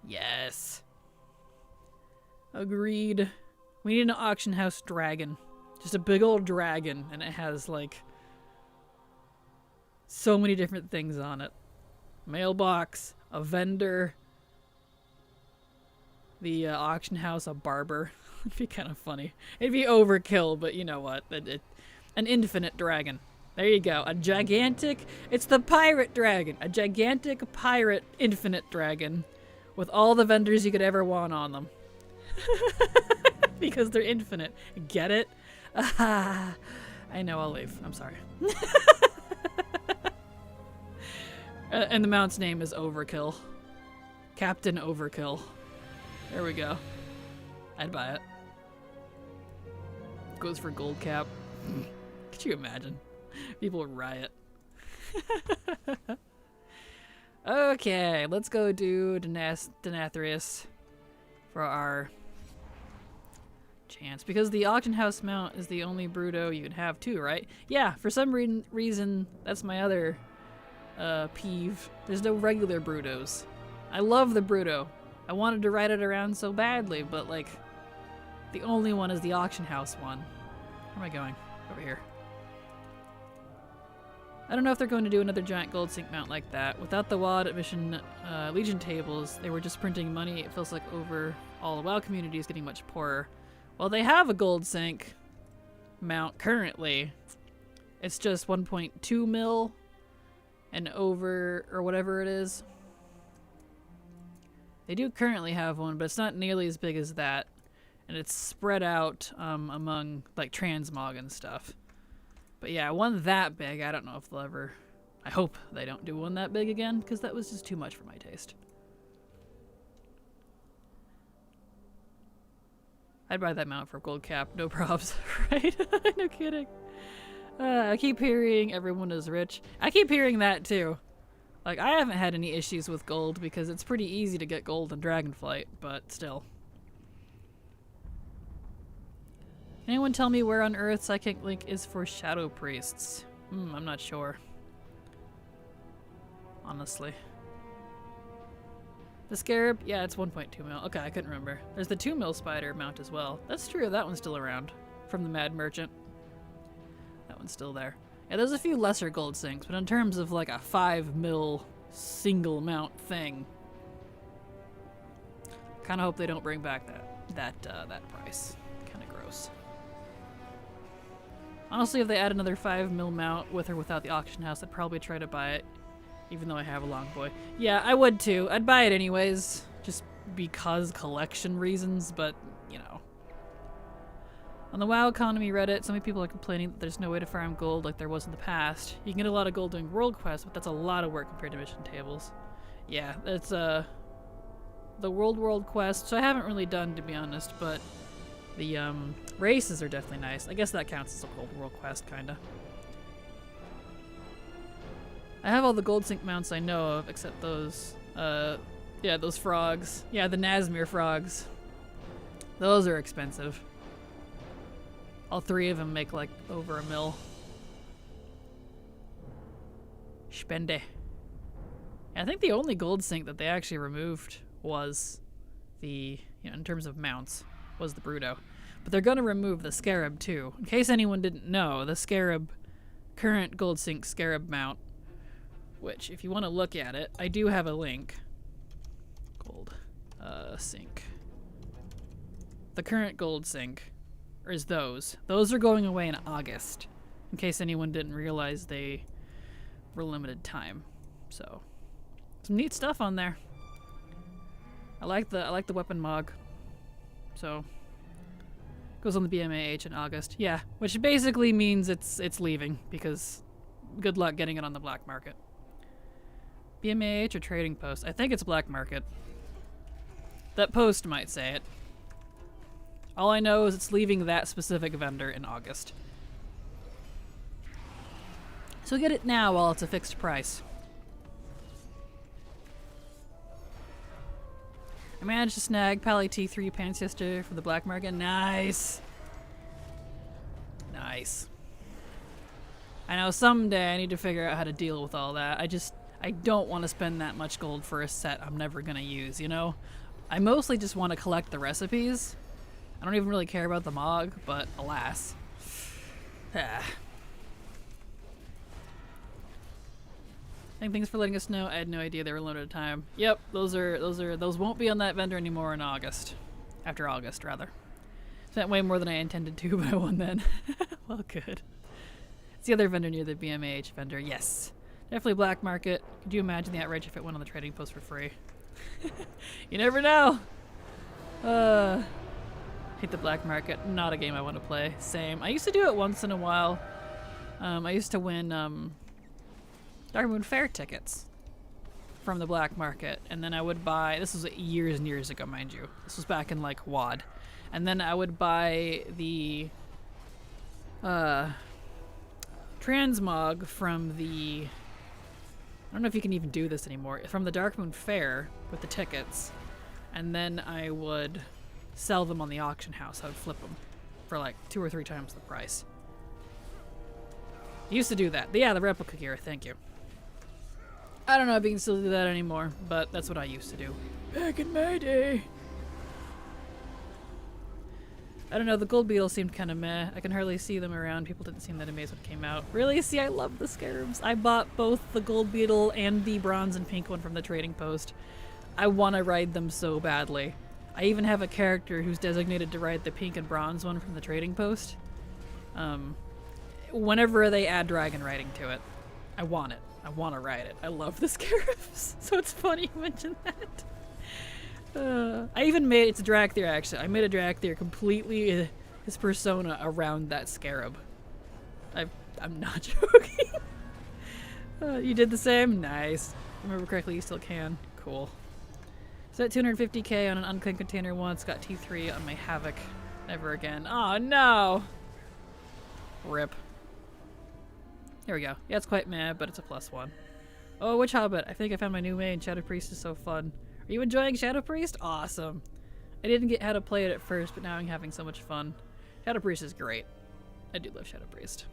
Yes. Agreed. We need an auction house dragon. Just a big old dragon, and it has, like, so many different things on it. Mailbox, a vendor, the auction house, a barber. It'd be kind of funny. It'd be overkill, but you know what? An infinite dragon. There you go. A gigantic... It's the pirate dragon. A gigantic pirate infinite dragon with all the vendors you could ever want on them. Because they're infinite. Get it? I know, I'll leave. I'm sorry. And the mount's name is Overkill. Captain Overkill. There we go. I'd buy it. Goes for gold cap. Could you imagine? People would riot. Okay, let's go do Denathrius for our chance. Because the auction house mount is the only Bruto you can have too, right? Yeah, for some reason, that's my other peeve. There's no regular Brutos. I love the Bruto. I wanted to ride it around so badly, but like, the only one is the auction house one. Where am I going? Over here. I don't know if they're going to do another giant gold sink mount like that. Without the WoD admission Legion tables, they were just printing money. It feels like overall the WoW community is getting much poorer. Well, they have a gold sink mount currently. It's just 1.2 mil and over, or whatever it is. They do currently have one, but it's not nearly as big as that. And it's spread out among like transmog and stuff. But yeah, one that big, I don't know if they'll ever... I hope they don't do one that big again, because that was just too much for my taste. I'd buy that mount for gold cap, no props, right? No kidding. I keep hearing everyone is rich. I keep hearing that too. Like, I haven't had any issues with gold because it's pretty easy to get gold in Dragonflight, but still. Anyone tell me where on Earth Psychic Link is for Shadow Priests? I'm not sure. Honestly. The Scarab? Yeah, it's 1.2 mil. Okay, I couldn't remember. There's the 2 mil spider mount as well. That's true, that one's still around. From the Mad Merchant. That one's still there. Yeah, there's a few lesser gold sinks, but in terms of like a 5 mil single mount thing, kind of hope they don't bring back that price. Kind of gross. Honestly, if they add another 5 mil mount with or without the auction house, I'd probably try to buy it, even though I have a long boy. Yeah, I would too. I'd buy it anyways, just because collection reasons, but, you know. On the WoW economy Reddit, so many people are complaining that there's no way to farm gold like there was in the past. You can get a lot of gold doing world quests, but that's a lot of work compared to mission tables. Yeah, it's the world quest, so I haven't really done, to be honest, but the races are definitely nice. I guess that counts as a gold world quest, kinda. I have all the gold sink mounts I know of, except those, yeah, those frogs. Yeah, the Nazmir frogs. Those are expensive. All 3 of them make like over $1 mil. Spende. I think the only gold sink that they actually removed was the, you know, in terms of mounts, was the Bruto. But they're gonna remove the Scarab too. In case anyone didn't know, the Scarab, current gold sink Scarab mount, which if you want to look at it, I do have a link. Gold sink. The current gold sink is those. Those are going away in August. In case anyone didn't realize they were limited time. So some neat stuff on there. I like the weapon mog. So goes on the BMAH in August. Yeah, which basically means it's leaving because good luck getting it on the black market. BMAH or trading post? I think it's black market. That post might say it. All I know is it's leaving that specific vendor in August. So get it now while it's a fixed price. I managed to snag Pally T3 pants yesterday for the black market. Nice! Nice. I know someday I need to figure out how to deal with all that. I don't want to spend that much gold for a set I'm never gonna use, you know? I mostly just want to collect the recipes. I don't even really care about the Mog, but alas. Thanks for letting us know. I had no idea they were limited time. Yep, those won't be on that vendor anymore in August. After August, rather. Spent way more than I intended to, but I won then. Well, good. It's the other vendor near the BMAH vendor. Yes. Definitely black market. Could you imagine the outrage if it went on the trading post for free? You never know. Hate the black market. Not a game I want to play. Same. I used to do it once in a while. I used to win Dark Moon Fair tickets from the black market, and then I would buy. This was years and years ago, mind you. This was back in like WoD, and then I would buy the transmog from the I don't know if you can even do this anymore. From the Darkmoon Fair with the tickets, and then I would sell them on the auction house. I would flip them for like 2 or 3 times the price. Used to do that. Yeah, the replica gear, thank you. I don't know if you can still do that anymore, but that's what I used to do. Back in my day. I don't know, the gold beetles seemed kind of meh. I can hardly see them around. People didn't seem that amazed when it came out. Really? See, I love the scarabs. I bought both the gold beetle and the bronze and pink one from the trading post. I want to ride them so badly. I even have a character who's designated to ride the pink and bronze one from the trading post. Whenever they add dragon riding to it, I want it. I want to ride it. I love the scarabs. So it's funny you mentioned that. I even made, it's a Dracthyr actually, I made a Dracthyr completely his persona around that scarab. I'm not joking. You did the same? Nice. If I remember correctly, you still can. Cool. So at 250k on an unclaimed container once, got T3 on my Havoc. Never again. Oh no! Rip. Here we go. Yeah, it's quite meh, but it's a +1. Oh, Witch Hobbit. I think I found my new main. Shadow Priest is so fun. Are you enjoying Shadow Priest? Awesome. I didn't get how to play it at first, but now I'm having so much fun. Shadow Priest is great. I do love Shadow Priest.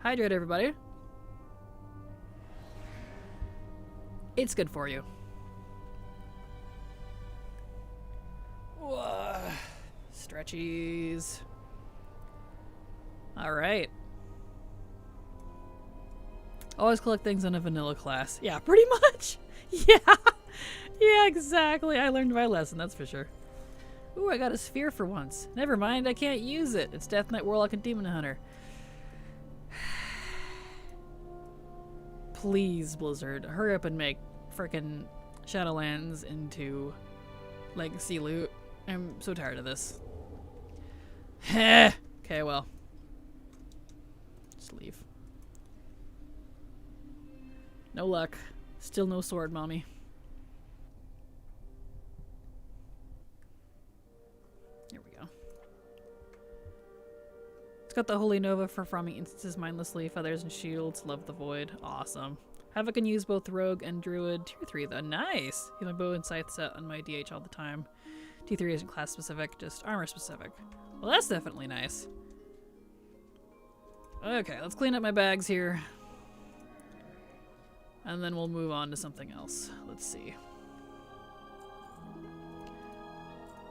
Hydrate, everybody. It's good for you. Whoa. Stretchies. Alright. Always collect things on a vanilla class. Yeah, pretty much. Yeah. Yeah, exactly. I learned my lesson, that's for sure. Ooh, I got a sphere for once. Never mind, I can't use it. It's Death Knight, Warlock, and Demon Hunter. Please, Blizzard, hurry up and make frickin' Shadowlands into Legacy loot. I'm so tired of this. Okay, well. Just leave. No luck. Still no sword, mommy. Here we go. It's got the Holy Nova for farming instances mindlessly, feathers and shields. Love the Void. Awesome. Havoc can use both Rogue and Druid. Tier 3 though. Nice! Healing bow and scythe set on my DH all the time. T3 isn't class specific, just armor specific. Well, that's definitely nice. Okay, let's clean up my bags here. And then we'll move on to something else. Let's see.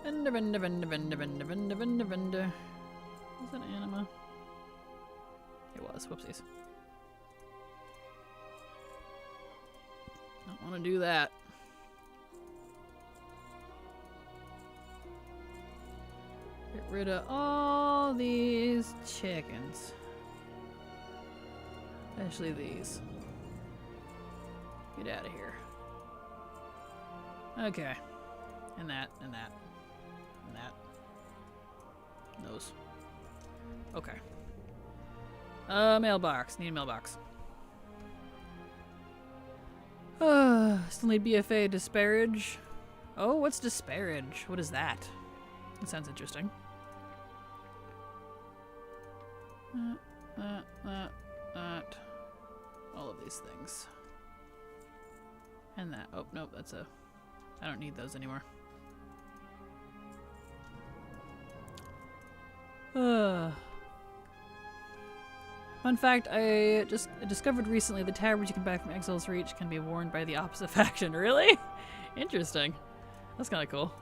Vendor, vendor, vendor, vendor, vendor, vendor, vendor, vendor. Was that anima? It was. Whoopsies. Don't want to do that. Get rid of all these chickens. Especially these. Get out of here. Okay. And that, and that, and that. Those. Okay. Mailbox. Need a mailbox. Still need BFA disparage. Oh, what's disparage? What is that? That sounds interesting. All of these things. And that. Oh, nope, that's a... I don't need those anymore. Fun fact, I just discovered recently the tabards you can buy from Exile's Reach can be worn by the opposite faction. Really? Interesting. That's kind of cool.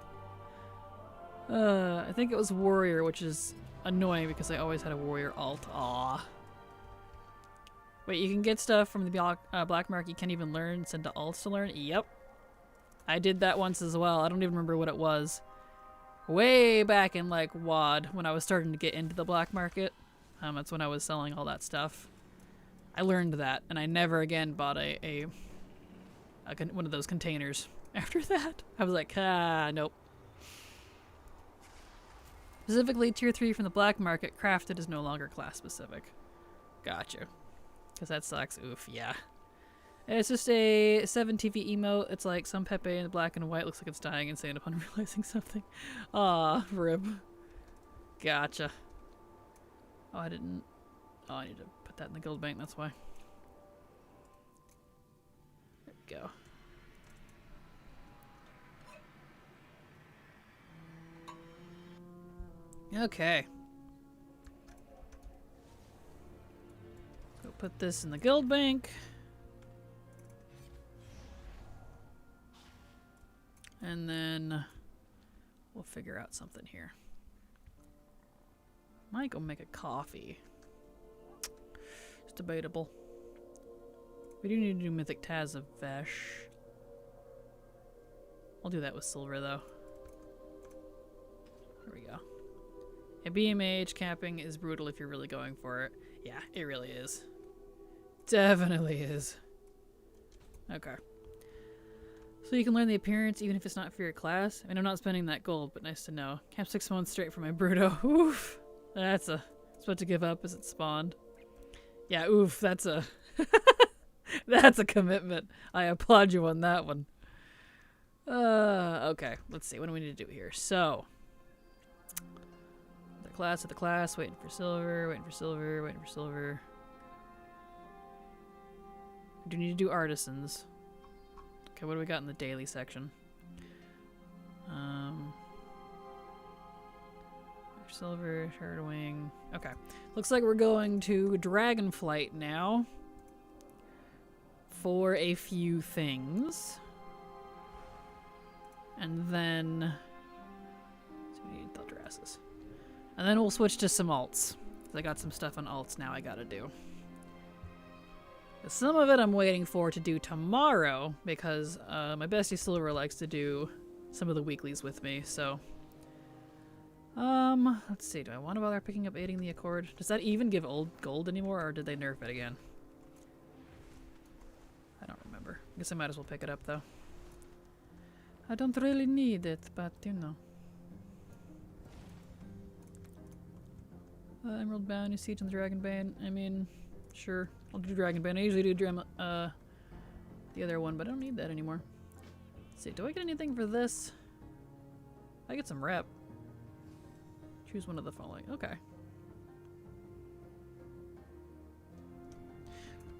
I think it was Warrior, which is annoying because I always had a Warrior alt. Aww. Wait, you can get stuff from the black market you can't even learn, send to alts to learn? Yep. I did that once as well. I don't even remember what it was. Way back in like WoD when I was starting to get into the black market. That's when I was selling all that stuff. I learned that, and I never again bought one of those containers after that. I was like, nope. Specifically, tier 3 from the black market, crafted is no longer class specific. Gotcha. Because that sucks. Oof, yeah. And it's just a 7 TV emote. It's like some Pepe in the black and white looks like it's dying insane upon realizing something. Aw, rib. Gotcha. Oh, I didn't... Oh, I need to put that in the guild bank, that's why. go. Okay. Go put this in the guild bank. And then we'll figure out something here. Might go make a coffee. It's debatable. We do need to do Mythic Taz of Vesh. I'll do that with silver though. There we go. Yeah, BMH capping is brutal if you're really going for it. Yeah, it really is. Definitely is. Okay. So you can learn the appearance even if it's not for your class. I mean, I'm not spending that gold, but nice to know. Camp 6 months straight for my Bruto. Oof. That's a... It's about to give up as it spawned. Yeah, oof. That's a... That's a commitment. I applaud you on that one. Okay. Let's see. What do we need to do here? So... to the class. Waiting for silver. Waiting for silver. Waiting for silver. We do need to do artisans. Okay, what do we got in the daily section? Silver, Shardwing. Okay. Looks like we're going to Dragonflight now for a few things. And then... So we need Theldrassus. And then we'll switch to some alts. I got some stuff on alts now I gotta do. Some of it I'm waiting for to do tomorrow because my bestie Silver likes to do some of the weeklies with me, so... let's see, do I want to bother picking up Aiding the Accord? Does that even give old gold anymore, or did they nerf it again? I don't remember. I guess I might as well pick it up, though. I don't really need it, but, you know. Emerald Bounty, Siege and Dragonbane. I mean, sure. I'll do Dragonbane. I usually do the other one, but I don't need that anymore. Let's see, do I get anything for this? I get some rep. Choose one of the following. Okay.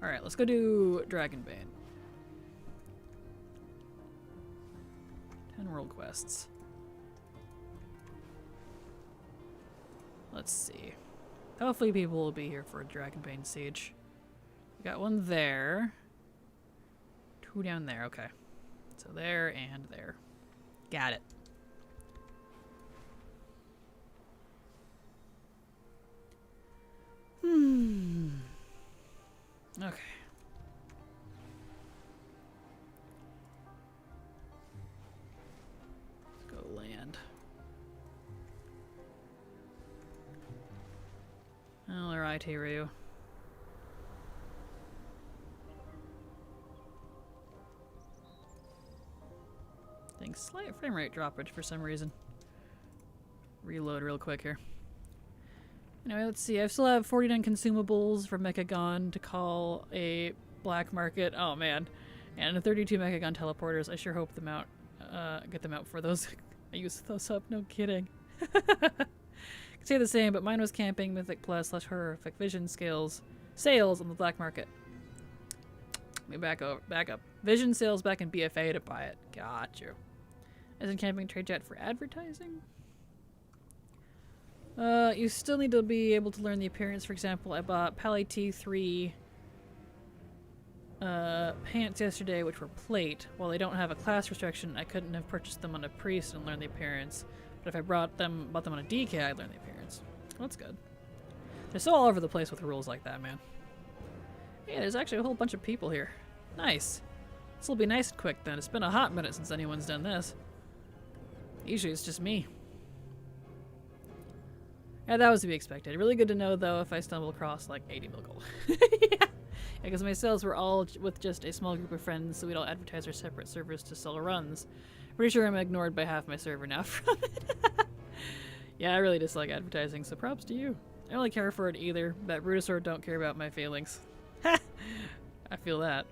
Alright, let's go do Dragonbane. 10 world quests. Let's see. Hopefully people will be here for a Dragonbane siege. We got one there. 2 down there, okay. So there and there. Got it. Okay. Let's go land. Alright, Hiryu. Things slight frame rate droppage for some reason. Reload real quick here. Anyway, let's see. I still have 49 consumables for Mechagon to call a black market. Oh man. And 32 Mechagon teleporters. I sure hope them out. Get them out for those. I used those up. No kidding. Could say the same, but mine was camping, Mythic Plus, / horrific vision sales on the black market. Let me back up. Vision sales back in BFA to buy it. Got you. As in camping trade jet for advertising? You still need to be able to learn the appearance. For example, I bought Pally T3 pants yesterday, which were plate. While they don't have a class restriction, I couldn't have purchased them on a priest and learned the appearance. But if I bought them on a DK, I'd learn the appearance. Well, that's good. They're so all over the place with rules like that, man. Yeah, there's actually a whole bunch of people here. Nice. This will be nice and quick then. It's been a hot minute since anyone's done this. Usually it's just me. Yeah, that was to be expected. Really good to know, though, if I stumble across, like, 80 mil gold. Yeah, because my sales were all with just a small group of friends, so we'd all advertise our separate servers to sell runs. Pretty sure I'm ignored by half my server now from it. Yeah, I really dislike advertising, so props to you. I don't really care for it either, but Brutosaur don't care about my feelings. I feel that.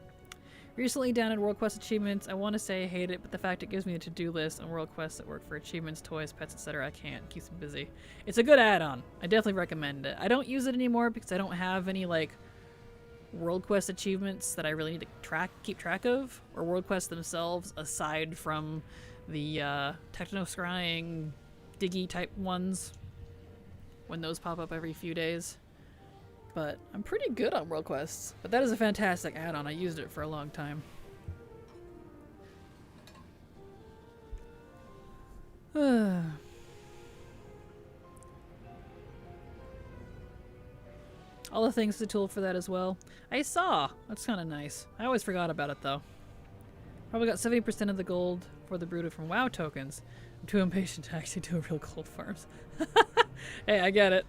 Recently down in World Quest achievements, I want to say I hate it, but the fact it gives me a to-do list on World Quests that work for achievements, toys, pets, etc. I can't. It keeps me busy. It's a good add-on. I definitely recommend it. I don't use it anymore because I don't have any, like, world quest achievements that I really need to keep track of, or world quests themselves, aside from the techno scrying diggy type ones when those pop up every few days. But I'm pretty good on world quests. But that is a fantastic add-on. I used it for a long time. All the things, the tool for that as well. I saw. That's kind of nice. I always forgot about it though. Probably got 70% of the gold for the Brooded from WoW tokens. I'm too impatient to actually do real gold farms. Hey, I get it.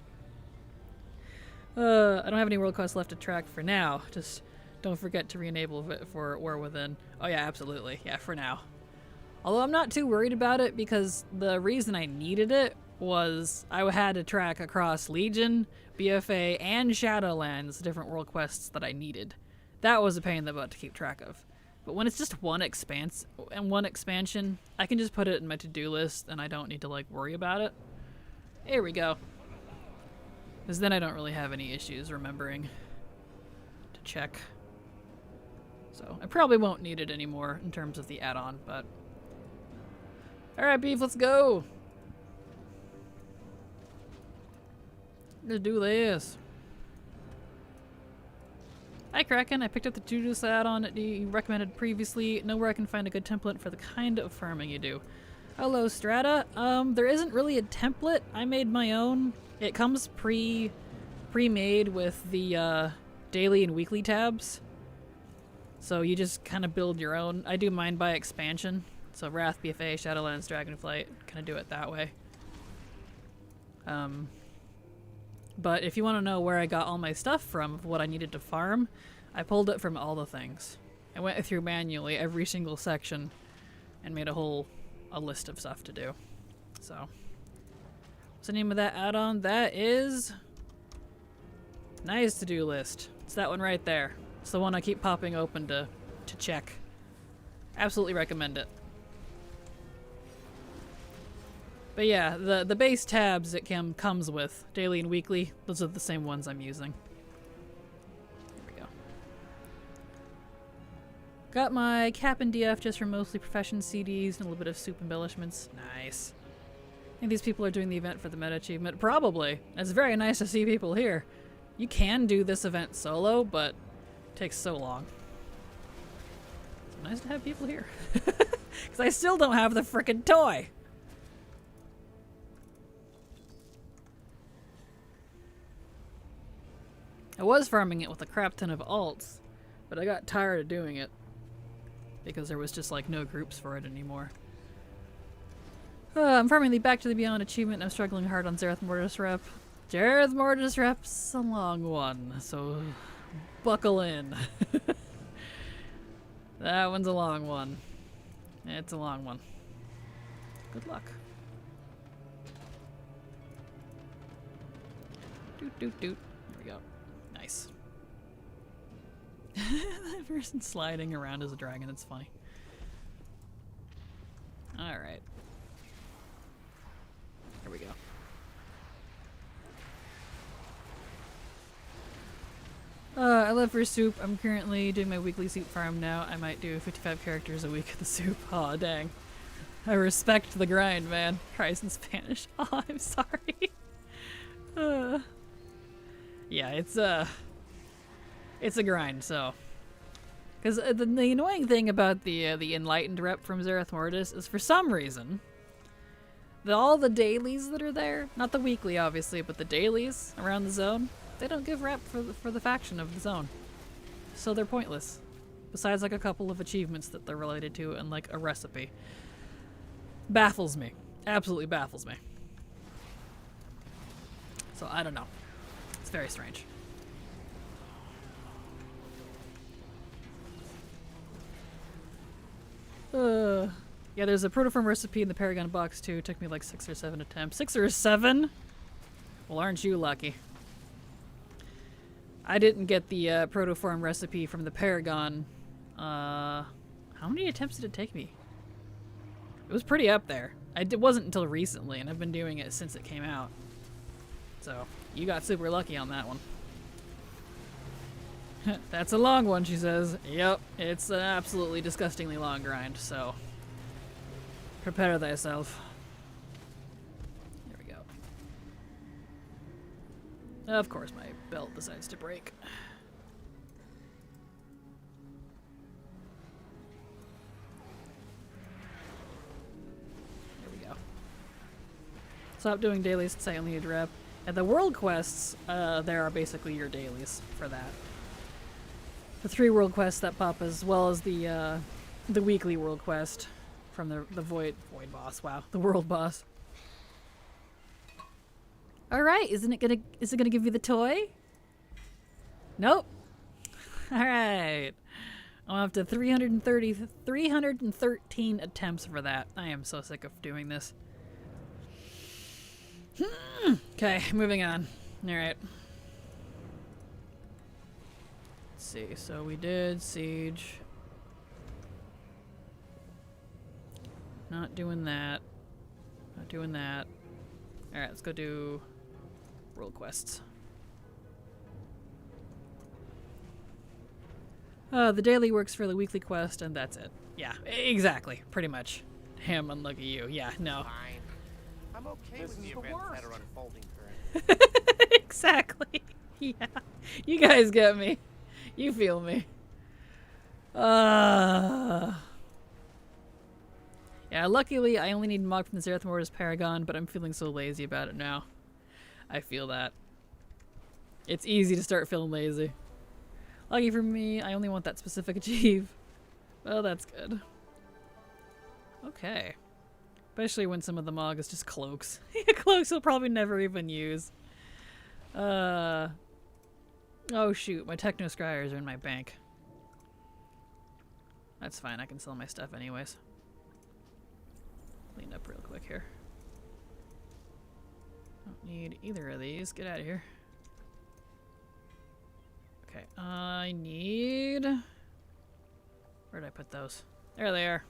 I don't have any world quests left to track for now. Just don't forget to re-enable it for War Within. Oh yeah, absolutely. Yeah, for now. Although I'm not too worried about it because the reason I needed it was I had to track across Legion, BFA, and Shadowlands different world quests that I needed. That was a pain in the butt to keep track of. But when it's just one expansion, I can just put it in my to-do list and I don't need to like worry about it. Here we go. Because then I don't really have any issues remembering to check. So I probably won't need it anymore in terms of the add-on, but... Alright, Beef, let's go! Let's do this. Hi, Kraken. I picked up the Judas add-on that you recommended previously. Know where I can find a good template for the kind of farming you do. Hello, Strata. There isn't really a template. I made my own. It comes pre-made with the daily and weekly tabs. So you just kind of build your own. I do mine by expansion. So Wrath, BFA, Shadowlands, Dragonflight. Kind of do it that way. But if you want to know where I got all my stuff from, of what I needed to farm, I pulled it from all the things. I went through manually every single section and made a list of stuff to do. So, what's the name of that add-on? That is Nice to-do list. It's that one right there. It's the one I keep popping open to check. Absolutely recommend it. But yeah, the base tabs it comes with, daily and weekly, those are the same ones I'm using. There we go. Got my cap and DF just for mostly profession CDs and a little bit of soup embellishments. Nice. I think these people are doing the event for the meta achievement. Probably. It's very nice to see people here. You can do this event solo, but it takes so long. It's nice to have people here. Because I still don't have the frickin' toy. I was farming it with a crap ton of alts, but I got tired of doing it because there was just like no groups for it anymore. I'm farming the Back to the Beyond achievement and I'm struggling hard on Zereth Mortis rep. Zereth Mortis rep's a long one, so buckle in. That one's a long one. It's a long one. Good luck. Doot doot doot. There we go. Nice. That person sliding around as a dragon, it's funny. Alright. Here we go. I love for soup. I'm currently doing my weekly soup farm now. I might do 55 characters a week of the soup. Aw, dang. I respect the grind, man. Tries in Spanish. Oh, I'm sorry. Yeah, it's a grind, so. Because the annoying thing about the Enlightened rep from Zereth Mortis is for some reason, all the dailies that are there, not the weekly obviously, but the dailies around the zone, they don't give rep for the faction of the zone. So they're pointless. Besides like a couple of achievements that they're related to and like a recipe. Baffles me. Absolutely baffles me. So I don't know. It's very strange. Yeah, there's a protoform recipe in the Paragon box too. It took me like 6 or 7 attempts. 6 or 7? Well, aren't you lucky? I didn't get the protoform recipe from the Paragon. How many attempts did it take me? It was pretty up there. It wasn't until recently, and I've been doing it since it came out. So, you got super lucky on that one. That's a long one, she says. Yep, it's an absolutely disgustingly long grind, so prepare thyself. There we go. Of course my belt decides to break. There we go. Stop doing dailies since I only need rep. And the world quests, there are basically your dailies for that. The 3 world quests that pop, as well as the weekly world quest from the void boss. Wow, the world boss. All right, is it gonna give you the toy? Nope. All right, I'm up to 313 attempts for that. I am so sick of doing this. Okay, moving on. All right. Let's see, so we did siege. Not doing that. Not doing that. Alright, let's go do world quests. The daily works for the weekly quest, and that's it. Yeah, exactly. Pretty much. Damn, unlucky you. Yeah, no. Fine. I'm okay with the events that are unfolding currently. Exactly. Yeah. You guys get me. You feel me. Yeah, luckily I only need Mog from the Zerath Mortis Paragon, but I'm feeling so lazy about it now. I feel that. It's easy to start feeling lazy. Lucky for me, I only want that specific achieve. Well, that's good. Okay. Especially when some of the Mog is just cloaks. Cloaks he'll probably never even use. Oh shoot, my Techno Scryers are in my bank. That's fine, I can sell my stuff anyways. Clean up real quick here. Don't need either of these. Get out of here. Okay, I need... Where did I put those? There they are.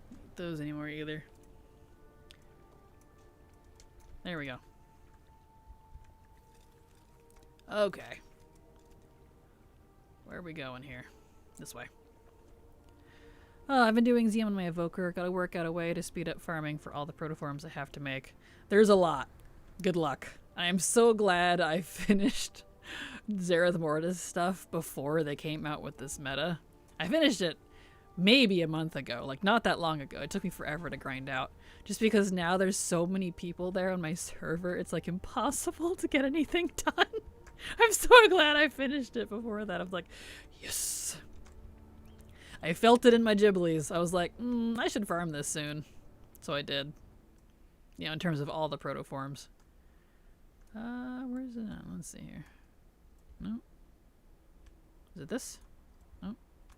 Don't need those anymore either. There we go. Okay. Where are we going here? This way. Oh, I've been doing ZM on my evoker. Gotta work out a way to speed up farming for all the protoforms I have to make. There's a lot. Good luck. I am so glad I finished Zerath Mortis stuff before they came out with this meta. I finished it maybe a month ago, like not that long ago. It took me forever to grind out. Just because now there's so many people there on my server, it's like impossible to get anything done. I'm so glad I finished it before that. I'm like, yes. I felt it in my Ghiblies. I was like, I should farm this soon. So I did. You know, in terms of all the protoforms. Where is it at? Let's see here. No. Is it this? No.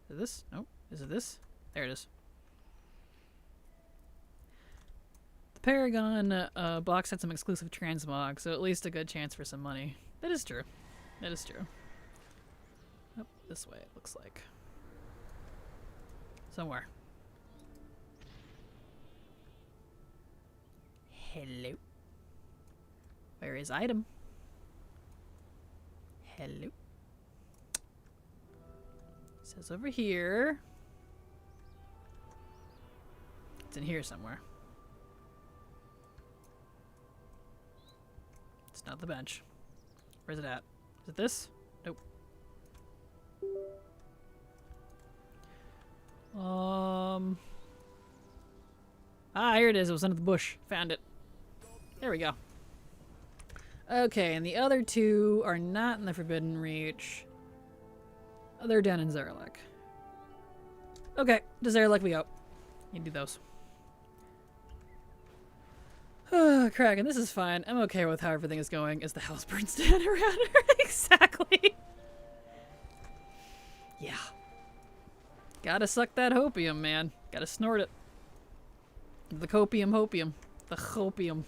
Is it this? Nope. Is it this? There it is. The Paragon box had some exclusive transmog, so at least a good chance for some money. That is true. That is true. Up this way, it looks like. Somewhere. Hello. Where is item? Hello. It says over here. It's in here somewhere. It's not the bench. Where's it at? Is it this? Nope. Here it is. It was under the bush. Found it. There we go. Okay, and the other two are not in the Forbidden Reach. Oh, they're down in Zarelek. Okay, to Zarelek we go. You do those. Oh, Kraken, this is fine. I'm okay with how everything is going as the house burns down around her. Exactly. Yeah. Gotta suck that hopium, man. Gotta snort it. The copium hopium. The hopium.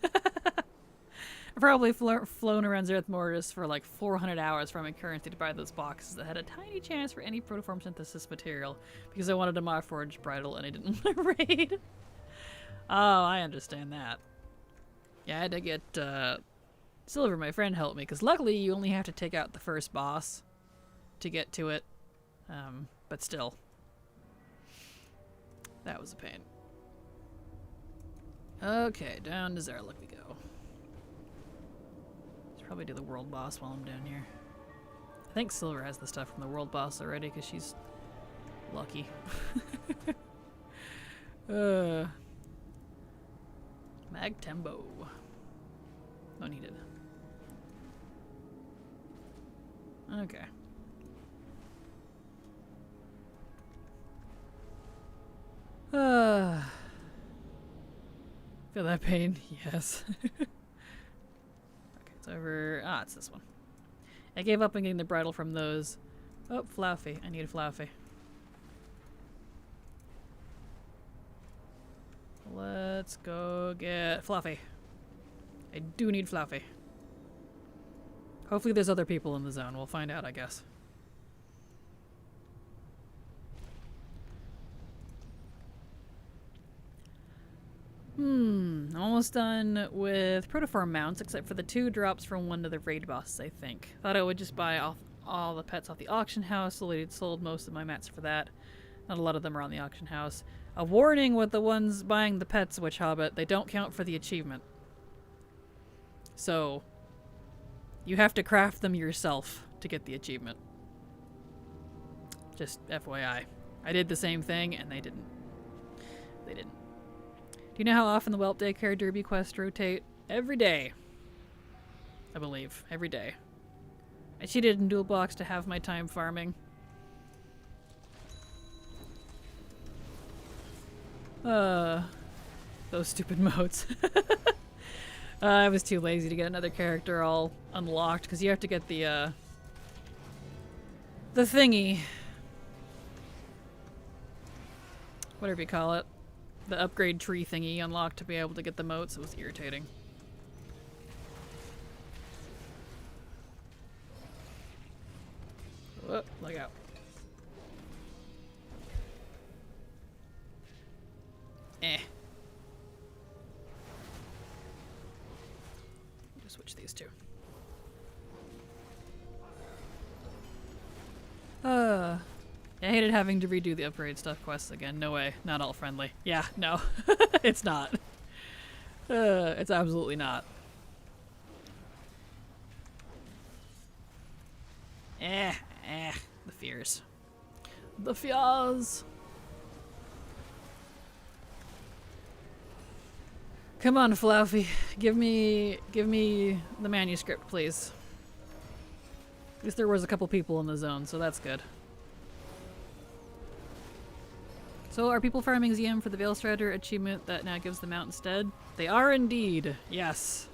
I've probably flown around Zerath Mortis for like 400 hours farming currency to buy those boxes that had a tiny chance for any protoform synthesis material because I wanted a Modforged bridle and I didn't want to raid. Oh, I understand that. Yeah, I had to get Silver, my friend, helped me, because luckily you only have to take out the first boss to get to it. But still. That was a pain. Okay, down to Zarlik we go. Should probably do the world boss while I'm down here. I think Silver has the stuff from the world boss already, because she's lucky. Mag Tembo. No needed. Okay. Feel that pain? Yes. Okay, it's over. Ah, it's this one. I gave up on getting the bridle from those. Oh, Fluffy. I need a Fluffy. Let's go get Fluffy. I do need Fluffy. Hopefully there's other people in the zone. We'll find out, I guess. I'm almost done with protoform mounts, except for the 2 drops from one of the raid bosses, I think. Thought I would just buy all the pets off the auction house. The lady had sold most of my mats for that. Not a lot of them are on the auction house. A warning with the ones buying the pets, Witch Hobbit, they don't count for the achievement. So, you have to craft them yourself to get the achievement. Just FYI. I did the same thing, and they didn't. They didn't. Do you know how often the Whelp Daycare Derby quests rotate? Every day. I believe. Every day. I cheated in dual blocks to have my time farming. Those stupid modes. I was too lazy to get another character all unlocked, because you have to get the thingy. Whatever you call it. The upgrade tree thingy unlocked to be able to get the motes. It was irritating. Whoop, look out. Just switch these two. I hated having to redo the upgrade stuff quests again. No way. Not all friendly. Yeah, no. It's not. It's absolutely not. The fears. The fears. Come on, Fluffy. Give me the manuscript, please. At least there was a couple people in the zone, so that's good. So are people farming ZM for the Veil Strider achievement that now gives the mount instead? They are indeed, yes.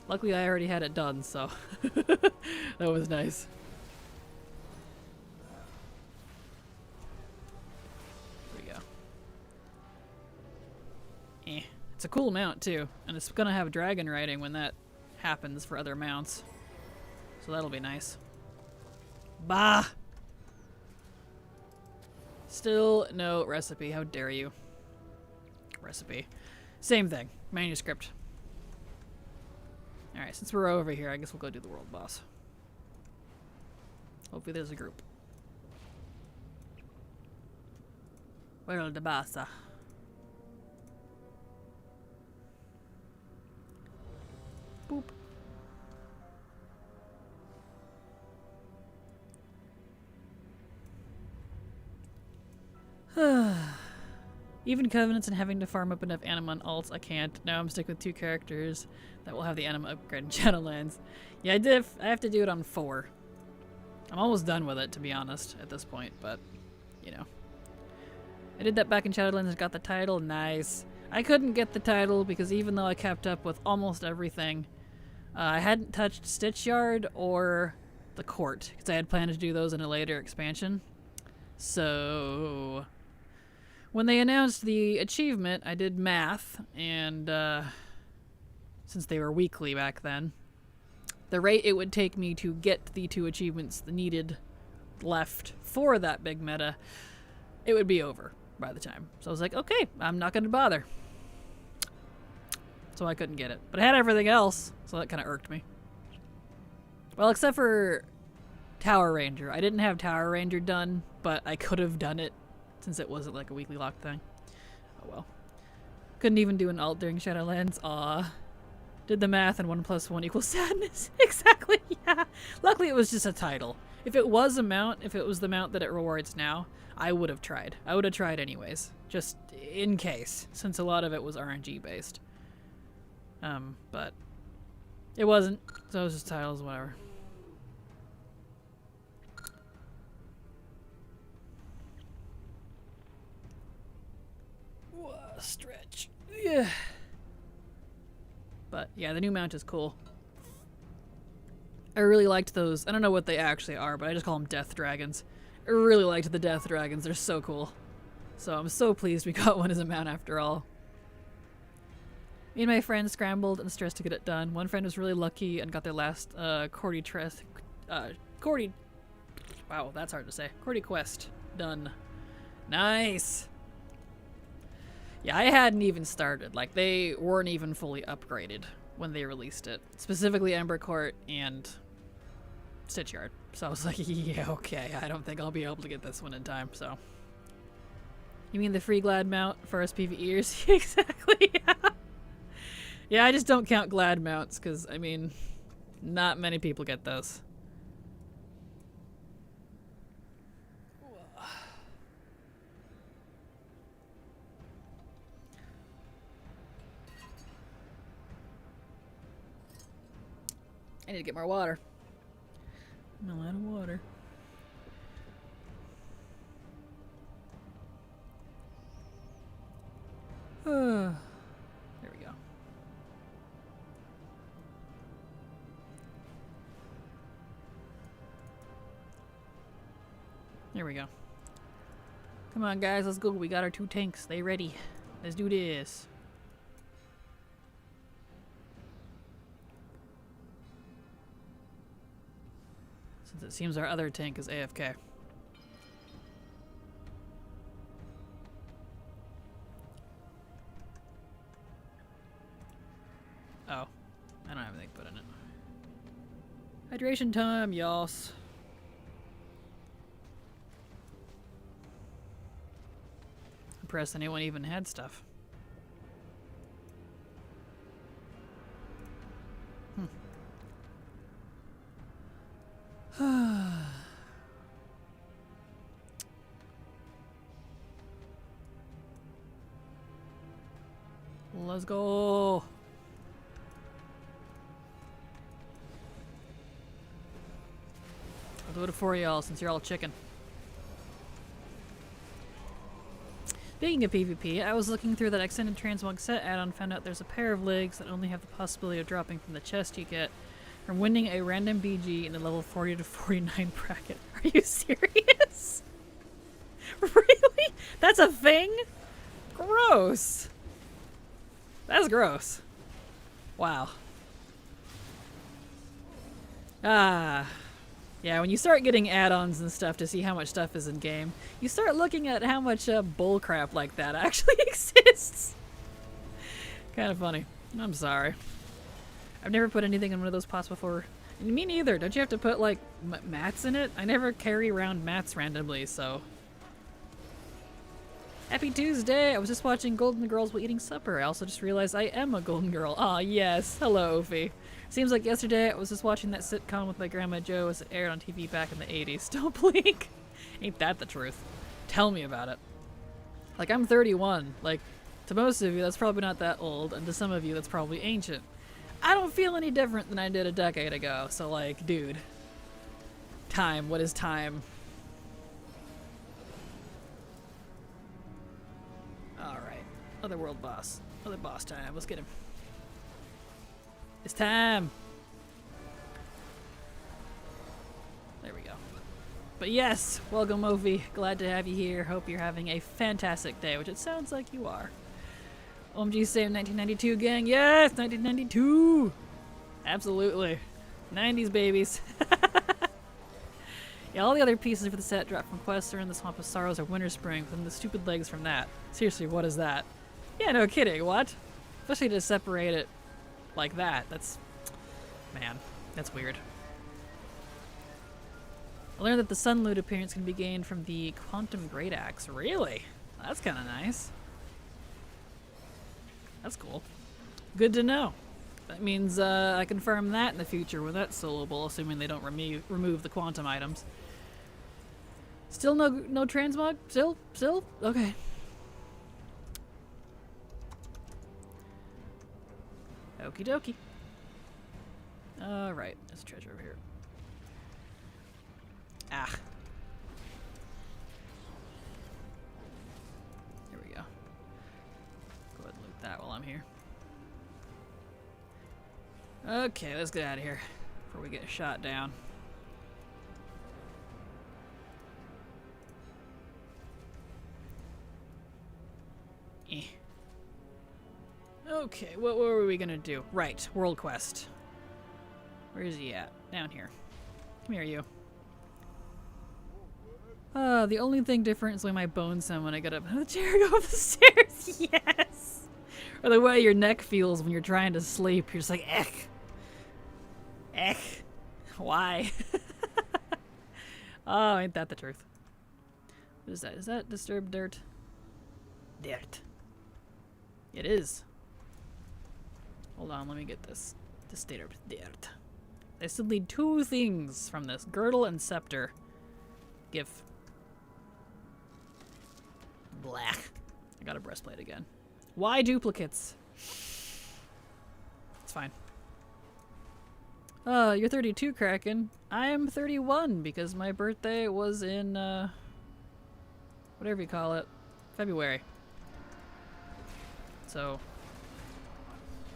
Luckily I already had it done, so that was nice. There we go. It's a cool mount too, and it's gonna have dragon riding when that happens for other mounts. So that'll be nice. Bah! Still no recipe. How dare you? Recipe. Same thing. Manuscript. Alright, since we're over here, I guess we'll go do the world boss. Hopefully there's a group. World boss. Boop. Even Covenants and having to farm up enough anima on alts, I can't. Now I'm stuck with 2 characters that will have the anima upgrade in Shadowlands. Yeah, I have to do it on 4. I'm almost done with it, to be honest, at this point, but, you know. I did that back in Shadowlands and got the title. Nice. I couldn't get the title because even though I kept up with almost everything, I hadn't touched Stitch Yard or the Court, because I had planned to do those in a later expansion. So when they announced the achievement, I did math, and since they were weekly back then, the rate it would take me to get the 2 achievements needed left for that big meta, it would be over by the time. So I was like, okay, I'm not going to bother. so I couldn't get it. But I had everything else, so that kind of irked me. Well, except for Tower Ranger. I didn't have Tower Ranger done, but I could have done it since it wasn't like a weekly lock thing. Oh well. Couldn't even do an alt during Shadowlands. Aw. Did the math and 1 + 1 = sadness. Exactly, yeah. Luckily it was just a title. If it was a mount, if it was the mount that it rewards now, I would have tried. I would have tried anyways. Just in case, since a lot of it was RNG based. But it wasn't, so it was just titles, whatever. Stretch. Yeah. But yeah, the new mount is cool. I really liked those. I don't know what they actually are, but I just call them Death Dragons. I really liked the Death Dragons. They're so cool. So I'm so pleased we got one as a mount after all. Me and my friends scrambled and stressed to get it done. One friend was really lucky and got their last Cordy wow, that's hard to say. Cordy quest done. Nice. Yeah, I hadn't even started. Like, they weren't even fully upgraded when they released it. Specifically Ember Court and Stitch Yard. So I was like, yeah, okay, I don't think I'll be able to get this one in time, so. You mean the free Glad mount for us PvEers? Exactly, yeah. Yeah, I just don't count Glad mounts, because, I mean, not many people get those. I need to get more water. I'm out of water. There we go. There we go. Come on, guys, let's go. We got our 2 tanks. They ready. Let's do this. Since it seems our other tank is AFK. Oh. I don't have anything put in it. Hydration time, y'alls. Impressed anyone even had stuff. Let's go. I'll do it for y'all since you're all chicken. Speaking of PvP, I was looking through that extended transmog set add-on, found out there's a pair of legs that only have the possibility of dropping from the chest you get from winning a random BG in the level 40 to 49 bracket. Are you serious? Really? That's a thing? Gross. That's gross. Wow. Ah. Yeah, when you start getting add-ons and stuff to see how much stuff is in game, you start looking at how much bullcrap like that actually exists. Kind of funny. I'm sorry. I've never put anything in one of those pots before. Me neither. Don't you have to put, like, mats in it? I never carry around mats randomly, so... Happy Tuesday! I was just watching Golden Girls while eating supper. I also just realized I am a Golden Girl. Aw, yes. Hello, Ophi. Seems like yesterday I was just watching that sitcom with my Grandma Joe as it aired on TV back in the 80s. Don't blink! Ain't that the truth? Tell me about it. Like, I'm 31. Like, to most of you, that's probably not that old, and to some of you, that's probably ancient. I don't feel any different than I did a decade ago, so, like, dude. Time. What is time? Alright. Otherworld boss. Other boss time. Let's get him. It's time! There we go. But yes, welcome Ophi. Glad to have you here. Hope you're having a fantastic day, which it sounds like you are. OMG same 1992 gang. Yes, 1992! Absolutely. 90s babies. Yeah, all the other pieces for the set dropped from quests are in the Swamp of Sorrows or Winter Spring, within the stupid legs from that. Seriously, what is that? Yeah, no kidding, what? Especially to separate it like that. That's... Man, that's weird. I learned that the Sun Loot appearance can be gained from the Quantum Great Axe. Really? That's kind of nice. That's cool. Good to know. That means I can farm that in the future with that soloable, assuming they don't remove the quantum items. Still no transmog? Still? Okay. Okie dokie. Alright, there's treasure over here. Ah. Here we go. Go ahead and loot that while I'm here. Okay, let's get out of here before we get shot down. Okay, what were we gonna do? Right, World Quest. Where is he at? Down here. Come here, you. The only thing different is the way my bones sound when I get up out of the chair and go up the stairs. Yes! Or the way your neck feels when you're trying to sleep. You're just like, eck. Eck. Why? Oh, ain't that the truth. What is that? Is that disturbed dirt? Dirt. It is. Hold on, let me get this. Disturbed dirt. I still need 2 things from this. Girdle and scepter. Give. Black. I got a breastplate again. Why duplicates? It's fine. You're 32, Kraken. I am 31 because my birthday was in, whatever you call it, February. So,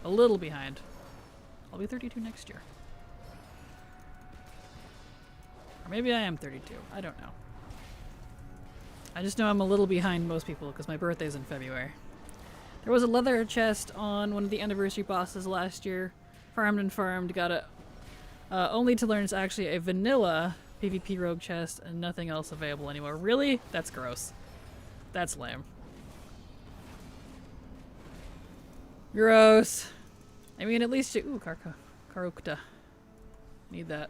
a little behind. I'll be 32 next year. Or maybe I am 32. I don't know. I just know I'm a little behind most people because my birthday's in February. There was a leather chest on one of the anniversary bosses last year. Farmed and farmed, got it. Only to learn it's actually a vanilla PvP rogue chest and nothing else available anymore. Really? That's gross. That's lame. Gross. I mean, at least you... Ooh, Karukta. Need that.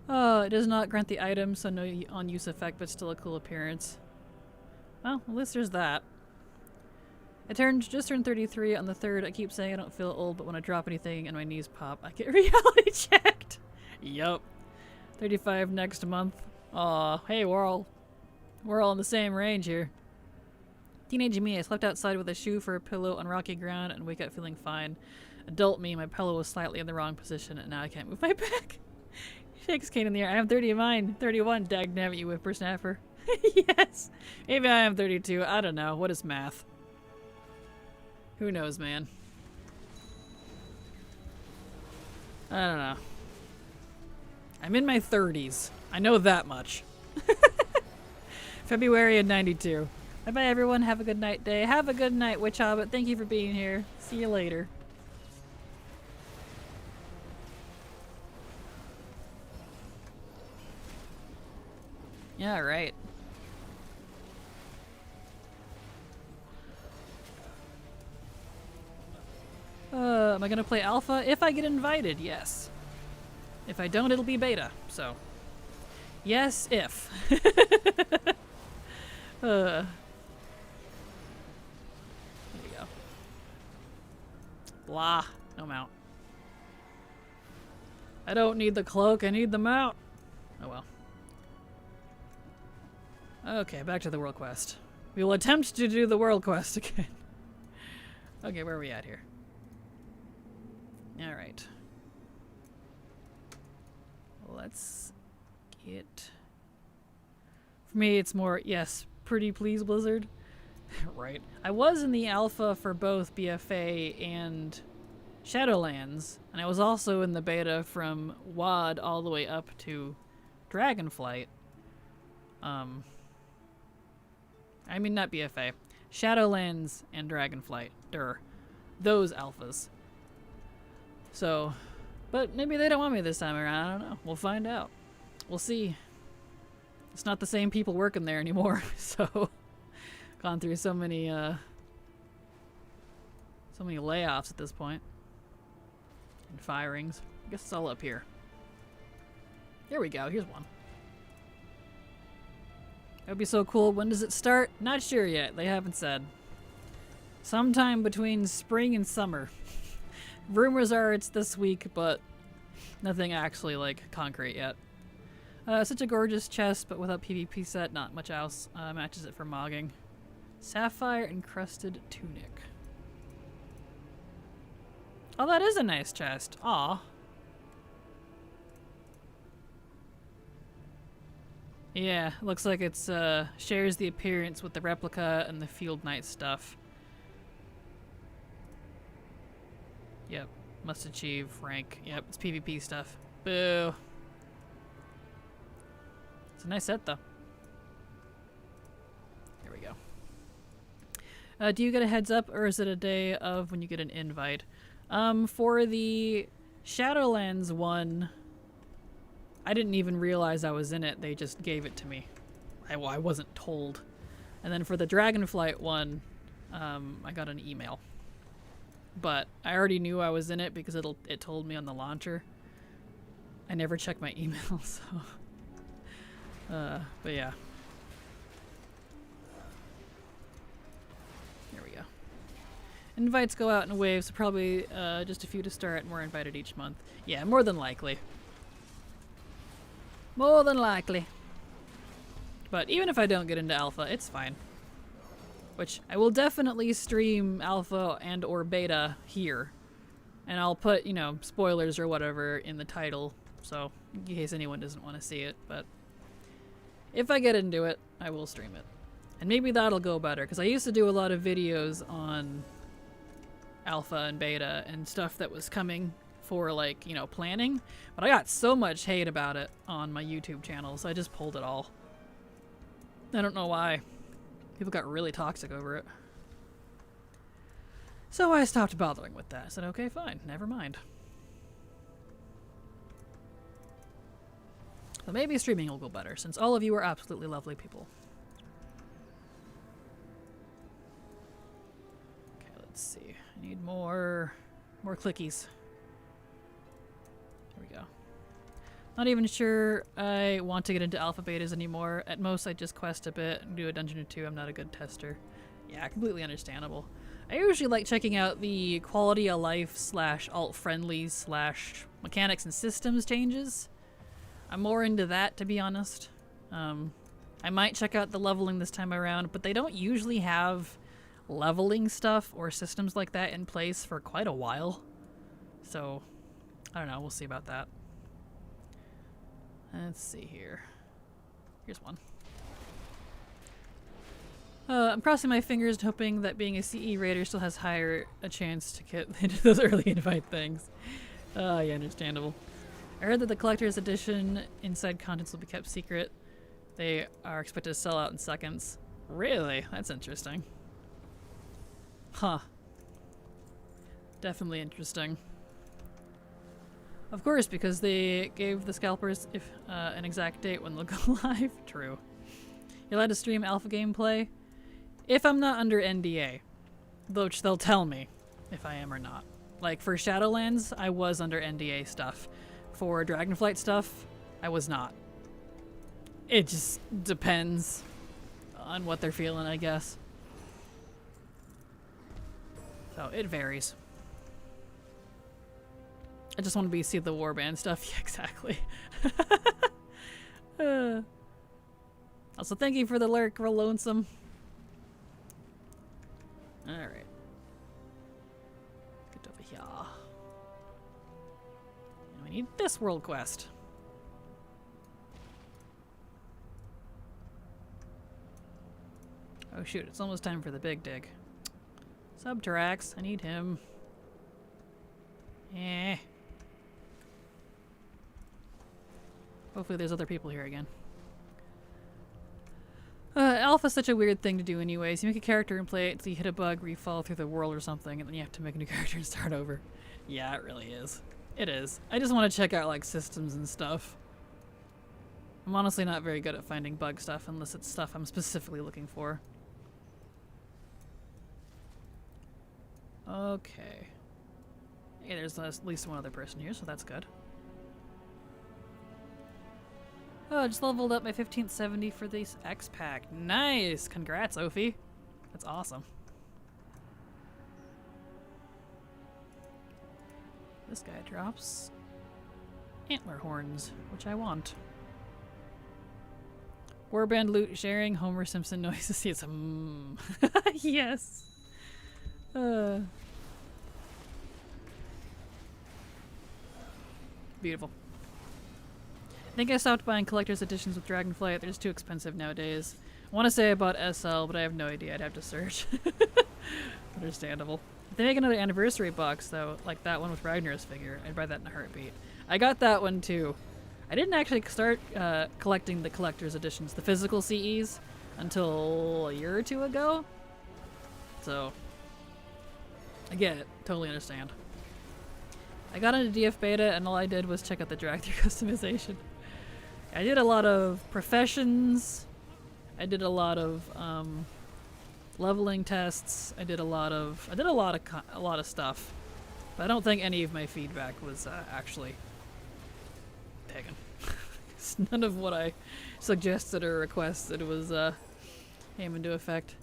Oh, it does not grant the item, so no on-use effect, but still a cool appearance. Well, at least there's that. I just turned 33 on the 3rd. I keep saying I don't feel old, but when I drop anything and my knees pop, I get reality checked. Yup. 35 next month. Aw, hey, we're all in the same range here. Teenage me, I slept outside with a shoe for a pillow on rocky ground and wake up feeling fine. Adult me, my pillow was slightly in the wrong position and now I can't move my back. Shakes Kane in the air. I am 30 of mine. 31. Dagnabbit, you whippersnapper. Yes. Maybe I am 32. I don't know. What is math? Who knows, man? I don't know. I'm in my 30s. I know that much. February of 92. Bye-bye, everyone. Have a good night day. Have a good night, Witch Hobbit. Thank you for being here. See you later. Yeah, right. Am I gonna play alpha? If I get invited, yes. If I don't, it'll be beta, so. Yes, if. There you go. Blah. No mount. I don't need the cloak, I need the mount. Oh well. Okay, back to the world quest. We will attempt to do the world quest again. Okay, where are we at here? Alright. Let's get... For me, it's more, yes, pretty please, Blizzard. Right. I was in the alpha for both BFA and Shadowlands, and I was also in the beta from WoD all the way up to Dragonflight. I mean, not BFA. Shadowlands and Dragonflight. Those alphas. So, But maybe they don't want me this time around. I don't know. We'll find out. We'll see. It's not the same people working there anymore, so gone through so many layoffs at this point. And firings. I guess it's all up here. Here we go. Here's one. That would be so cool. When does it start? Not sure yet. They haven't said. Sometime between spring and summer. Rumors are it's this week, but nothing actually, like, concrete yet. Such a gorgeous chest, but without PvP set, not much else. Matches it for mogging. Sapphire encrusted tunic. Oh, that is a nice chest. Aw. Yeah, looks like it's shares the appearance with the replica and the Field Knight stuff. Yep, must achieve rank. Yep, it's PvP stuff. Boo. It's a nice set though. There we go. Do you get a heads up or is it a day of when you get an invite? For the Shadowlands one, I didn't even realize I was in it. They just gave it to me. I wasn't told. And then for the Dragonflight one, I got an email. But I already knew I was in it because it told me on the launcher. I never check my email, so. But yeah. There we go. Invites go out in waves, so probably just a few to start and more invited each month. Yeah, more than likely. More than likely. But even if I don't get into alpha, it's fine. Which I will definitely stream alpha and or beta here. And I'll put, you know, spoilers or whatever in the title. So, in case anyone doesn't want to see it. But if I get into it, I will stream it. And maybe that'll go better. Because I used to do a lot of videos on alpha and beta and stuff that was coming for, like, you know, planning. But I got so much hate about it on my YouTube channel, so I just pulled it all. I don't know why. People got really toxic over it. So I stopped bothering with that. I said, okay, fine, never mind. So maybe streaming will go better, since all of you are absolutely lovely people. Okay, let's see. I need more clickies. Here we go. Not even sure I want to get into alpha betas anymore. At most, I just quest a bit and do a dungeon or two. I'm not a good tester. Yeah, completely understandable. I usually like checking out the quality of life / alt-friendly / mechanics and systems changes. I'm more into that, to be honest. I might check out the leveling this time around, but they don't usually have leveling stuff or systems like that in place for quite a while. So, I don't know. We'll see about that. Let's see here. Here's one. I'm crossing my fingers and hoping that being a CE raider still has higher a chance to get into those early invite things. Yeah, understandable. I heard that the collector's edition inside contents will be kept secret. They are expected to sell out in seconds. Really? That's interesting. Huh. Definitely interesting. Of course, because they gave the scalpers an exact date when they'll go live. True. You're allowed to stream alpha gameplay if I'm not under NDA, which they'll tell me if I am or not. Like for Shadowlands, I was under NDA stuff. For Dragonflight stuff, I was not. It just depends on what they're feeling, I guess. So it varies. I just want to see the warband stuff. Yeah, exactly. Also, thank you for the lurk, real lonesome. Alright. Get over here. And we need this world quest. Oh shoot, it's almost time for the big dig. Subtrax, I need him. Eh. Hopefully there's other people here again. Alpha's such a weird thing to do anyways. You make a character and play it until you hit a bug where you fall through the world or something, and then you have to make a new character and start over. Yeah, it really is. It is. I just want to check out, like, systems and stuff. I'm honestly not very good at finding bug stuff unless it's stuff I'm specifically looking for. Okay. Hey, there's at least one other person here, so that's good. Oh, I just leveled up my 1570 for this X pack. Nice! Congrats, Ophi. That's awesome. This guy drops antler horns, which I want. Warband loot sharing, Homer Simpson noises. It's yes. Beautiful. I think I stopped buying collector's editions with Dragonflight. They're just too expensive nowadays. I want to say I bought SL, but I have no idea. I'd have to search. Understandable. If they make another anniversary box, though, like that one with Ragnar's figure, I'd buy that in a heartbeat. I got that one, too. I didn't actually start collecting the collector's editions, the physical CEs, until a year or two ago. So, I get it. Totally understand. I got into DF beta, and all I did was check out the drag-through customization. I did a lot of professions. I did a lot of leveling tests. I did a lot of stuff. But I don't think any of my feedback was actually taken. None of what I suggested or requested was came into effect.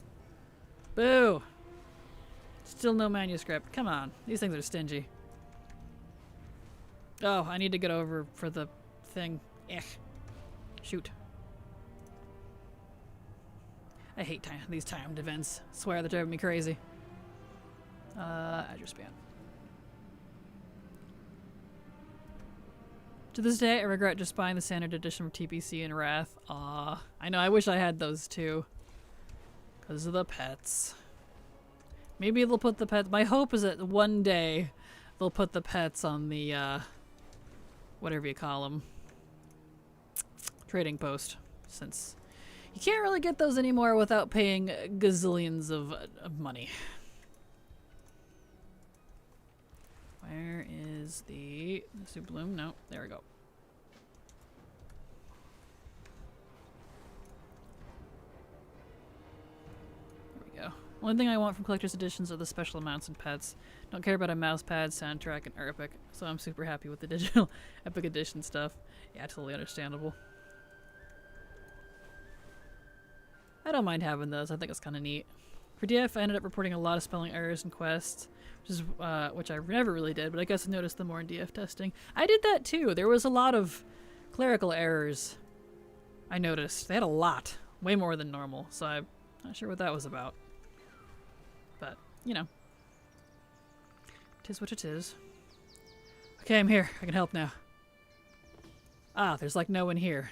Boo! Still no manuscript. Come on, these things are stingy. Oh, I need to get over for the thing. Shoot. I hate these timed events. Swear they're driving me crazy. Address span. To this day, I regret just buying the standard edition from TPC and Wrath. I know, I wish I had those too. Because of the pets. Maybe they'll put the pets... My hope is that one day they'll put the pets on the, whatever you call them. Trading post. Since you can't really get those anymore without paying gazillions of money. Where is the Super Bloom? No, there we go. There we go. One thing I want from collector's editions are the special amounts and pets. Don't care about a mouse pad, soundtrack, and Epic, so I'm super happy with the digital Epic edition stuff. Yeah, totally understandable. I don't mind having those. I think it's kind of neat. For DF, I ended up reporting a lot of spelling errors in quests, which I never really did, but I guess I noticed them more in DF testing. I did that too. There was a lot of clerical errors I noticed. They had a lot. Way more than normal, so I'm not sure what that was about. But, you know. 'Tis what it is. Okay, I'm here. I can help now. Ah, there's like no one here.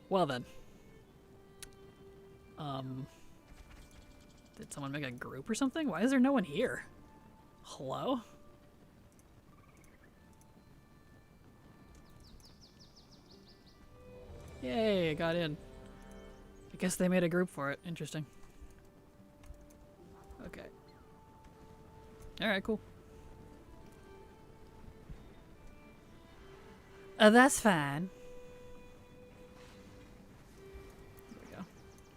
Well then. Did someone make a group or something? Why is there no one here? Hello? Yay, I got in. I guess they made a group for it. Interesting. Okay. Alright, cool. That's fine. There we go.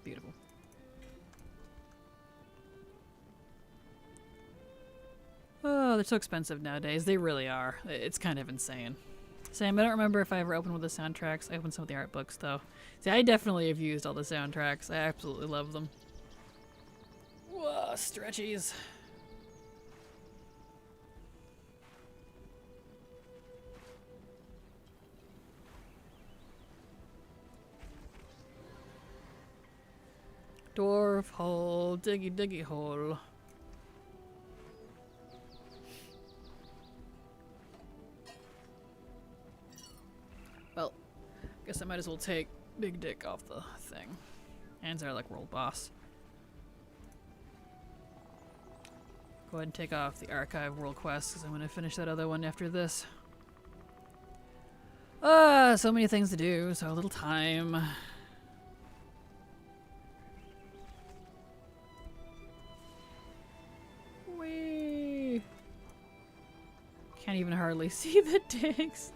Beautiful. Oh, they're so expensive nowadays. They really are. It's kind of insane. Sam, I don't remember if I ever opened with the soundtracks. I opened some of the art books, though. See, I definitely have used all the soundtracks. I absolutely love them. Whoa, stretchies. Dwarf hole, diggy diggy hole. Well, guess I might as well take Big Dick off the thing. Hands are like world boss. Go ahead and take off the archive world quest because I'm going to finish that other one after this. So many things to do, so little time. Can't Can't even hardly see the digs.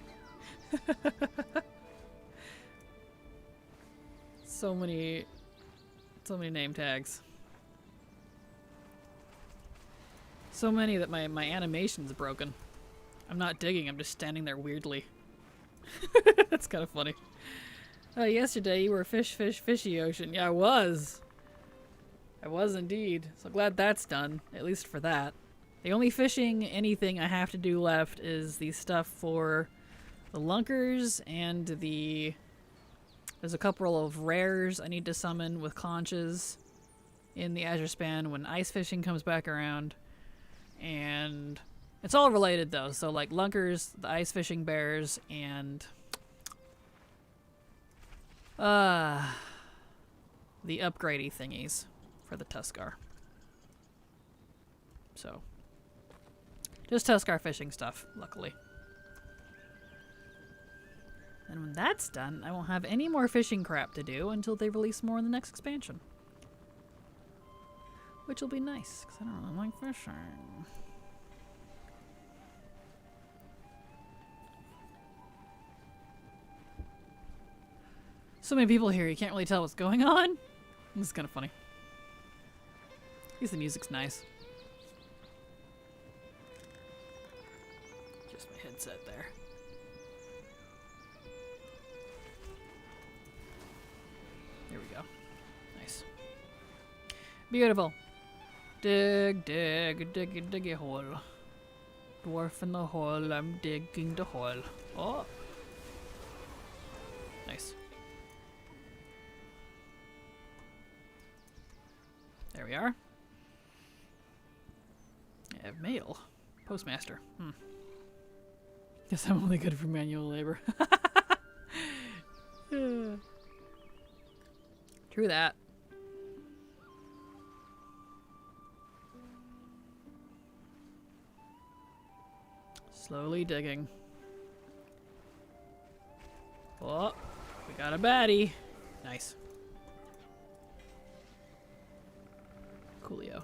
So many name tags. So many that my animation's broken. I'm not digging, I'm just standing there weirdly. That's kind of funny. Yesterday you were fishy ocean. Yeah, I was. I was indeed. So glad that's done, at least for that. The only fishing anything I have to do left is the stuff for the lunkers and there's a couple of rares I need to summon with conches in the Azure Span when ice fishing comes back around. And it's all related though, so like lunkers, the ice fishing bears, and the upgradey thingies for the Tuskar. So just Tuskar fishing stuff, luckily. And when that's done, I won't have any more fishing crap to do until they release more in the next expansion. Which will be nice, because I don't really like fishing. So many people here, you can't really tell what's going on. This is kind of funny. At least the music's nice. Just my headset there. There we go. Nice. Beautiful. Dig, dig, dig, dig a hole. Dwarf in the hole, I'm digging the hole. Oh! Nice. There we are. I have mail. Postmaster. Guess I'm only good for manual labor. True that. Slowly digging. Oh, we got a baddie. Nice. Coolio.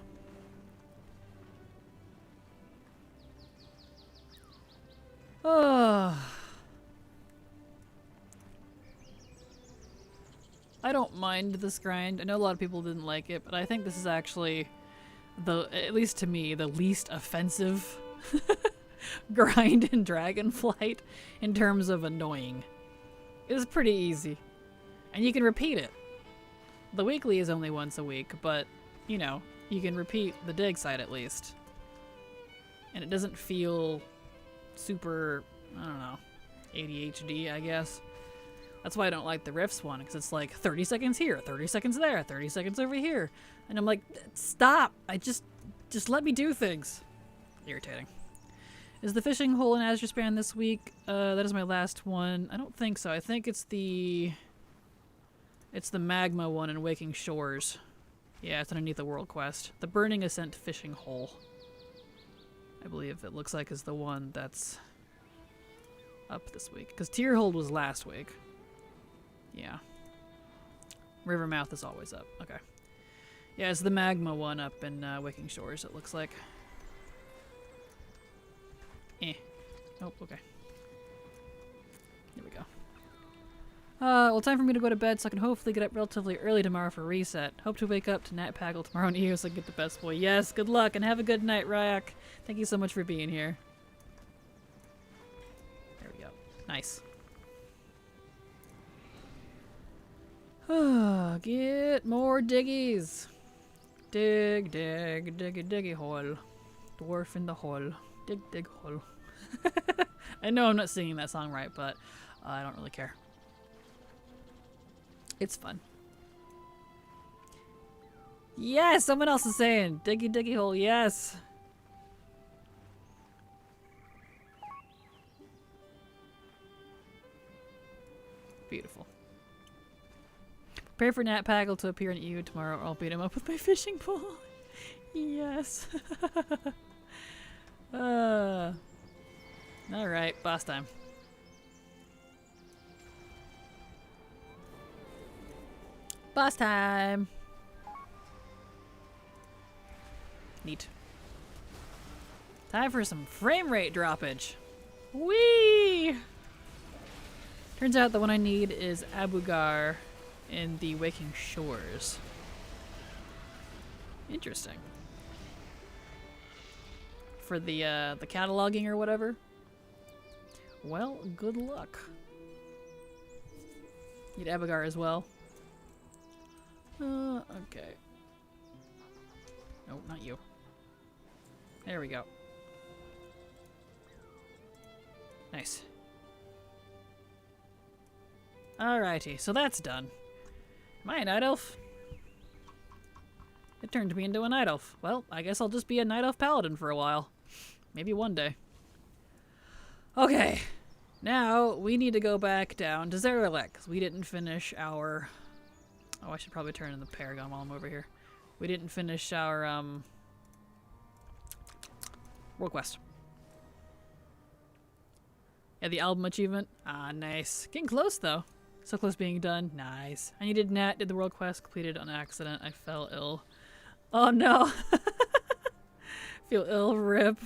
Oh. I don't mind this grind. I know a lot of people didn't like it, but I think this is actually at least to me, the least offensive grind in Dragonflight in terms of annoying. It was pretty easy. And you can repeat it. The weekly is only once a week, but, you know, you can repeat the dig site at least. And it doesn't feel super, I don't know, ADHD, I guess. That's why I don't like the Rifts one, because it's like 30 seconds here, 30 seconds there, 30 seconds over here. And I'm like, stop! Just let me do things. Irritating. Is the fishing hole in Azure Span this week? That is my last one. I don't think so. I think it's the magma one in Waking Shores. Yeah, it's underneath the world quest. The Burning Ascent fishing hole, I believe it looks like, is the one that's up this week. Because Tierhold was last week. Yeah. Rivermouth is always up. Okay. Yeah, it's the magma one up in Waking Shores, it looks like. Oh, okay. Here we go. Well, time for me to go to bed so I can hopefully get up relatively early tomorrow for reset. Hope to wake up to Nat Paggle tomorrow in EU so I can get the best boy. Yes, good luck and have a good night, Ryak. Thank you so much for being here. There we go. Nice. Get more diggies. Dig, dig, diggy, diggy hole. Dwarf in the hole. Dig, dig hole. I know I'm not singing that song right, but I don't really care. It's fun. Yes, someone else is saying diggy, diggy hole. Yes. Beautiful. Prepare for Nat Paggle to appear in EU tomorrow, or I'll beat him up with my fishing pole. Yes. Alright, boss time. Boss time! Neat. Time for some frame rate droppage. Whee! Turns out the one I need is Abugar in the Waking Shores. Interesting. For the cataloging or whatever. Well, good luck. Need Abugar as well. Okay. Nope, not you. There we go. Nice. Alrighty, so that's done. Am I a night elf? It turned me into a night elf. Well, I guess I'll just be a night elf paladin for a while. Maybe one day. Okay. Now, we need to go back down to Zeralek, because we didn't finish our... Oh, I should probably turn in the Paragon while I'm over here. We didn't finish our, World Quest. Yeah, the album achievement. Ah, nice. Getting close, though. So close being done. Nice. I needed Nat, did the World Quest, completed on accident. I fell ill. Oh, no. Feel ill, rip.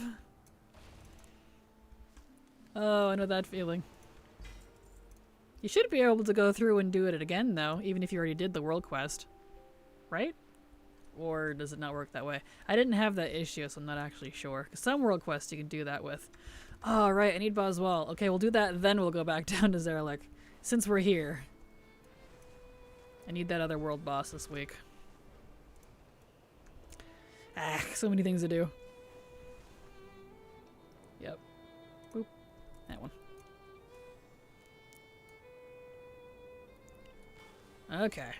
Oh, I know that feeling. You should be able to go through and do it again, though, even if you already did the World Quest. Right? Or does it not work that way? I didn't have that issue, so I'm not actually sure. Because some World Quests you can do that with. Oh, right, I need Boswell. Okay, we'll do that, then we'll go back down to Zeralek. Since we're here. I need that other world boss this week. Ah, so many things to do. Yep. Boop. That one. Okay.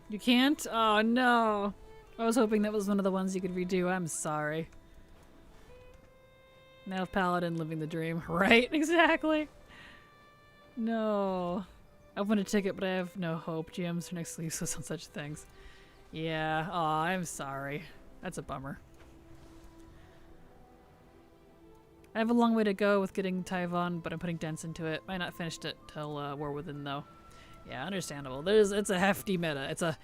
You can't? Oh no. I was hoping that was one of the ones you could redo. I'm sorry. Now Paladin living the dream. Right? Exactly. No. I want a ticket, but I have no hope. GMs are next useless on such things. Yeah. Aw, I'm sorry. That's a bummer. I have a long way to go with getting Tyvon, but I'm putting dents into it. Might not finished it till War Within, though. Yeah, understandable. It's a hefty meta. It's a...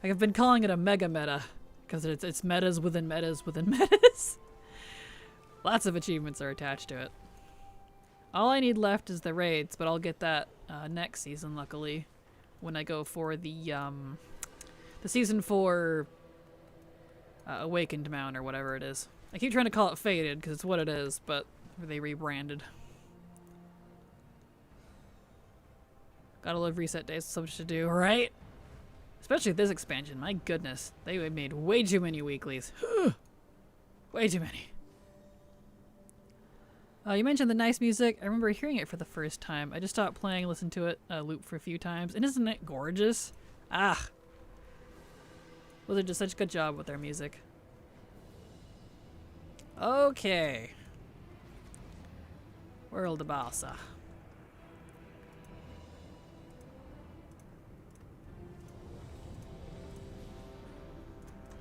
I've been calling it a mega meta. Because it's metas within metas within metas. Lots of achievements are attached to it. All I need left is the raids, but I'll get that next season, luckily. When I go for the Season 4 Awakened Mount or whatever it is. I keep trying to call it Faded, because it's what it is, but they rebranded. Gotta love reset days, so much to do, right? Especially this expansion, my goodness. They made way too many weeklies. Way too many. You mentioned the nice music. I remember hearing it for the first time. I just stopped playing and listened to it loop for a few times. And isn't it gorgeous? Ah. Well, they did such a good job with their music. Okay. World of Balsa.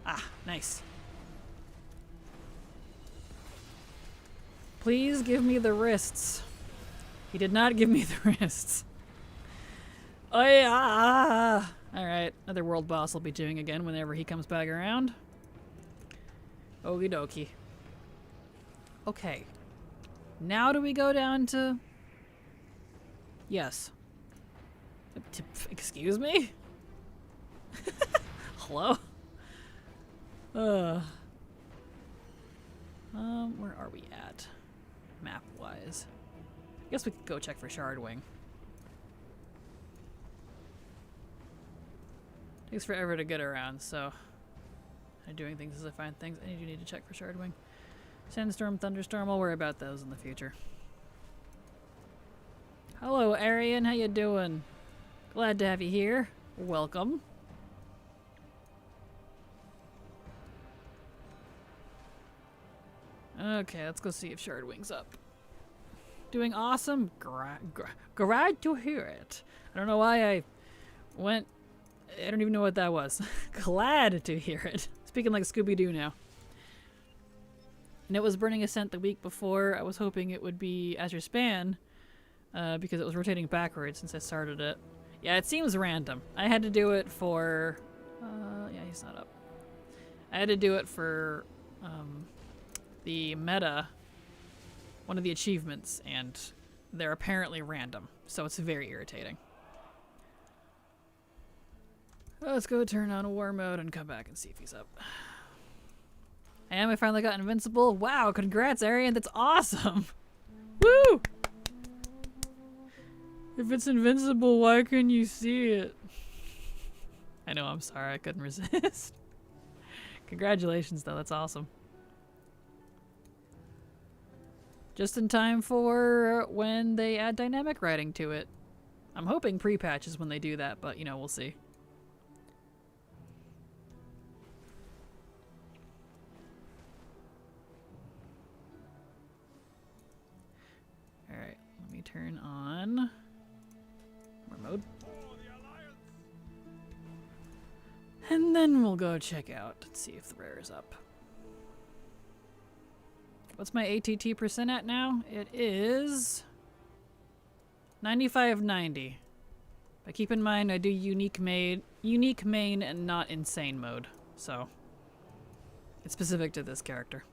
Ah, nice. Please give me the wrists. He did not give me the wrists. Oh yeah. Alright, another world boss I'll be doing again whenever he comes back around. Okie dokie. Okay. Now do we go down to... Yes. Excuse me? Hello? Where are we at? Map-wise. I guess we could go check for Shardwing. Takes forever to get around, so... I'm doing things as I find things. I do need to check for Shardwing. Sandstorm, Thunderstorm, I'll worry about those in the future. Hello, Arian, how you doing? Glad to have you here. Welcome. Okay, let's go see if Shardwing's up. Doing awesome? Glad to hear it. I don't know why I went... I don't even know what that was. Glad to hear it. Speaking like Scooby-Doo now. And it was Burning Ascent the week before. I was hoping it would be Azure Span, because it was rotating backwards since I started it. Yeah, it seems random. I had to do it for... yeah, he's not up. I had to do it for the meta, one of the achievements, and they're apparently random, so it's very irritating. Let's go turn on war mode and come back and see if he's up. I finally got invincible. Wow, congrats, Arian. That's awesome. Woo! If it's invincible, why couldn't you see it? I know, I'm sorry. I couldn't resist. Congratulations, though. That's awesome. Just in time for when they add dynamic writing to it. I'm hoping pre-patch is when they do that, but, you know, we'll see. Alright, let me turn on more mode. And then we'll go check out and see if the rare is up. What's my ATT percent at now? It is 95-90. But keep in mind I do unique main and not insane mode. So it's specific to this character.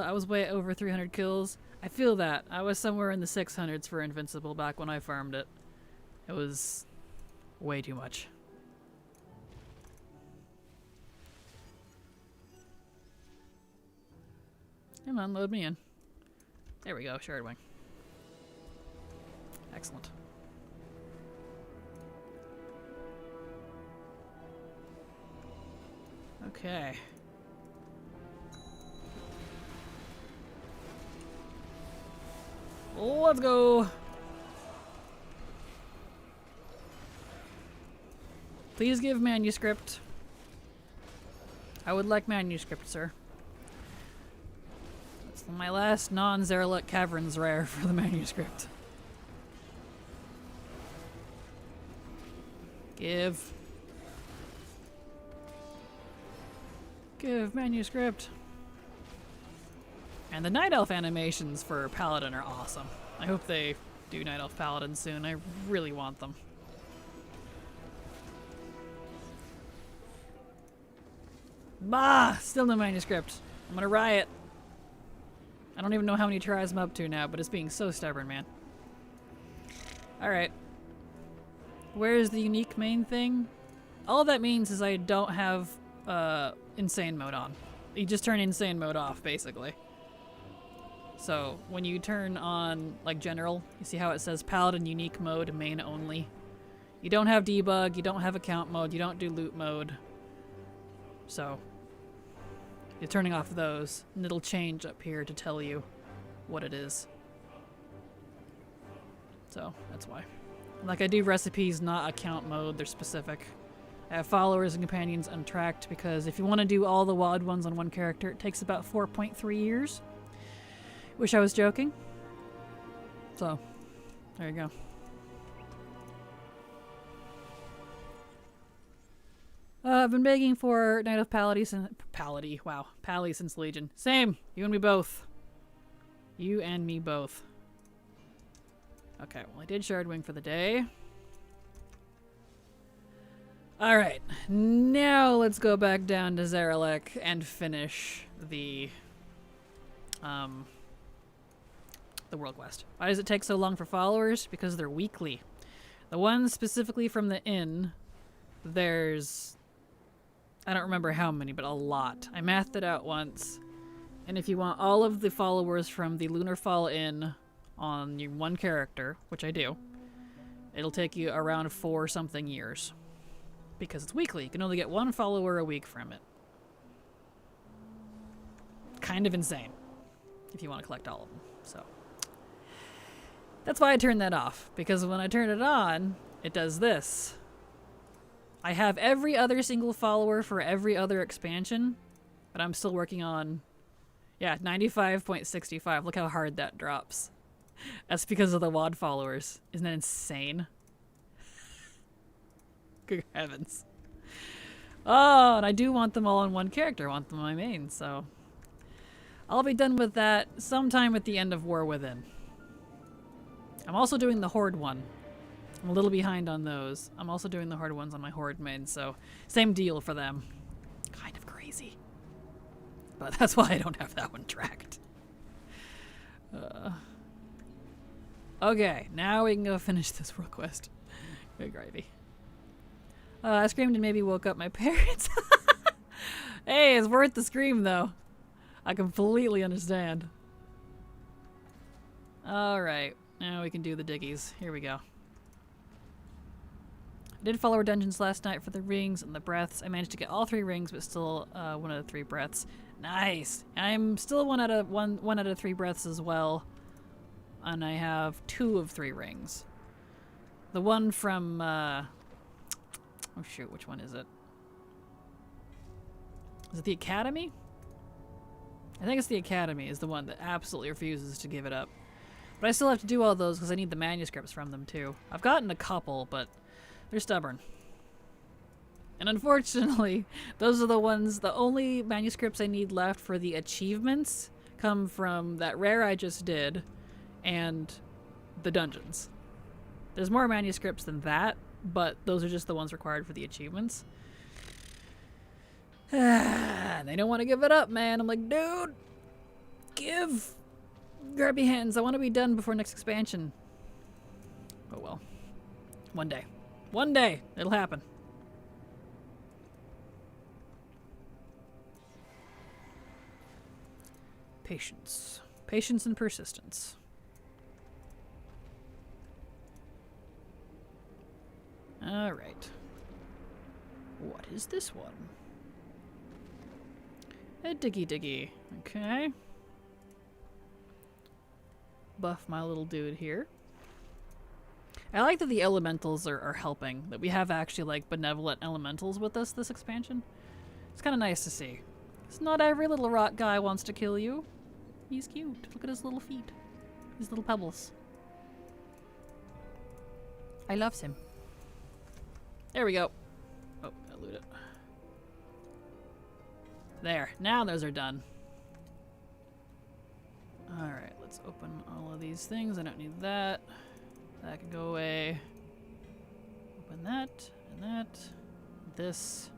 I was way over 300 kills. I feel that. I was somewhere in the 600s for Invincible back when I farmed it. It was way too much. Come on, load me in. There we go, Shard Wing. Excellent. Okay. Let's go! Please give manuscript. I would like manuscript, sir. That's my last non-Zerlet Caverns rare for the manuscript. Give. Give manuscript. And the Night Elf animations for Paladin are awesome. I hope they do Night Elf Paladin soon. I really want them. Bah! Still no manuscript. I'm gonna riot. I don't even know how many tries I'm up to now, but it's being so stubborn, man. Alright. Where's the unique main thing? All that means is I don't have insane mode on. You just turn insane mode off, basically. So when you turn on like general, you see how it says Paladin unique mode, main only. You don't have debug, you don't have account mode, you don't do loot mode. So you're turning off those, and it'll change up here to tell you what it is. So that's why. Like I do recipes, not account mode, they're specific. I have followers and companions untracked because if you want to do all the WoD ones on one character, it takes about 4.3 years. Wish I was joking. So, there you go. I've been begging for Night of Pally since Pally since Legion. Same. You and me both. You and me both. Okay, well I did Shardwing for the day. Alright, now let's go back down to Zaralek and finish the World Quest. Why does it take so long for followers? Because they're weekly. The ones specifically from the inn, there's... I don't remember how many, but a lot. I mathed it out once. And if you want all of the followers from the Lunar Fall Inn on your one character, which I do, it'll take you around 4-something years. Because it's weekly. You can only get 1 follower a week from it. Kind of insane. If you want to collect all of them. So that's why I turned that off. Because when I turn it on, it does this. I have every other single follower for every other expansion, but I'm still working on, yeah, 95.65. Look how hard that drops. That's because of the WoD followers. Isn't that insane? Good heavens. Oh, and I do want them all on one character. I want them on my main, so I'll be done with that sometime at the end of War Within. I'm also doing the Horde one, I'm a little behind on those. I'm also doing the hard ones on my horde main, so same deal for them. Kind of crazy. But that's why I don't have that one tracked. Okay, now we can go finish this world quest. Good gravy. I screamed and maybe woke up my parents. Hey, it's worth the scream though. I completely understand. Alright, now we can do the diggies. Here we go. I did follow our dungeons last night for the rings and the breaths. I managed to get all 3 rings, but still 1 out of 3 breaths. Nice! I'm still 1 out of 3 breaths as well. And I have 2 of 3 rings. The one from, oh shoot, which one is it? Is it the Academy? I think it's the Academy is the one that absolutely refuses to give it up. But I still have to do all those because I need the manuscripts from them too. I've gotten a couple, but they're stubborn. And unfortunately, those are the ones, the only manuscripts I need left for the achievements come from that rare I just did and the dungeons. There's more manuscripts than that, but those are just the ones required for the achievements. They don't want to give it up, man. I'm like, dude, give. Grab your hands. I want to be done before next expansion. Oh well. One day. One day. It'll happen. Patience. Patience and persistence. Alright. What is this one? A diggy diggy. Okay. Buff my little dude here. I like that the elementals are helping. That we have actually like benevolent elementals with us this expansion. It's kind of nice to see. It's not every little rock guy wants to kill you. He's cute. Look at his little feet. His little pebbles. I loves him. There we go. Oh, I loot it. There. Now those are done. Alright, let's open all of these things. I don't need that. That can go away. Open that, and that. This.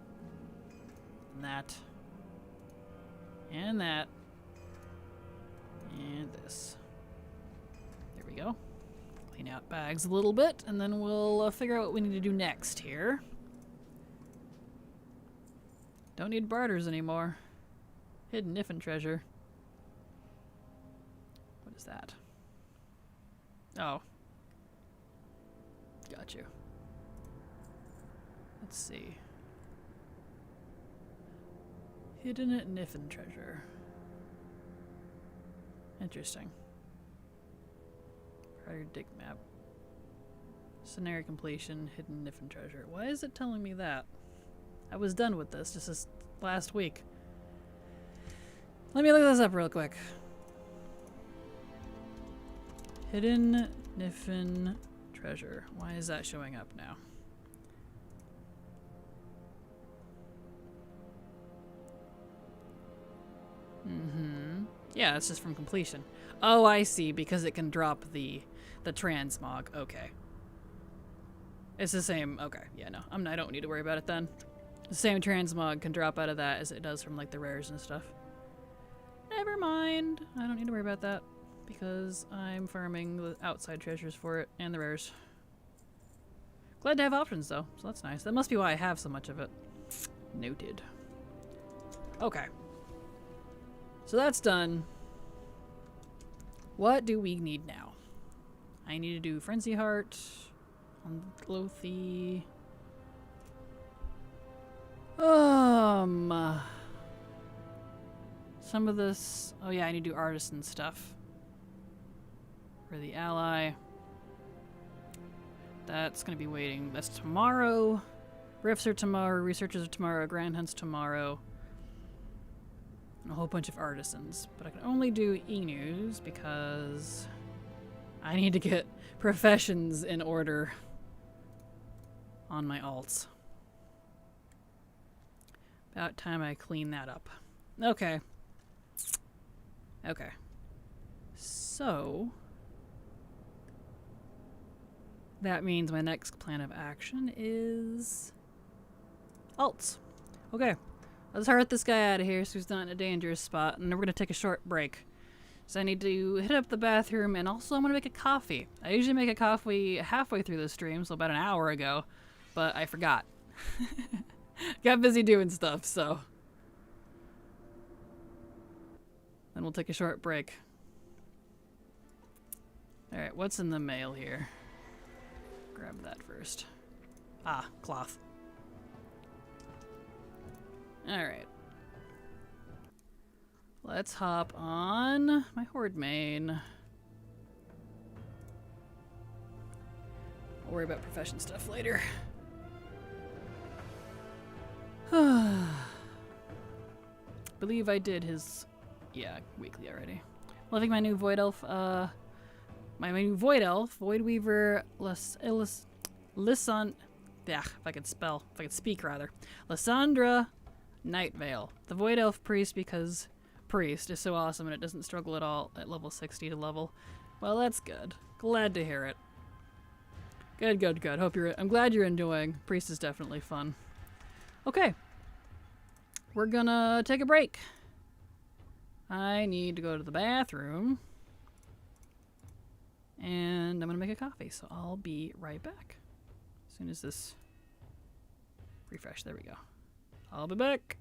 And that. And that. And this. There we go. Clean out bags a little bit, and then we'll figure out what we need to do next here. Don't need barters anymore. Hidden Niffin treasure. What is that? Oh. Got you. Let's see. Hidden Niffin treasure. Interesting. Prior dig map. Scenario completion, hidden Niffin treasure. Why is it telling me that? I was done with this just this last week. Let me look this up real quick. Hidden Niffin treasure. Why is that showing up now? Yeah, it's just from completion. Oh, I see, because it can drop the transmog. Okay. It's the same. Okay, yeah, no. I don't need to worry about it then. The same transmog can drop out of that as it does from like the rares and stuff. Never mind. I don't need to worry about that because I'm farming the outside treasures for it and the rares. Glad to have options though, so that's nice. That must be why I have so much of it. Noted. Okay. So that's done. What do we need now? I need to do Frenzy Heart on Glothy. Some of this. Oh yeah, I need to do artisan stuff for the ally. That's gonna be waiting. That's tomorrow. Riffs are tomorrow. Researchers are tomorrow. Grand Hunt's tomorrow. And a whole bunch of artisans. But I can only do e-news because I need to get professions in order on my alts. About time I clean that up. Okay. Okay. So That means my next plan of action is alts. Okay, let's hurt this guy out of here so he's not in a dangerous spot, and then we're gonna take a short break. So I need to hit up the bathroom, and also I'm gonna make a coffee. I usually make a coffee halfway through the stream, so about an hour ago, but I forgot. Got busy doing stuff, so. Then we'll take a short break. Alright, what's in the mail here? Grab that first. Ah, cloth. Alright. Let's hop on my Horde main. I'll worry about profession stuff later. Believe I did his, weekly already. Loving my new Void Elf, my new Void Elf, Void Weaver, if I could speak rather. Lysandra Nightveil. The Void Elf Priest, because Priest is so awesome and it doesn't struggle at all at level 60 to level. Well, that's good. Glad to hear it. Good, good, good. I'm glad you're enjoying. Priest is definitely fun. Okay. We're gonna take a break. I need to go to the bathroom. And I'm gonna make a coffee, so I'll be right back. As soon as this refresh, there we go. I'll be back.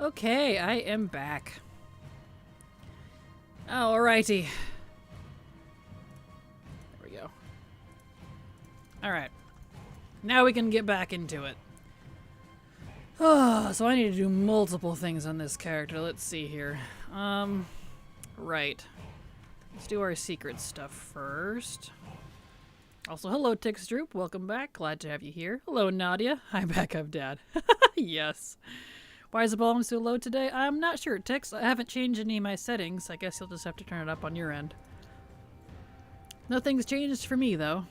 Okay, I am back. Alrighty. There we go. Alright. Now we can get back into it. Oh, so I need to do multiple things on this character. Let's see here. Right. Let's do our secret stuff first. Also, hello, Tixdroop. Welcome back. Glad to have you here. Hello, Nadia. Hi, backup dad. Yes. Why is the volume so low today? I'm not sure, Tix. I haven't changed any of my settings. I guess you'll just have to turn it up on your end. Nothing's changed for me, though.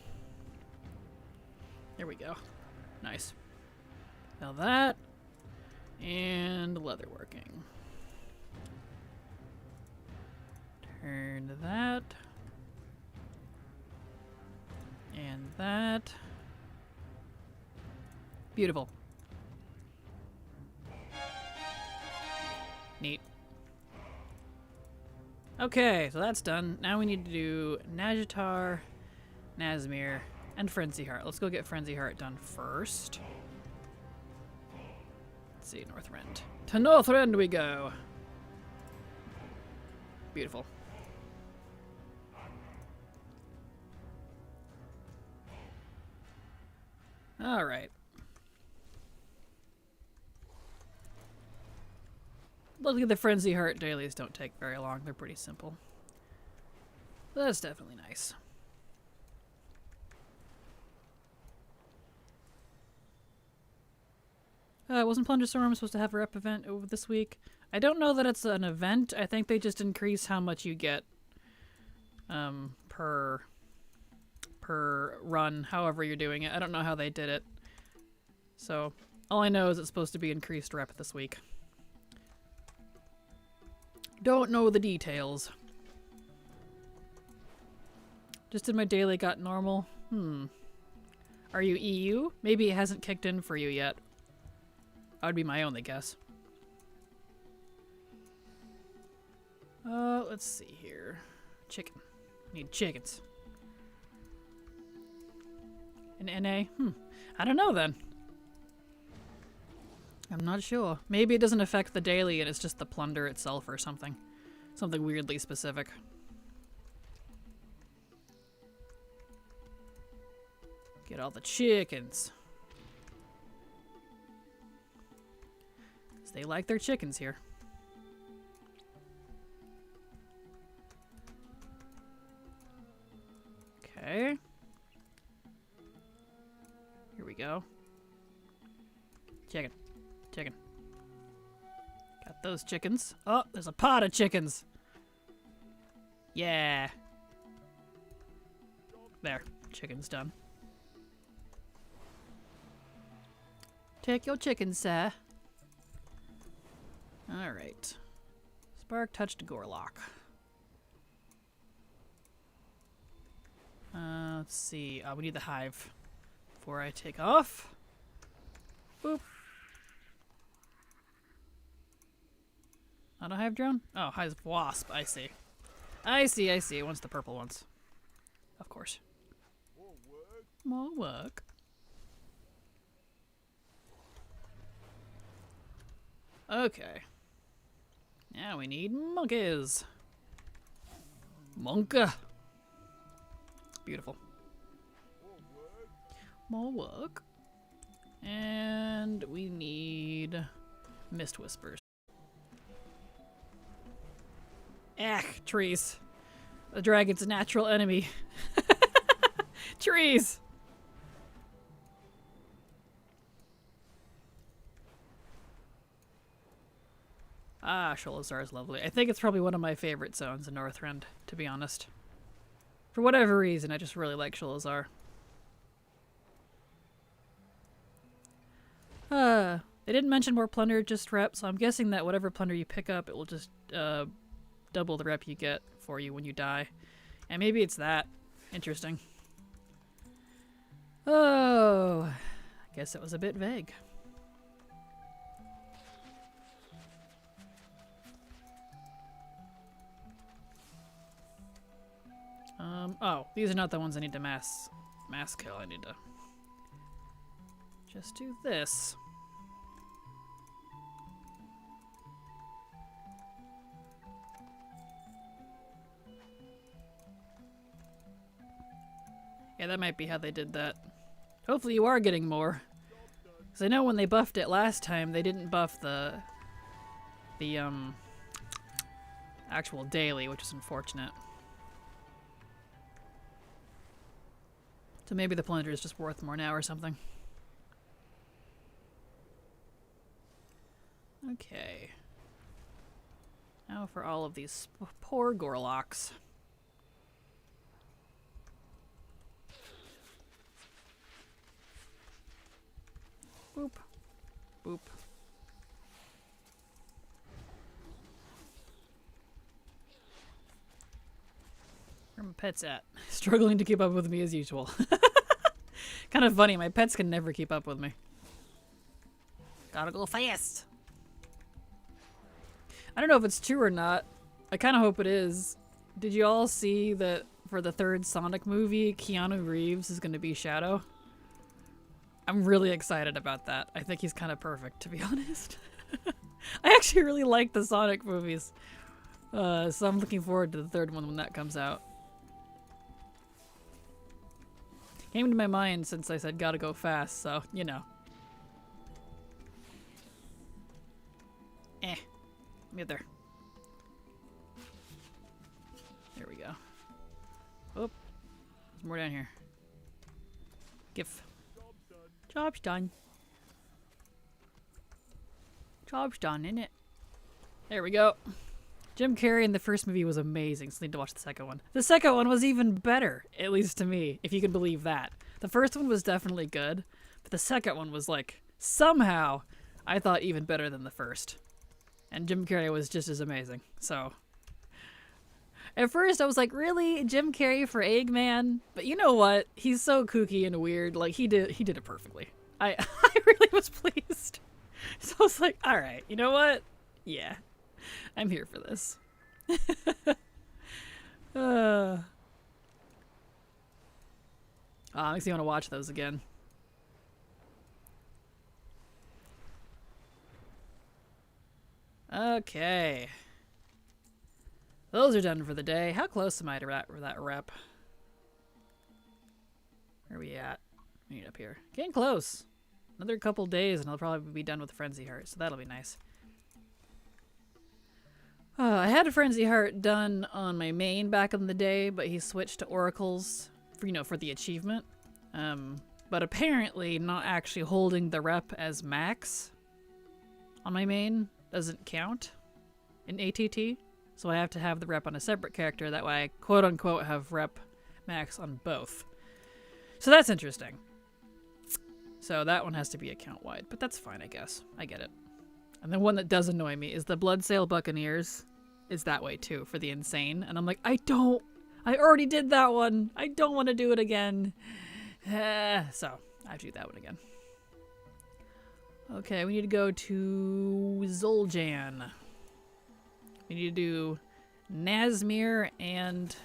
There we go. Nice. Now that. And leatherworking. Turn that. And that. Beautiful. Neat. Okay, so that's done. Now we need to do Najatar, Nazmir, and Frenzy Heart. Let's go get Frenzy Heart done first. Let's see, Northrend. To Northrend we go! Beautiful. Alright. Look at the Frenzy Heart dailies don't take very long. They're pretty simple. But that's definitely nice. Wasn't Plunder Storm supposed to have a rep event over this week? I don't know that it's an event. I think they just increase how much you get per run, however you're doing it. I don't know how they did it. So, all I know is it's supposed to be increased rep this week. Don't know the details. Just did my daily, got normal. Are you EU? Maybe it hasn't kicked in for you yet. That would be my only guess. Let's see here. Chicken. Need chickens. An NA? I don't know then. I'm not sure. Maybe it doesn't affect the daily and it's just the plunder itself or something. Something weirdly specific. Get all the chickens. 'Cause they like their chickens here. Okay. Here we go. Chicken. Chicken. Got those chickens. Oh, there's a pot of chickens. Yeah. There. Chicken's done. Take your chicken, sir. Alright. Spark touched Gorlock. Let's see. We need the hive before I take off. Boop. Not a hive drone? Oh, hive wasp. I see. I see. It wants the purple ones. Of course. More work. Okay. Now we need monkeys. Monka. Beautiful. More work. And we need Mist Whispers. Trees. The dragon's natural enemy. Trees! Ah, Sholazar is lovely. I think it's probably one of my favorite zones in Northrend, to be honest. For whatever reason, I just really like Sholazar. They didn't mention more plunder, just rep, so I'm guessing that whatever plunder you pick up, it will just double the rep you get for you when you die. And maybe it's that. Interesting. Oh, I guess it was a bit vague. Oh, these are not the ones I need to mass kill. I need to just do this. Yeah, that might be how they did that. Hopefully you are getting more. Because I know when they buffed it last time, they didn't buff the actual daily, which is unfortunate. So maybe the plunger is just worth more now or something. Okay. Now for all of these poor Gorlocks. Boop. Boop. Where are my pets at? Struggling to keep up with me as usual. Kind of funny, my pets can never keep up with me. Gotta go fast. I don't know if it's true or not. I kind of hope it is. Did you all see that for the third Sonic movie, Keanu Reeves is going to be Shadow? I'm really excited about that. I think he's kind of perfect, to be honest. I actually really like the Sonic movies. So I'm looking forward to the third one when that comes out. Came to my mind since I said gotta go fast, so, you know. Get there. There we go. Oh, there's more down here. GIF. Job's done. Job's done, innit? There we go. Jim Carrey in the first movie was amazing, so I need to watch the second one. The second one was even better, at least to me, if you can believe that. The first one was definitely good, but the second one was like, somehow, I thought even better than the first. And Jim Carrey was just as amazing, so. At first I was like, really? Jim Carrey for Eggman? But you know what? He's so kooky and weird, like he did it perfectly. I really was pleased. So I was like, alright, you know what? Yeah. I'm here for this. Makes me want to watch those again. Okay. Those are done for the day. How close am I to that rep? Where are we at? We need up here. Getting close. Another couple days and I'll probably be done with Frenzy Heart, so that'll be nice. I had a Frenzy Heart done on my main back in the day, but he switched to Oracles for, you know, for the achievement. But apparently not actually holding the rep as max on my main doesn't count in ATT. So I have to have the rep on a separate character. That way I quote unquote have rep max on both. So that's interesting. So that one has to be account wide, but that's fine, I guess. I get it. And the one that does annoy me is the Bloodsail Buccaneers is that way too for the Insane. And I'm like, I already did that one. I don't want to do it again. So I have to do that one again. Okay, we need to go to Zul'Jan. We need to do Nazmir and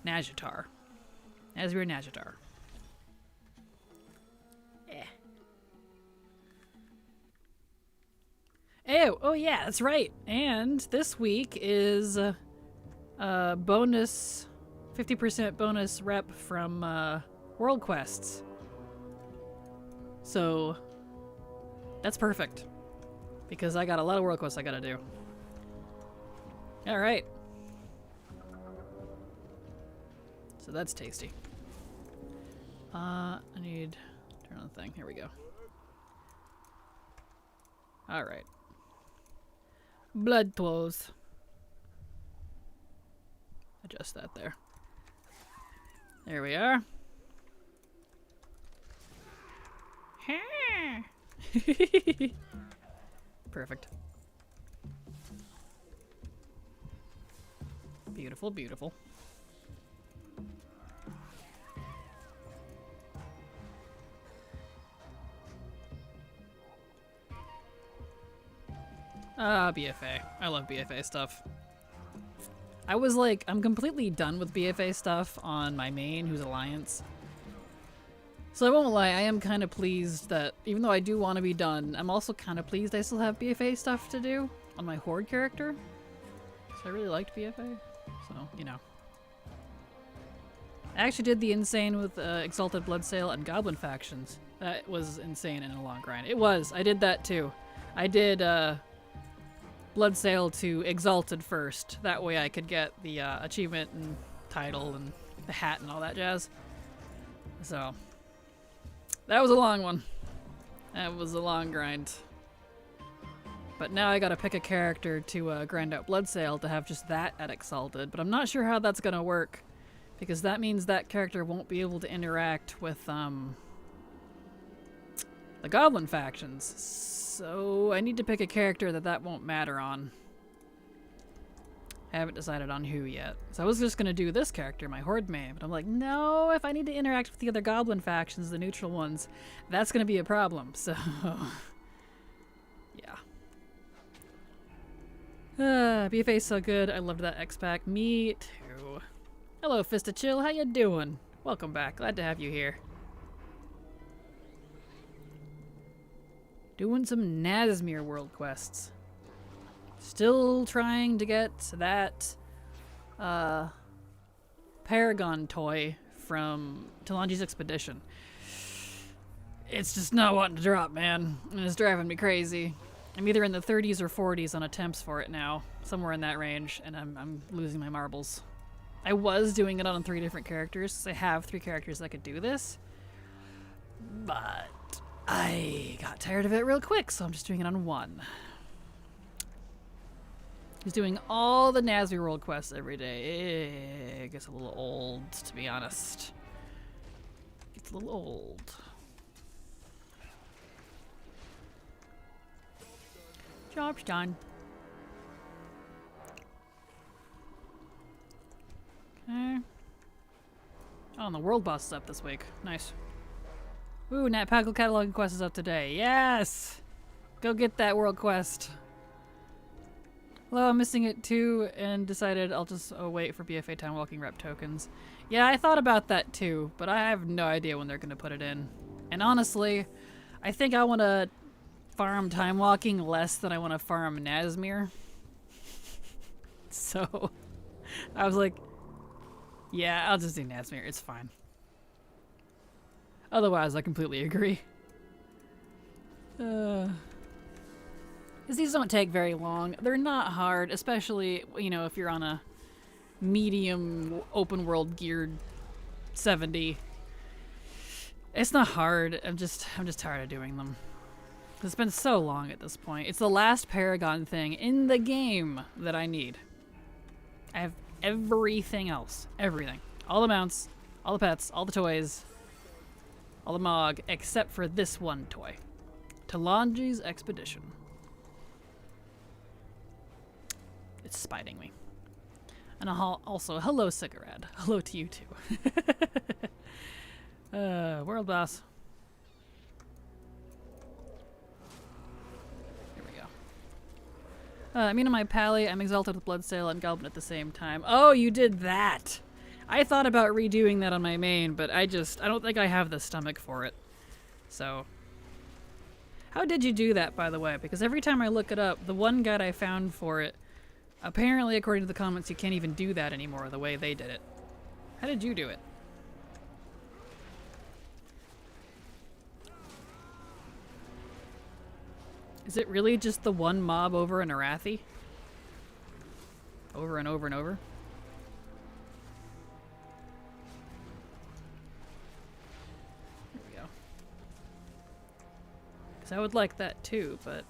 Nazjatar. Nazmir and Nazjatar. Oh yeah, that's right. And this week is bonus, 50% bonus rep from World Quests. So that's perfect because I got a lot of World Quests I gotta do. All right. So that's tasty. I need to turn on the thing. Here we go. All right. Blood flows. Adjust that there. There we are. Perfect. Beautiful, beautiful. BFA. I love BFA stuff. I was like, I'm completely done with BFA stuff on my main, who's Alliance. So I won't lie, I am kind of pleased that, even though I do want to be done, I'm also kind of pleased I still have BFA stuff to do on my Horde character. So I really liked BFA, so, you know. I actually did the insane with Exalted Bloodsail and Goblin factions. That was insane in a long grind. It was. I did that too. I did Bloodsail to Exalted first. That way I could get the achievement and title and the hat and all that jazz. So, that was a long one. That was a long grind. But now I gotta pick a character to grind out Bloodsail to have just that at Exalted. But I'm not sure how that's gonna work, because that means that character won't be able to interact with the Goblin factions. So I need to pick a character that won't matter on. I haven't decided on who yet. So I was just gonna do this character, my Horde main, but I'm like, no, if I need to interact with the other Goblin factions, the neutral ones, that's gonna be a problem, so... yeah. BFA's so good, I loved that X-Pack. Me too. Hello, Fista Chill, how you doing? Welcome back, glad to have you here. Doing some Nazmir world quests. Still trying to get that Paragon toy from Talanji's Expedition. It's just not wanting to drop, man. And it's driving me crazy. I'm either in the 30s or 40s on attempts for it now. Somewhere in that range, and I'm losing my marbles. I was doing it on 3 different characters, because I have 3 characters that could do this. But I got tired of it real quick, so I'm just doing it on 1. He's doing all the Nazmir world quests every day. It gets a little old, to be honest. It's a little old. Job's done. Okay. Oh, and the world boss is up this week. Nice. Ooh, Nat Packle catalog quest is up today. Yes! Go get that world quest. Hello, I'm missing it too, and decided I'll just wait for BFA time walking rep tokens. Yeah, I thought about that too, but I have no idea when they're going to put it in. And honestly, I think I want to farm time walking less than I want to farm Nazmir. So, I was like, yeah, I'll just do Nazmir, it's fine. Otherwise, I completely agree. Because these don't take very long. They're not hard, especially, you know, if you're on a medium open world geared 70. It's not hard. I'm just tired of doing them. It's been so long at this point. It's the last Paragon thing in the game that I need. I have everything else. Everything. All the mounts, all the pets, all the toys, all the Mog, except for this one toy. Talanji's Expedition. It's spiting me. And also, hello, Cigarette. Hello to you too. World boss. Here we go. Me and my pally, I'm exalted with Bloodsail and Goblin at the same time. Oh, you did that! I thought about redoing that on my main, but I don't think I have the stomach for it. So, how did you do that, by the way? Because every time I look it up, the one guide I found for it, apparently, according to the comments, you can't even do that anymore the way they did it. How did you do it? Is it really just the one mob over in Arathi? Over and over and over? There we go. Because I would like that too, but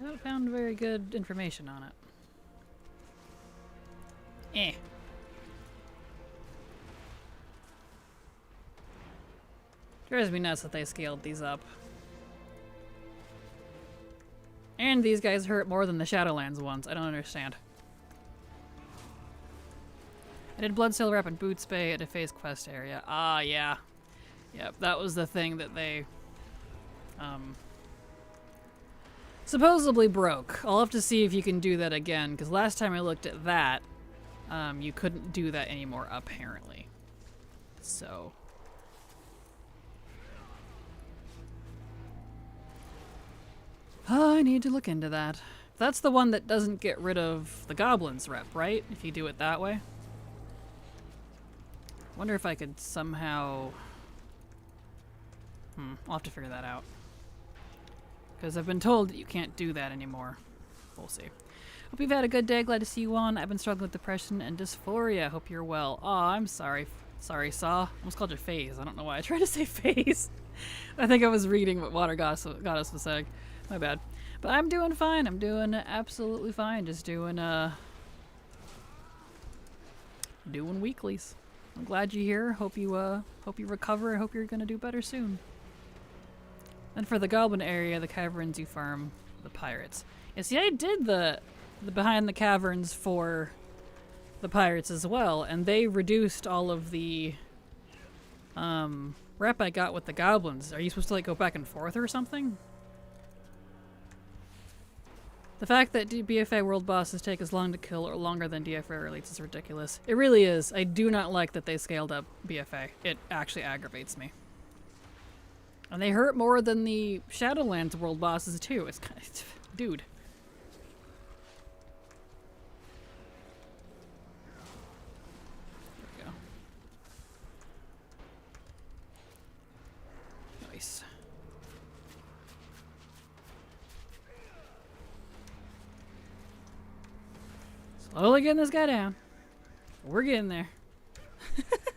I haven't found very good information on it. Drives me nuts that they scaled these up. And these guys hurt more than the Shadowlands ones. I don't understand. I did Bloodsail Rep and Boots Bay at a phase quest area. Ah, yeah. Yep, that was the thing that they supposedly broke. I'll have to see if you can do that again, because last time I looked at that, you couldn't do that anymore, apparently. So... I need to look into that. That's the one that doesn't get rid of the goblins rep, right? If you do it that way. Wonder if I could somehow... I'll have to figure that out. Because I've been told that you can't do that anymore. We'll see. Hope you've had a good day. Glad to see you on. I've been struggling with depression and dysphoria. Hope you're well. Aw, I'm sorry. Sorry, Saw. I almost called you Phase. I don't know why I tried to say Phase. I think I was reading what Water Goddess was saying. My bad. But I'm doing fine. I'm doing absolutely fine. Just doing weeklies. I'm glad you're here. Hope you recover. I hope you're gonna do better soon. And for the Goblin area, the caverns you farm the pirates. Yeah, see, I did the behind the caverns for the pirates as well, and they reduced all of the rep I got with the goblins. Are you supposed to like go back and forth or something? The fact that BFA world bosses take as long to kill or longer than DFA elites is ridiculous. It really is. I do not like that they scaled up BFA. It actually aggravates me. And they hurt more than the Shadowlands world bosses too. It's kind of, dude. There we go. Nice. Slowly getting this guy down. We're getting there.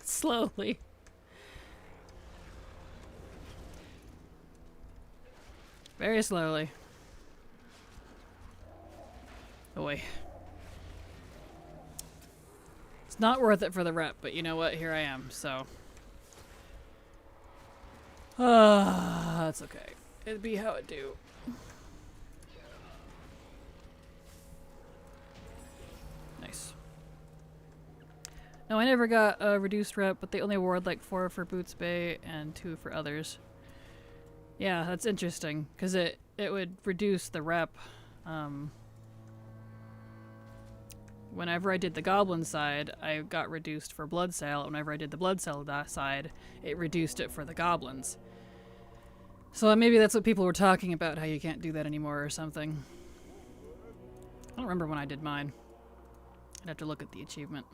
Slowly. Very slowly. Oh wait. It's not worth it for the rep, but you know what? Here I am, so. That's okay. It'd be how it do. Nice. No, I never got a reduced rep, but they only award like 4 for Boots Bay and 2 for others. Yeah, that's interesting, because it would reduce the rep. Whenever I did the Goblin side, I got reduced for Blood Sail. Whenever I did the Blood Sail side, it reduced it for the Goblins. So maybe that's what people were talking about, how you can't do that anymore or something. I don't remember when I did mine. I'd have to look at the achievement.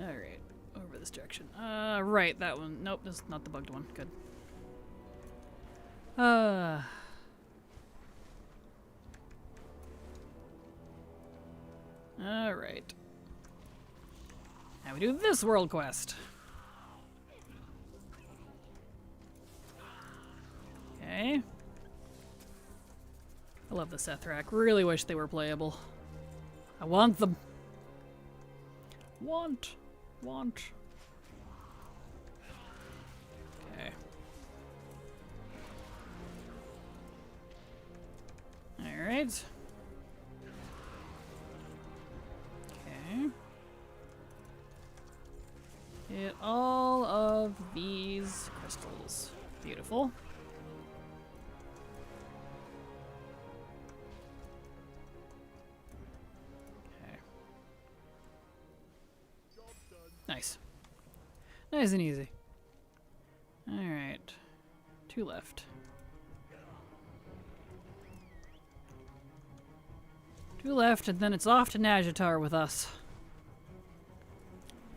Alright. Over this direction. Right, that one. Nope, that's not the bugged one. Good. Alright. Now we do this world quest. Okay. I love the Sethrak. Really wish they were playable. I want them. Want. Okay. Alright. Okay. Get all of these crystals. Beautiful. Nice. Nice and easy. Alright. 2 left. 2 left, and then it's off to Najatar with us.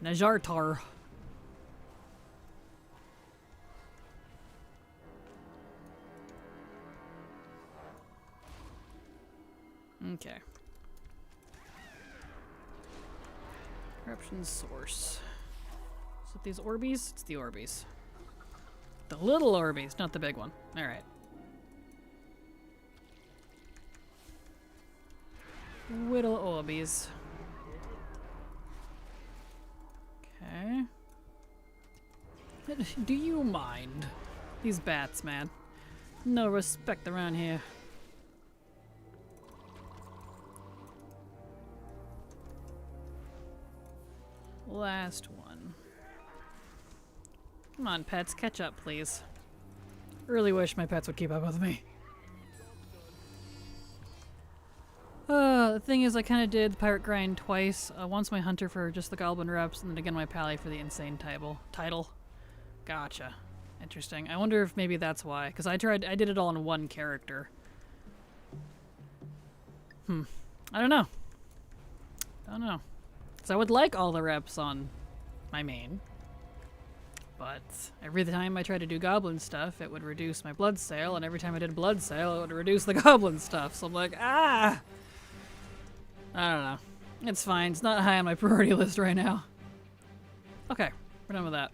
Najartar. Okay. Corruption source. Is it these Orbeez? It's the Orbeez. The little Orbeez, not the big one. Alright. Little Orbeez. Okay. Do you mind? These bats, man. No respect around here. Last one. Come on, pets, catch up, please. Really wish my pets would keep up with me. The thing is, I kind of did the pirate grind twice. Once my hunter for just the goblin reps, and then again my pally for the insane title. Gotcha. Interesting. I wonder if maybe that's why, because I did it all in one character. I don't know. Don't know. So I would like all the reps on my main. But every time I tried to do goblin stuff, it would reduce my blood sale, and every time I did blood sale, it would reduce the goblin stuff. So I'm like, ah! I don't know. It's fine. It's not high on my priority list right now. Okay, we're done with that.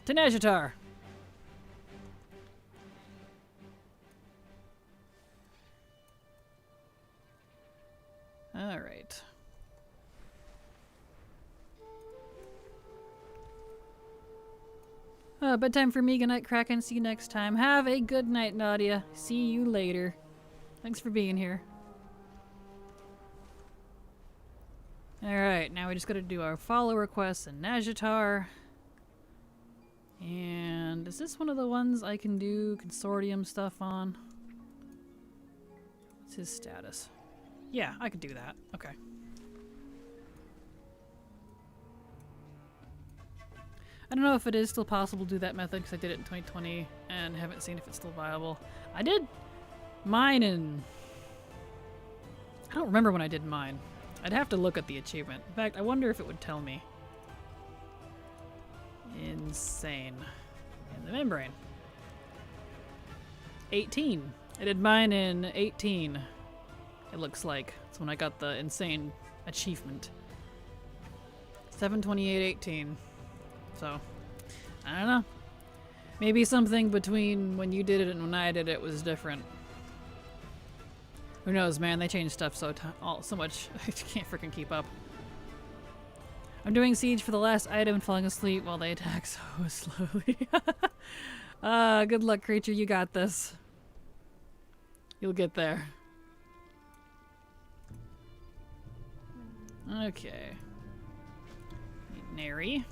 To Nazjatar. Alright. Bedtime for me. Good night, Kraken. See you next time. Have a good night, Nadia. See you later. Thanks for being here. Alright, now we just gotta do our follow requests in Nazjatar. And is this one of the ones I can do consortium stuff on? What's his status? Yeah, I could do that. Okay. I don't know if it is still possible to do that method because I did it in 2020 and haven't seen if it's still viable. I did mine in... I don't remember when I did mine. I'd have to look at the achievement. In fact, I wonder if it would tell me. Insane. In the membrane. 18. I did mine in 18. It looks like. That's when I got the insane achievement. 7/28/18. So, I don't know. Maybe something between when you did it and when I did it was different. Who knows, man? They change stuff so much. I can't freaking keep up. I'm doing siege for the last item and falling asleep while they attack so slowly. Good luck, creature. You got this. You'll get there. Okay. Nary.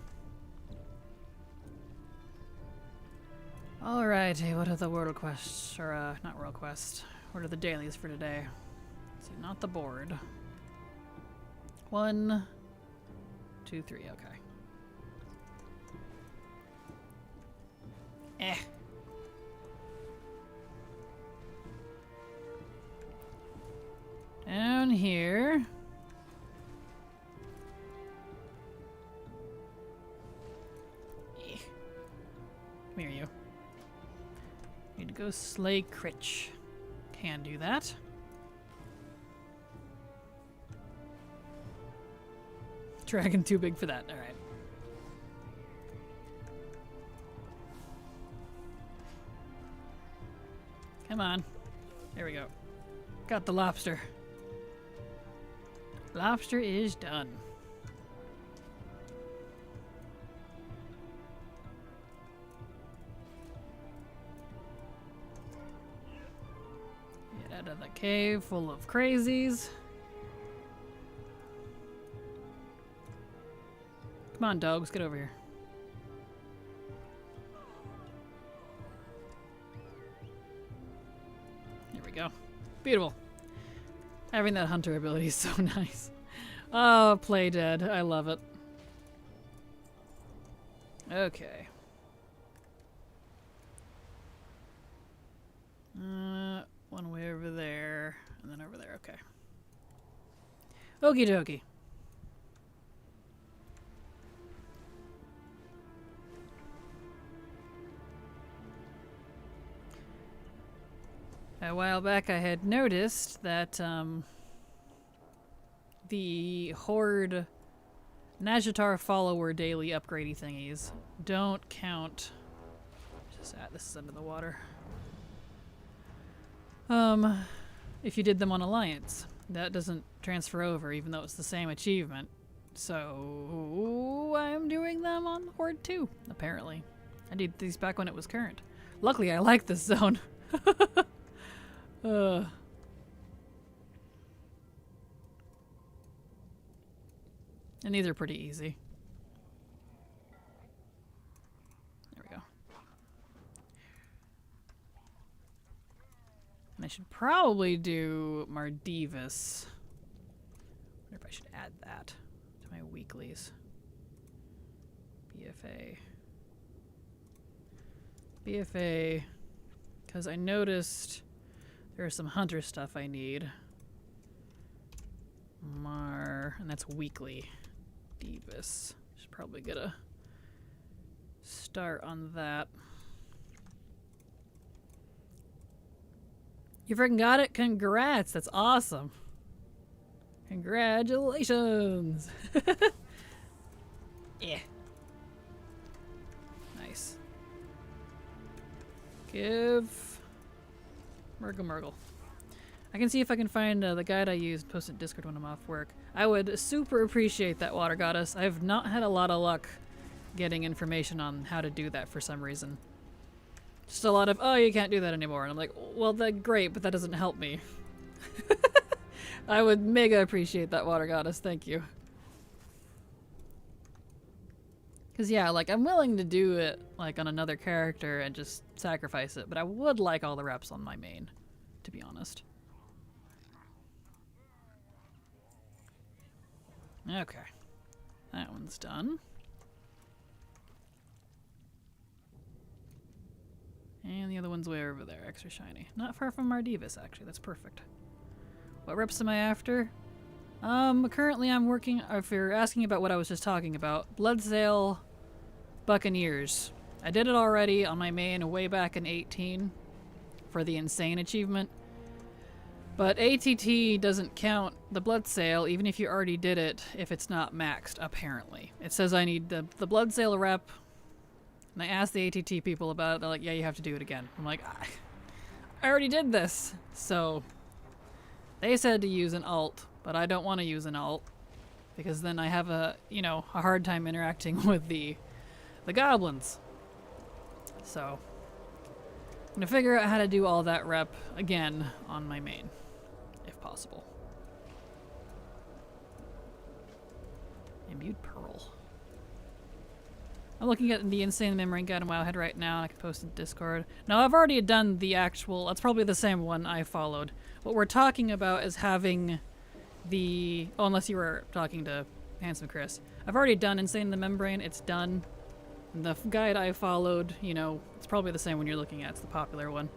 Alrighty, what are the world quests? Or, not world quest. What are the dailies for today? Let's see, not the board. 1, 2, 3, okay. Down here. Come here, you. Need to go slay Critch. Can do that. Dragon too big for that. Alright. Come on. There we go. Got the lobster. Lobster is done. Get out of the cave full of crazies. Come on, dogs, get over here. There we go. Beautiful. Having that hunter ability is so nice. Oh, play dead. I love it. Okay. One way over there, and then over there. Okay. Okie dokie. A while back I had noticed that the Horde Nazjatar follower daily upgradey thingies don't count. This is under the water. If you did them on Alliance, that doesn't transfer over even though it's the same achievement. So I'm doing them on Horde 2, apparently. I did these back when it was current. Luckily I like this zone. And these are pretty easy. There we go. And I should probably do Mardivis. I wonder if I should add that to my weeklies. BFA. Because I noticed there's some hunter stuff I need. and that's weekly. Divas. Should probably get a start on that. You freaking got it? Congrats! That's awesome! Congratulations! Yeah. Nice. Give Murgle. I can see if I can find the guide I used, post it in Discord when I'm off work. I would super appreciate that, Water Goddess. I have not had a lot of luck getting information on how to do that for some reason. Just a lot of, oh, you can't do that anymore. And I'm like, well, that's great, but that doesn't help me. I would mega appreciate that, Water Goddess. Thank you. Because, yeah, like, I'm willing to do it, like, on another character and just sacrifice it, but I would like all the reps on my main, to be honest. Okay. That one's done. And the other one's way over there, extra shiny. Not far from Mardivis, actually. That's perfect. What reps am I after? Currently I'm working, if you're asking about what I was just talking about, Bloodsail Buccaneers. I did it already on my main way back in 18 for the insane achievement. But ATT doesn't count the Bloodsail even if you already did it if it's not maxed, apparently. It says I need the Bloodsail rep, and I asked the ATT people about it. They're like, yeah, you have to do it again. I'm like, I already did this. So they said to use an alt, but I don't want to use an alt because then I have a hard time interacting with the goblins. So I'm gonna figure out how to do all that rep again on my main, if possible. Imbued Pearl. I'm looking at the Insane Memory Guide in Wowhead right now, and I can post it in Discord. Now, I've already done the actual, that's probably the same one I followed. What we're talking about is having the, oh, unless you were talking to Handsome Chris. I've already done Insane the Membrane, it's done. And the guide I followed, it's probably the same one you're looking at, it's the popular one.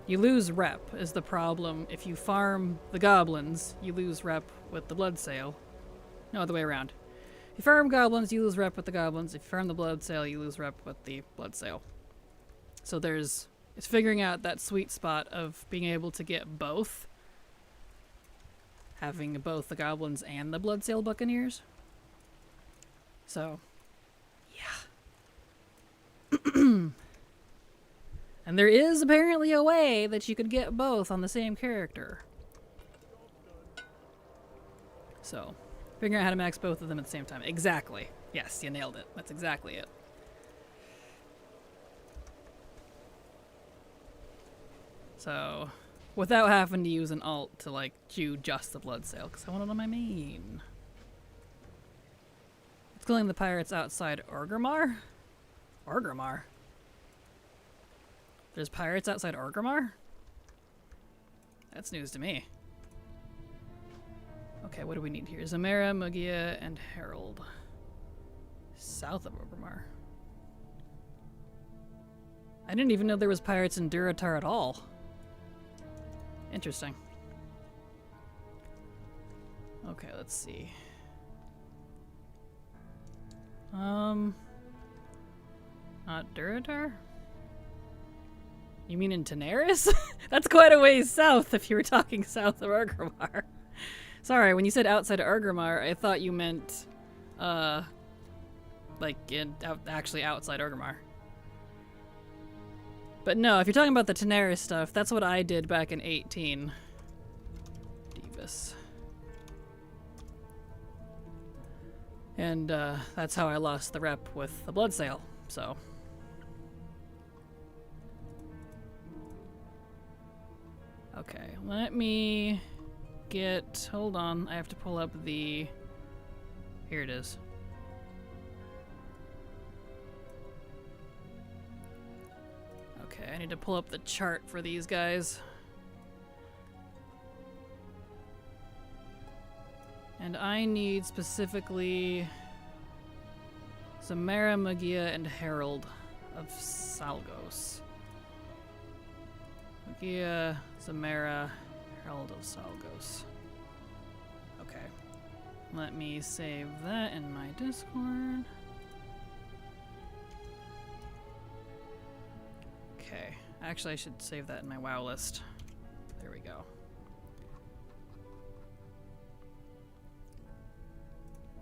You lose rep is the problem. If you farm the goblins, you lose rep with the Bloodsail. No, other way around. If you farm goblins, you lose rep with the goblins. If you farm the Bloodsail, you lose rep with the Bloodsail. So it's figuring out that sweet spot of being able to get both. Having both the goblins and the Bloodsail Buccaneers. So, yeah. And there is apparently a way that you could get both on the same character. So, figuring out how to max both of them at the same time. Exactly. Yes, you nailed it. That's exactly it. So, without having to use an alt to, like, do just the Bloodsail, because I want it on my main. It's killing the pirates outside Orgrimmar? Orgrimmar? There's pirates outside Orgrimmar? That's news to me. Okay, what do we need here? Zamara, Mugia, and Herald. South of Orgrimmar. I didn't even know there was pirates in Durotar at all. Interesting. Okay, let's see. Not Durotar? You mean in Tenaris? That's quite a ways south if you were talking south of Orgrimmar. Sorry, when you said outside of Orgrimmar, I thought you meant, actually outside Orgrimmar. But no, if you're talking about the Tenaris stuff, that's what I did back in 18. Divas. And, that's how I lost the rep with the Bloodsail, so. Okay, let me get, hold on, I have to pull up the, here it is. Okay, I need to pull up the chart for these guys. And I need specifically Zamara, Mugia, and Herald of Salgos. Mugia, Zamara, Herald of Salgos. Let me save that in my Discord. Okay. Actually, I should save that in my WoW list. There we go.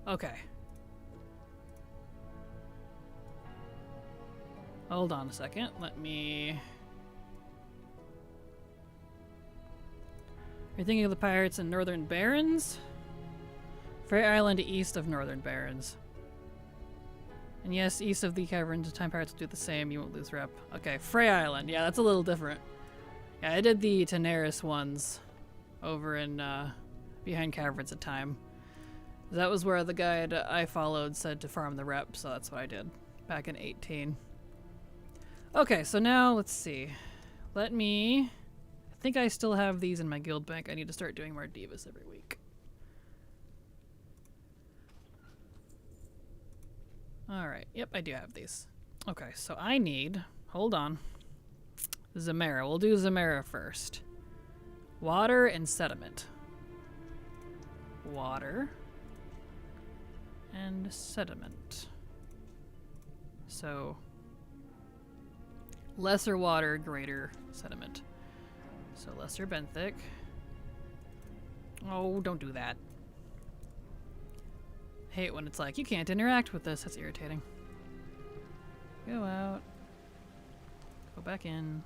Okay. Hold on a second. Let me... Are you thinking of the pirates in Northern Barrens? Frey Island east of Northern Barrens. And yes, east of the caverns, time pirates will do the same. You won't lose rep. Okay, Frey Island. Yeah, that's a little different. Yeah, I did the Daenerys ones over in behind caverns at time. That was where the guide I followed said to farm the rep, so that's what I did back in 18. Okay, so now let's see. Let me... I think I still have these in my guild bank. I need to start doing more divas every week. Alright, yep, I do have these. Okay, so I need... Hold on. Zamara. We'll do Zamara first. Water and sediment. Water and sediment. So... lesser water, greater sediment. So lesser benthic. Oh, don't do that. Hate when it's like, you can't interact with this. That's irritating. Go out. Go back in.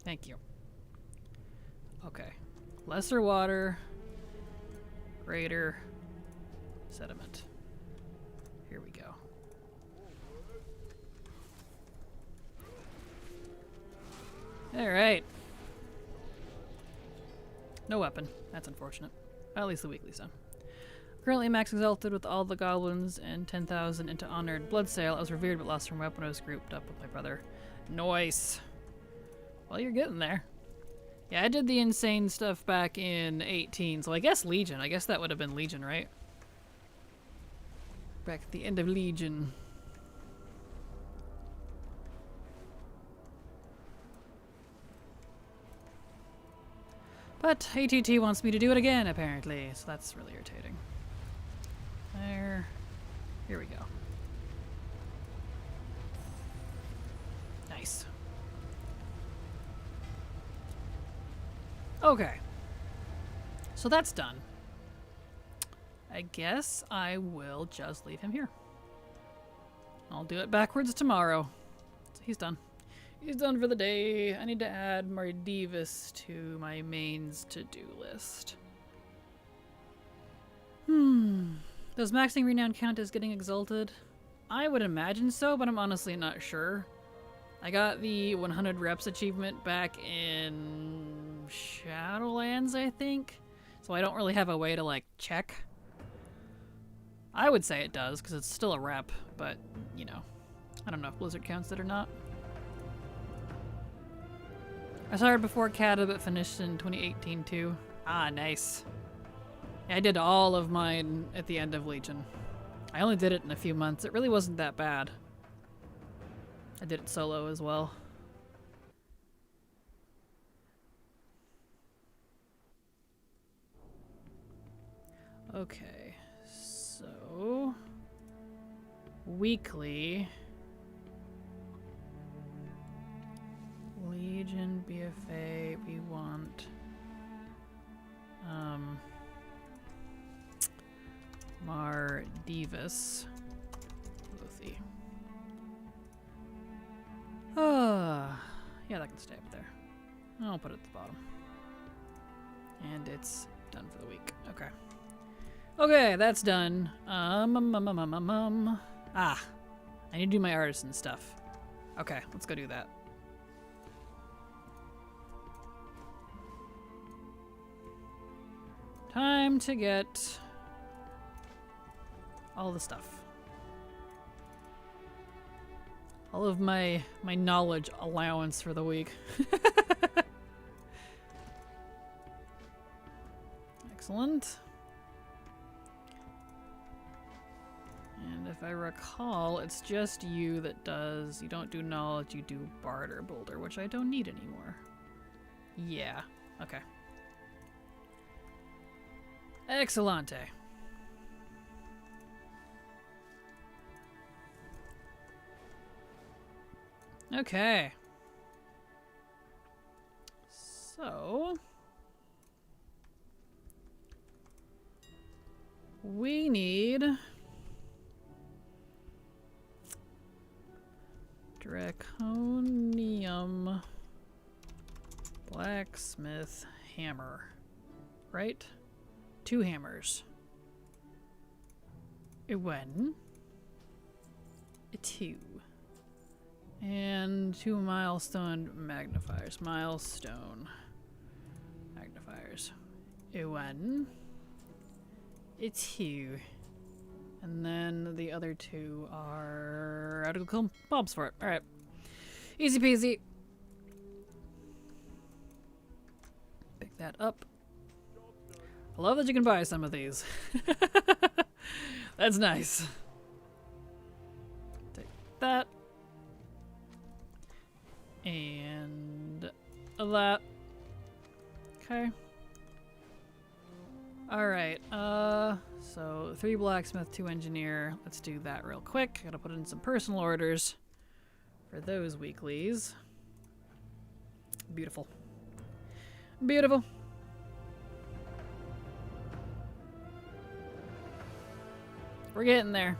Thank you. Okay. Lesser water, greater sediment. Here we go. Alright. No weapon. That's unfortunate. At least the weekly's done. Currently max exalted with all the goblins and 10,000 into honored blood sale. I was revered but lost from weapon. I was grouped up with my brother. Nice. Well, you're getting there. Yeah, I did the insane stuff back in 18, so I guess Legion. I guess that would have been Legion, right? Back at the end of Legion. But ATT wants me to do it again, apparently, so that's really irritating. There. Here we go. Nice. Okay. So that's done. I guess I will just leave him here. I'll do it backwards tomorrow. So he's done. He's done for the day. I need to add more divas to my mains to-do list. Does maxing renown count as getting exalted? I would imagine so, but I'm honestly not sure. I got the 100 reps achievement back in Shadowlands, I think. So I don't really have a way to, like, check. I would say it does, because it's still a rep, but, you know. I don't know if Blizzard counts it or not. I started before Kata, but finished in 2018 too. Ah, nice. Yeah, I did all of mine at the end of Legion. I only did it in a few months. It really wasn't that bad. I did it solo as well. Okay, so... weekly... Legion, BFA, we want Mar Divas. Luthi. Yeah, that can stay up there. I'll put it at the bottom. And it's done for the week. Okay. Okay, that's done. I need to do my artisan stuff. Okay, let's go do that. Time to get all the stuff. All of my knowledge allowance for the week. Excellent. And if I recall, it's just you that does... You don't do knowledge, you do barter boulder, which I don't need anymore. Yeah. Okay. Excellente. Okay. So we need Draconium Blacksmith Hammer, right? 2 hammers. A 1. A 2. And 2 milestone magnifiers. Milestone magnifiers. A 1. A 2. And then the other 2 are... I have to go kill mobs for it. Alright. Easy peasy. Pick that up. I love that you can buy some of these. That's nice. Take that. And that. Okay. Alright, so 3 blacksmith, 2 engineer. Let's do that real quick. Gotta put in some personal orders for those weeklies. Beautiful. Beautiful. We're getting there.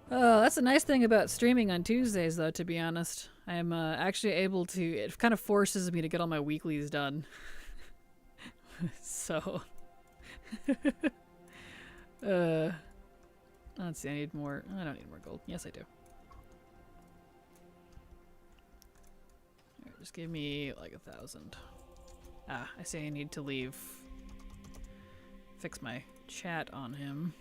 That's a nice thing about streaming on Tuesdays, though, to be honest. I'm actually able to... It kind of forces me to get all my weeklies done. So... let's see, I need more... I don't need more gold. Yes, I do. Alright, just give me, like, 1,000. Ah, I see I need to leave... Fix my chat on him.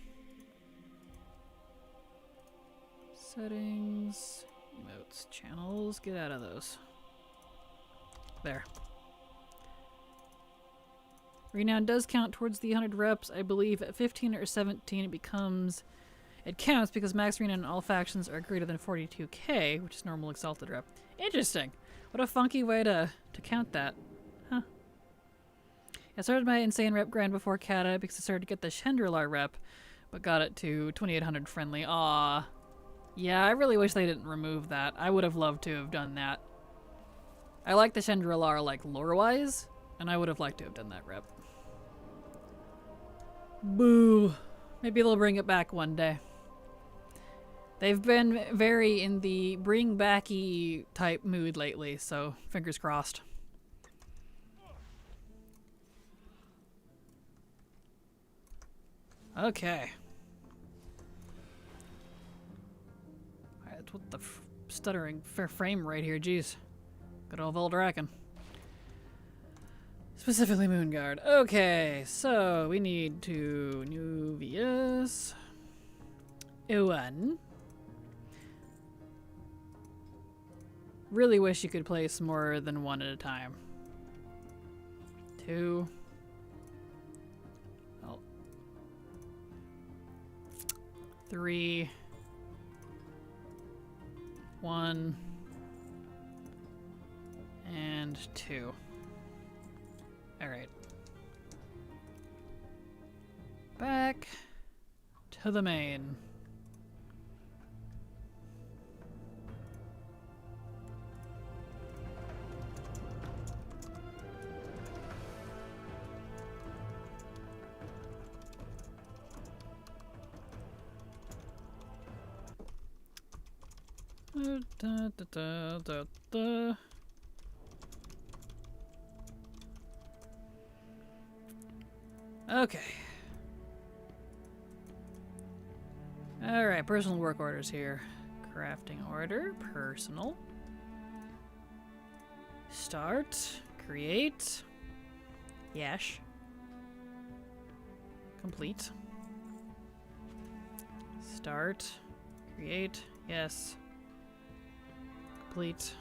Settings, emotes, channels, get out of those. There. Renown does count towards the 100 reps. I believe at 15 or 17 it counts because max renown in all factions are greater than 42k, which is normal exalted rep. Interesting. What a funky way to count that. Huh. I started my insane rep grind before Kata because I started to get the Chandrilar rep, but got it to 2800 friendly. Aww. Yeah, I really wish they didn't remove that. I would have loved to have done that. I like the Chandrilar, like, lore-wise, and I would have liked to have done that rep. Boo. Maybe they'll bring it back one day. They've been very in the bring-backy type mood lately, so fingers crossed. Okay. What the stuttering frame rate here, jeez. Good old Voldraken. Specifically Moonguard. Okay, so we need to Nuvius. One. Really wish you could place more than 1 at a time. 2. Oh. 3. 1 and 2. Alright. Back to the main. Okay. Alright, personal work orders here. Crafting order, personal. Start, create. Yes. Complete. Start, create, yes. Complete.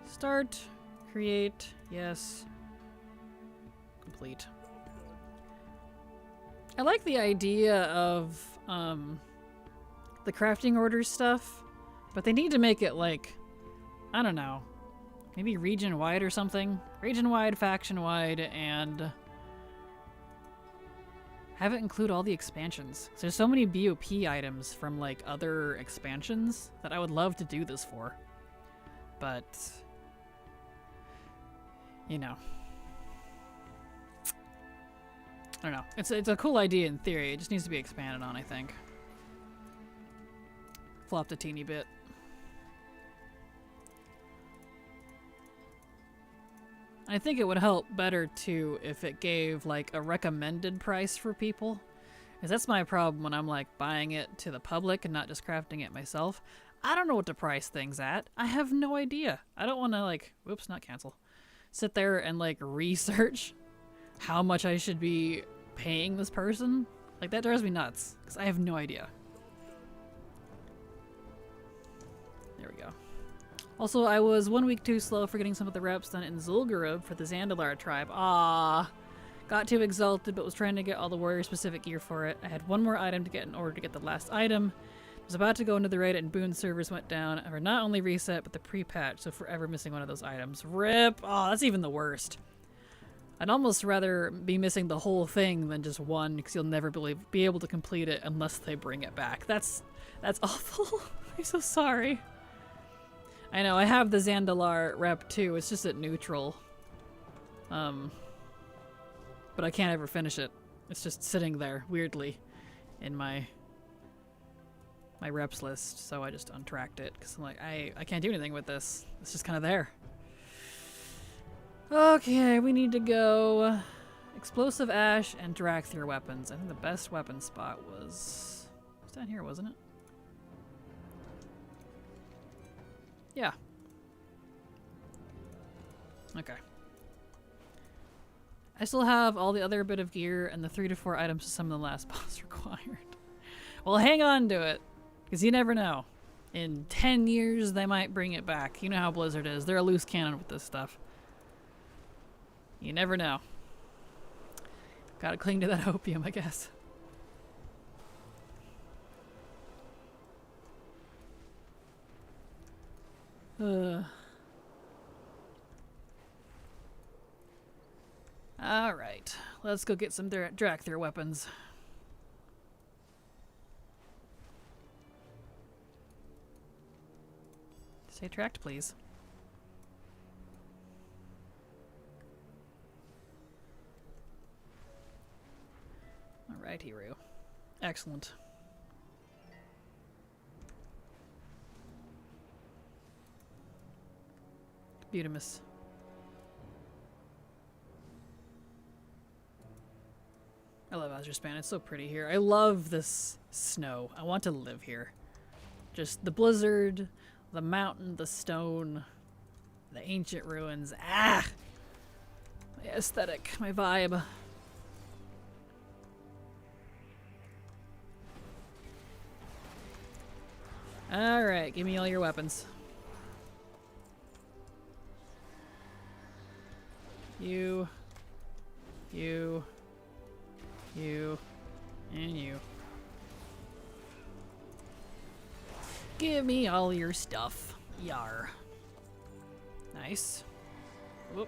Start, create, yes. Complete. I like the idea of the crafting order stuff, but they need to make it like, I don't know, Maybe region-wide or something? Region-wide, faction-wide, and have it include all the expansions. So there's so many BOP items from like other expansions that I would love to do this for. But, you know. I don't know. It's a cool idea in theory. It just needs to be expanded on, I think. Flopped a teeny bit. I think it would help better too if it gave like a recommended price for people. Because that's my problem when I'm like buying it to the public and not just crafting it myself. I don't know what to price things at. I have no idea. I don't want to like, whoops, not cancel. Sit there and like research how much I should be paying this person. Like that drives me nuts because I have no idea. There we go. Also, I was 1 week too slow for getting some of the reps done in Zul'Gurub for the Zandalar tribe. Ah, got too exalted, but was trying to get all the warrior-specific gear for it. I had one more item to get in order to get the last item. I was about to go into the raid and Boon servers went down for not only reset, but the pre-patch, so forever missing one of those items. RIP! Oh, that's even the worst. I'd almost rather be missing the whole thing than just one, because you'll never be able to complete it unless they bring it back. That's awful. I'm so sorry. I know, I have the Zandalar rep too, it's just at neutral. But I can't ever finish it. It's just sitting there, weirdly, in my reps list, so I just untracked it, because I'm like, I can't do anything with this. It's just kind of there. Okay, we need to go Explosive Ash and drag through weapons. I think the best weapon spot was down here, wasn't it? Yeah. Okay. I still have all the other bit of gear and the 3 to 4 items to some of the last boss required. Well, hang on to it, because you never know. In 10 years, they might bring it back. You know how Blizzard is. They're a loose cannon with this stuff. You never know. Gotta cling to that opium, I guess. Alright, let's go get some drag through weapons. Stay tracked, please. Alright, Hero. Excellent. Beautimus. I love Azure Span. It's so pretty here. I love this snow. I want to live here. Just the blizzard, the mountain, the stone, the ancient ruins. Ah! My aesthetic, my vibe. Alright, give me all your weapons. You, and you. Give me all your stuff. Yar. Nice. Whoop.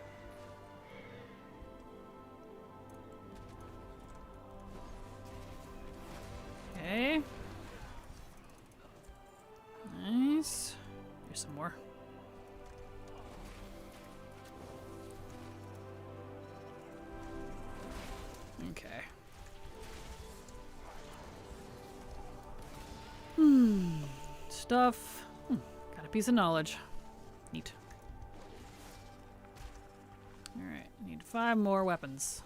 Okay. Nice. Here's some more. Okay. Stuff. Got a piece of knowledge. Neat. Alright, need 5 more weapons.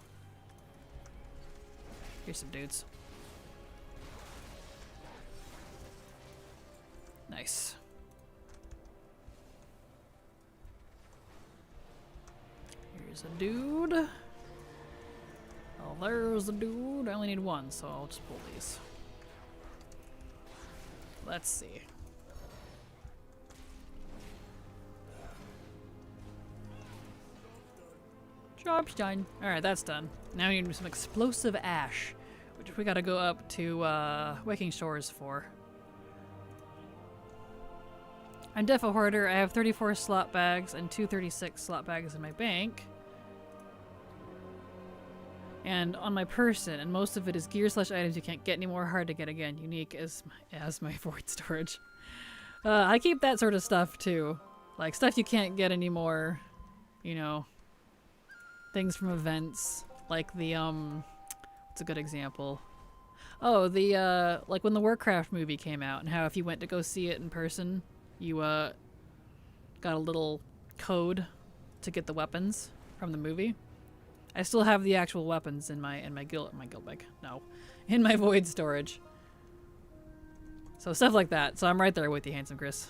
Here's some dudes. Nice. Here's a dude. Oh, there's a dude. I only need 1, so I'll just pull these. Let's see. Job's done. Alright, that's done. Now we need some explosive ash, which we gotta go up to Waking Shores for. I'm def a hoarder. I have 34 slot bags and 236 slot bags in my bank. And on my person, and most of it is gear / items you can't get anymore, hard to get again, unique as my void storage. I keep that sort of stuff too. Like stuff you can't get anymore, you know, things from events, like the, what's a good example? Oh, the, like when the Warcraft movie came out, and how if you went to go see it in person, you, got a little code to get the weapons from the movie. I still have the actual weapons in my guild bag. No, in my void storage. So stuff like that. So I'm right there with you, Handsome Chris.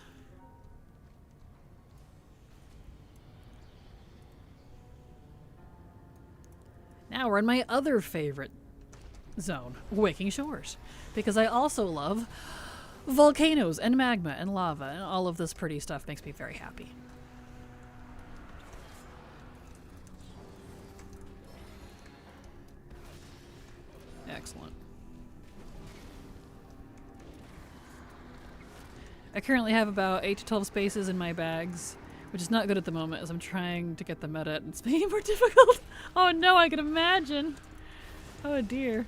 Now we're in my other favorite zone, Waking Shores, because I also love volcanoes and magma and lava, and all of this pretty stuff makes me very happy. Excellent. I currently have about 8 to 12 spaces in my bags, which is not good at the moment as I'm trying to get the meta and it's making it more difficult. Oh no, I can imagine. Oh dear.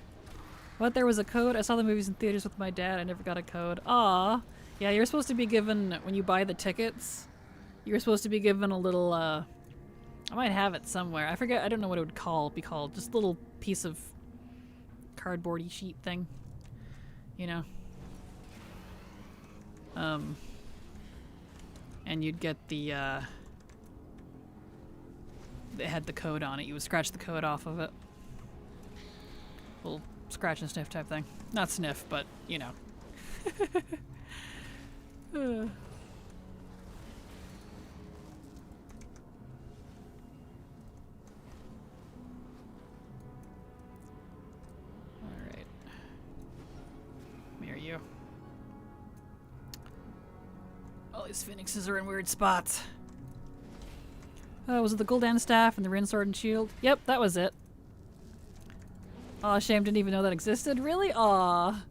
What, there was a code? I saw the movies in theaters with my dad. I never got a code. Aw. Yeah, you're supposed to be given, when you buy the tickets, you're supposed to be given a little, I might have it somewhere. I forget, I don't know what it would be called. Just a little piece of cardboardy sheet thing, you know. And you'd get the it had the code on it. You would scratch the code off of it. Little scratch and sniff type thing. Not sniff, but you know. You. All these phoenixes are in weird spots. Oh, was it the Gul'dan staff and the Rin sword and shield? Yep, that was it. Aw, shame, didn't even know that existed. Really? Aw.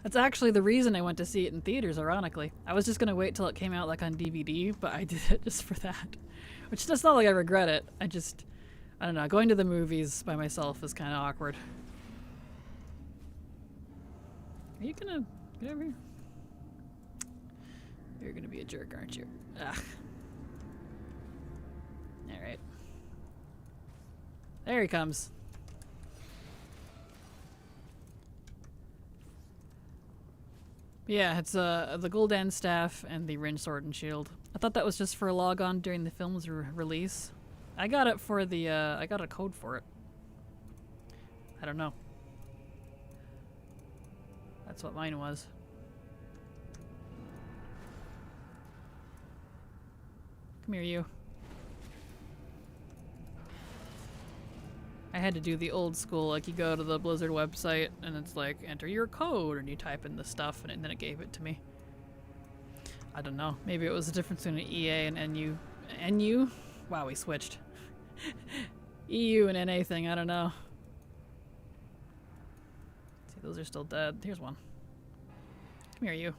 That's actually the reason I went to see it in theaters, ironically. I was just gonna wait till it came out like on DVD, but I did it just for that. Which is not like I regret it. I don't know, going to the movies by myself is kind of awkward. Are you gonna get over here? You're gonna be a jerk, aren't you? Ugh. Alright. There he comes. Yeah, it's the Gul'dan staff and the Rin sword and shield. I thought that was just for a log on during the film's release. I got it for the I got a code for it. I don't know. That's what mine was. Come here, you. I had to do the old school, like you go to the Blizzard website and it's like, enter your code, and you type in the stuff and then it gave it to me. I don't know. Maybe it was the difference between an EA and NU. NU? Wow, we switched. EU and NA thing, I don't know. See, those are still dead. Here's one. Come here, you.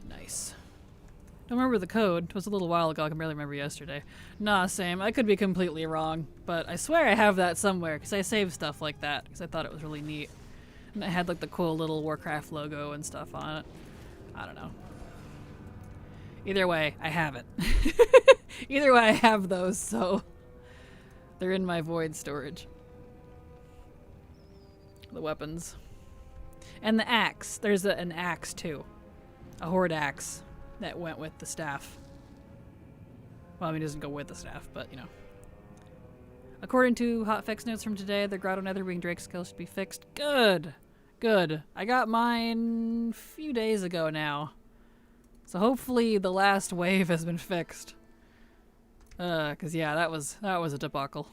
Nice. Don't remember the code. It was a little while ago. I can barely remember yesterday. Nah, same. I could be completely wrong, but I swear I have that somewhere because I saved stuff like that because I thought it was really neat. And it had like the cool little Warcraft logo and stuff on it. I don't know. Either way, I have it. Either way, I have those, so they're in my void storage. The weapons. And the axe. There's an axe too. A horde axe that went with the staff. Well, I mean, it doesn't go with the staff, but you know. According to hotfix notes from today, the Grotto Netherwing Drake skill should be fixed. Good. Good. I got mine a few days ago now. So hopefully the last wave has been fixed. Cause yeah, that was a debacle.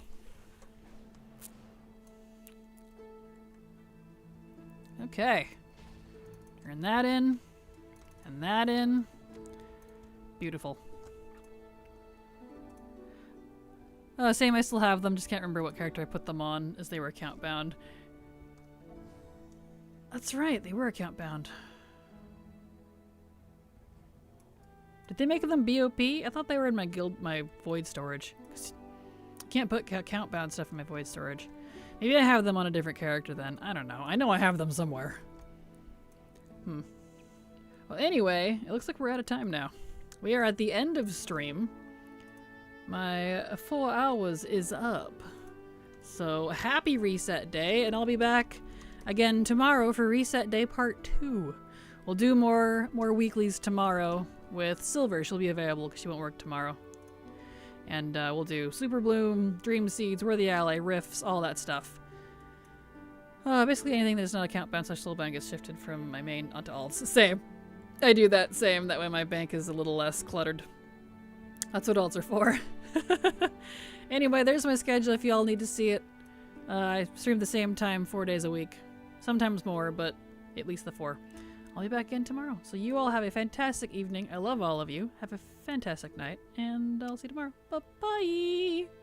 Okay. Turn that in. And that in. Beautiful. Same, I still have them, just can't remember what character I put them on as they were account bound. That's right, they were account bound. Did they make them BOP? I thought they were in my guild, my void storage. I can't put account bound stuff in my void storage. Maybe I have them on a different character then. I don't know. I know I have them somewhere. Well, anyway, it looks like we're out of time now. We are at the end of stream. My 4 hours is up. So happy reset day, and I'll be back again tomorrow for reset day part 2. We'll do more weeklies tomorrow with Silver. She'll be available because she won't work tomorrow. And we'll do Super Bloom, Dream Seeds, Worthy Ally, Rifts, all that stuff. Basically anything that's not account bound / soul bound gets shifted from my main onto alts. Same. I do that same. That way my bank is a little less cluttered. That's what alts are for. Anyway, there's my schedule if y'all need to see it. I stream the same time 4 days a week. Sometimes more, but at least the 4. I'll be back in tomorrow. So you all have a fantastic evening. I love all of you. Have a fantastic night, and I'll see you tomorrow. Bye-bye!